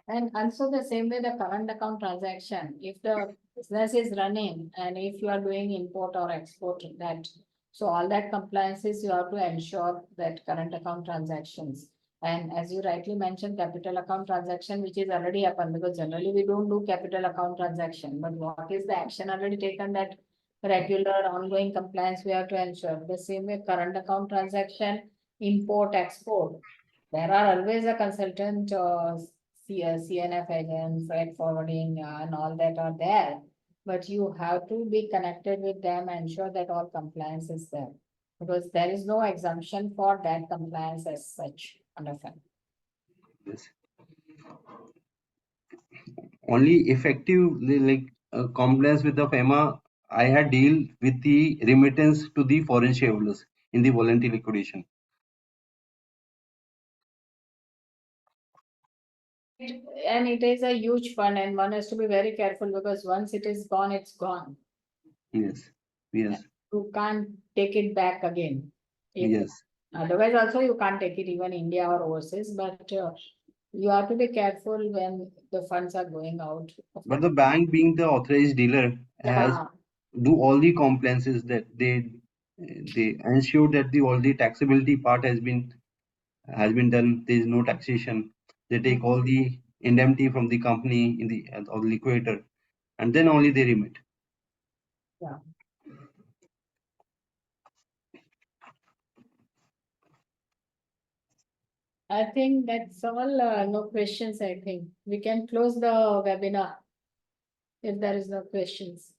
And also the same way, the current account transaction, if the business is running and if you are doing import or export, that, so all that compliances, you have to ensure that current account transactions. And as you rightly mentioned, capital account transaction, which is already happened, because generally we don't do capital account transaction, but what is the action already taken, that regular ongoing compliance we have to ensure. The same way, current account transaction, import, export, there are always a consultant, CNF agent, freight forwarding, and all that are there. But you have to be connected with them, ensure that all compliance is there. Because there is no exemption for that compliance as such under FEMA. Yes. Only effective like compliance with the FEMA, I had deal with the remittance to the foreign shareholders in the voluntary liquidation. And it is a huge fund, and one has to be very careful, because once it is gone, it's gone. Yes, yes, You can't take it back again. yes. Otherwise, also you can't take it even India or overseas, but you have to be careful when the funds are going out. But the bank, being the authorized dealer, has Yeah, do all the compliances that they ensure that all the taxability part has been done. There is no taxation. They take all the indemnity from the company in the or the liquidator, and then only they remit. yeah. I think that's all. No questions, I think. We can close the webinar if there is no questions.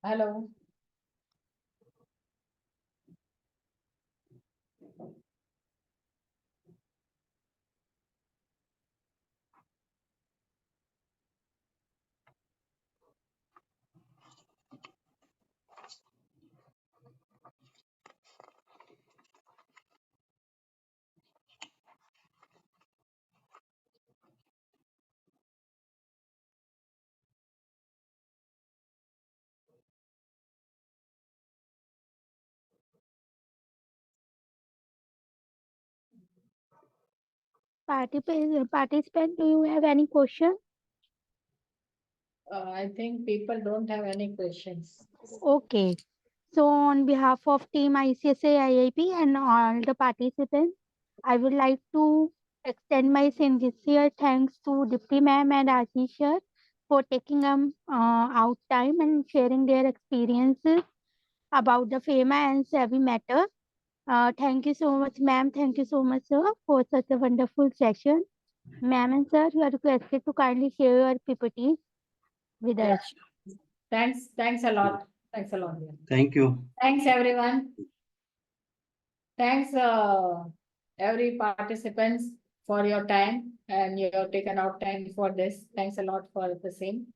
Hello. participant, do you have any question? I think people don't have any questions. Okay. So on behalf of team ICSA IIP and all the participants, I would like to extend my sincere thanks to Dipti ma'am and Ashish sir for taking out time and sharing their experiences about the FEMA and SEBI matter. Thank you so much, ma'am. Thank you so much, sir, for such a wonderful session. Ma'am and sir, you are requested to kindly share your PPT with Yeah. us. Thanks a lot. Thanks a lot. Thank you. Thanks, everyone. Thanks, every participants for your time, and you have taken out time for this. Thanks a lot for the same.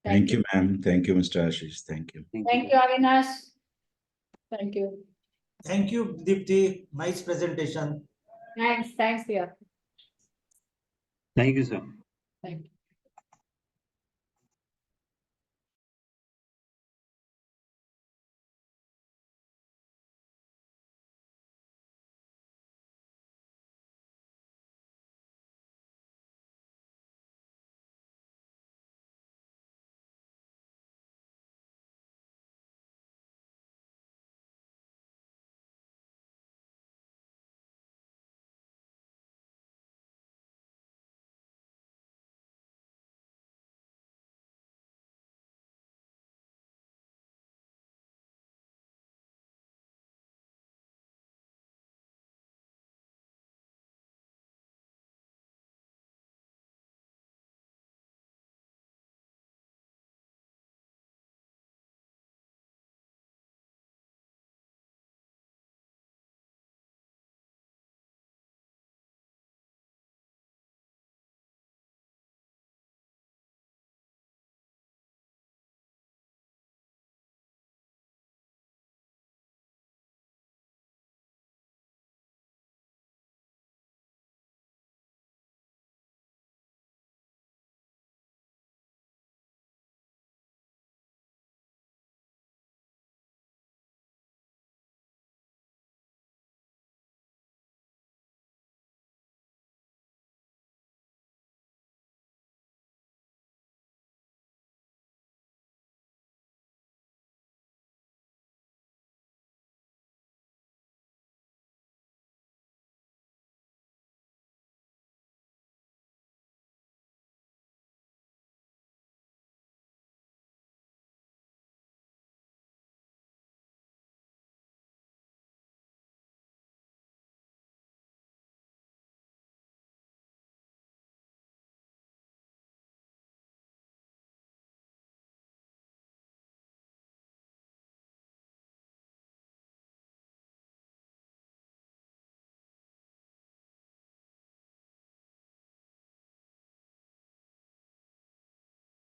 Thank you, ma'am. Thank you, Mr. Ashish. Thank you. Thank you, Avinash. Thank you. Thank you, Dipti. Nice presentation. Thanks, dear. Thank you, sir. Thank you.